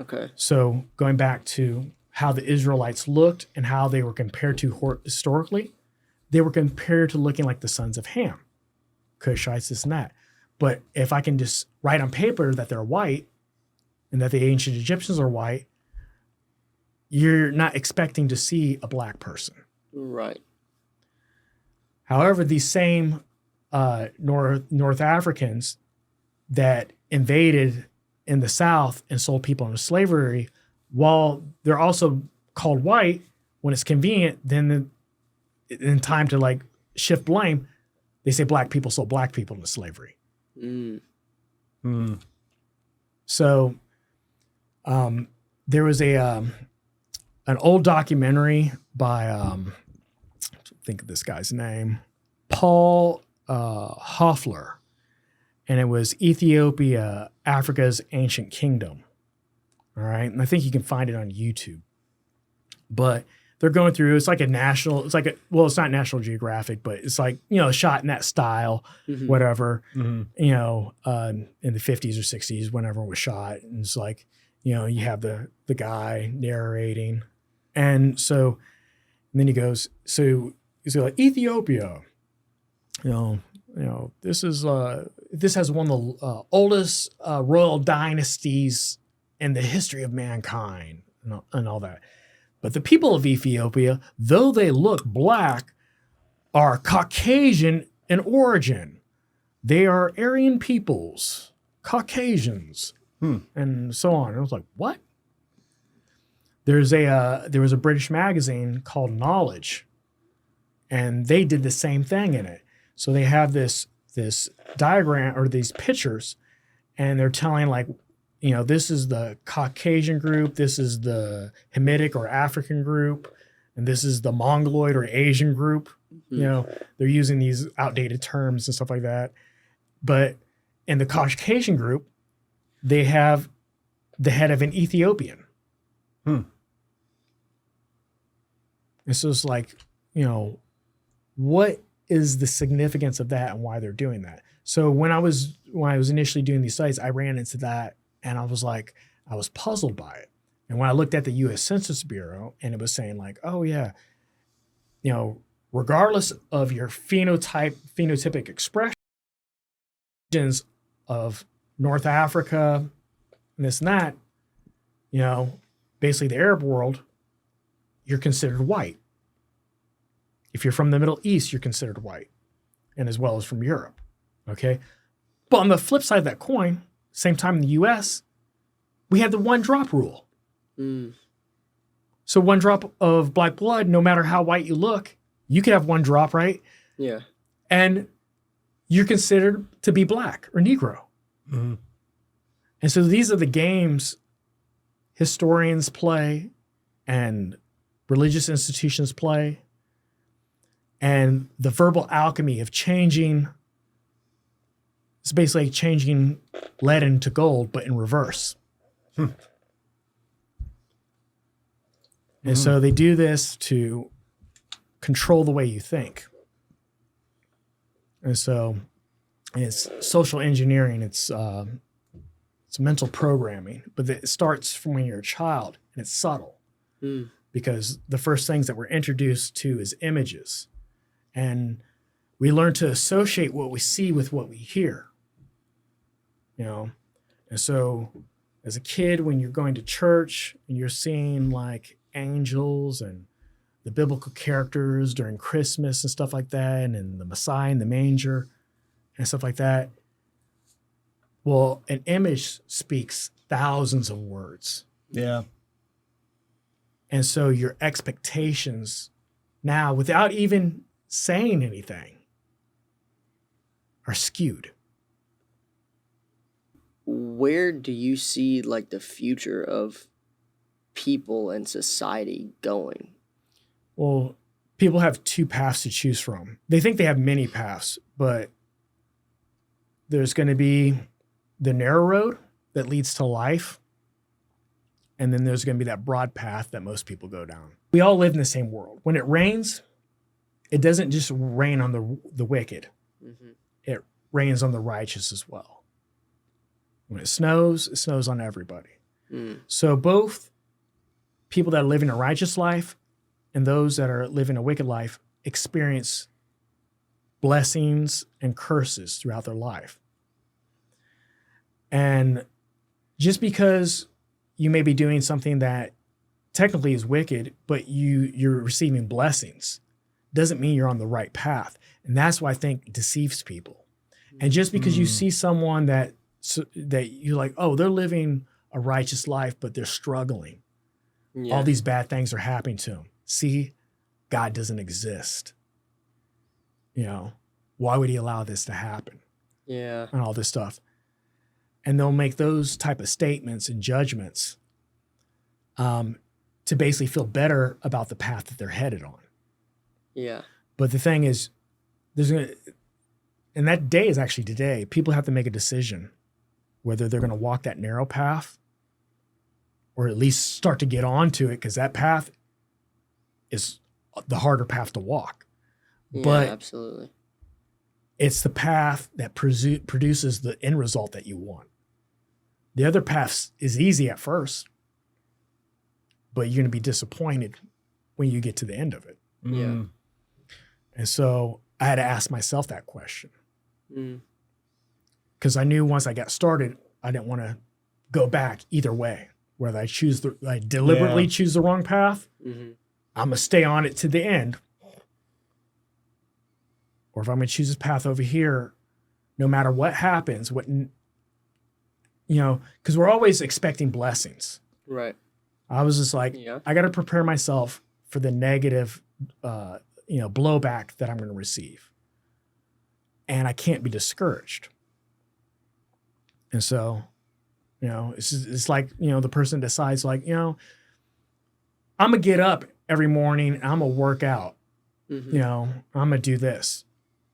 Okay. So going back to how the Israelites looked and how they were compared to historically, they were compared to looking like the sons of Ham, Cushites, this and that. But if I can just write on paper that they're white and that the ancient Egyptians are white, you're not expecting to see a black person. Right. However, these same North Africans that invaded in the South and sold people into slavery, while they're also called white, when it's convenient, then in time to like shift blame, they say black people sold black people into slavery. Mm. Mm. So there was an old documentary by think of this guy's name, Paul Hoffler, and it was Ethiopia, Africa's Ancient Kingdom. All right, and I think you can find it on YouTube. But they're going through, it's like a national, it's not National Geographic, but it's like, shot in that style, Mm-hmm. whatever, Mhm. in the 50s or 60s, whenever it was shot. And it's like, you have the guy narrating. And so, and then he goes, so he's like, Ethiopia, this has one of the oldest royal dynasties in the history of mankind and all that. But the people of Ethiopia, though they look black, are Caucasian in origin. They are Aryan peoples, Caucasians, and so on. And I was like, what? There was a British magazine called Knowledge, and they did the same thing in it. So they have this diagram or these pictures, and they're telling like, this is the Caucasian group, this is the Hamitic or African group, and this is the Mongoloid or Asian group. Mm-hmm. They're using these outdated terms and stuff like that. But in the Caucasian group, they have the head of an Ethiopian. And so it's like, what is the significance of that and why they're doing that? So when I was initially doing these sites, I ran into that and I was puzzled by it. And when I looked at the U.S. Census Bureau and it was saying like, oh yeah, regardless of your phenotypic expressions of North Africa and this and that, basically the Arab world, you're considered white. If you're from the Middle East, you're considered white, and as well as from Europe. Okay. But on the flip side of that coin, same time in the US, we had the 1 drop rule. Mm. So 1 drop of black blood, no matter how white you look, you could have 1 drop, right? Yeah. And you're considered to be black or Negro. Mm-hmm. And so these are the games historians play and religious institutions play, and the verbal alchemy of changing. It's basically changing lead into gold, but in reverse. And so they do this to control the way you think. And so it's social engineering. It's mental programming, but it starts from when you're a child, and it's subtle because the first things that we're introduced to is images, and we learn to associate what we see with what we hear. And so as a kid, when you're going to church and you're seeing like angels and the biblical characters during Christmas and stuff like that, and the Messiah in the manger and stuff like that, well, an image speaks thousands of words. Yeah. And so your expectations now, without even saying anything, are skewed. Where do you see like the future of people and society going? Well, people have two paths to choose from. They think they have many paths, but there's going to be the narrow road that leads to life. And then there's going to be that broad path that most people go down. We all live in the same world. When it rains, it doesn't just rain on the wicked. Mm-hmm. It rains on the righteous as well. When it snows on everybody. Mm. So both people that are living a righteous life and those that are living a wicked life experience blessings and curses throughout their life. And just because you may be doing something that technically is wicked, but you're receiving blessings, doesn't mean you're on the right path. And that's why I think deceives people. And just because you see someone that you're like, oh, they're living a righteous life, but they're struggling. Yeah. All these bad things are happening to them. See, God doesn't exist. You know, why would he allow this to happen? Yeah. And all this stuff. And they'll make those type of statements and judgments to basically feel better about the path that they're headed on. Yeah. But the thing is, and that day is actually today. People have to make a decision whether they're going to walk that narrow path or at least start to get onto it, because that path is the harder path to walk. Yeah, But absolutely. it's the path that produces the end result that you want. The other path is easy at first, but you're going to be disappointed when you get to the end of it. Yeah. And so I had to ask myself that question, Mm. because I knew once I got started, I didn't want to go back either way. Whether I deliberately choose the wrong path, Mm-hmm. I'm going to stay on it to the end. Or if I'm going to choose this path over here, no matter what happens, because we're always expecting blessings. Right. I was just like, Yeah. I got to prepare myself for the negative, blowback that I'm going to receive. And I can't be discouraged. And so, it's like, the person decides like, I'm going to get up every morning and I'm going to work out. Mm-hmm. I'm going to do this.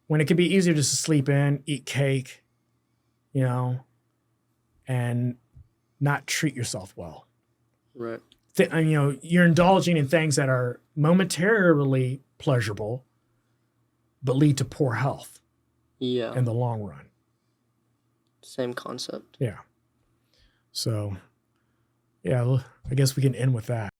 When it could be easier just to sleep in, eat cake, and not treat yourself well. Right. You're indulging in things that are momentarily pleasurable, but lead to poor health Yeah. in the long run. Same concept. Yeah. So, yeah, I guess we can end with that.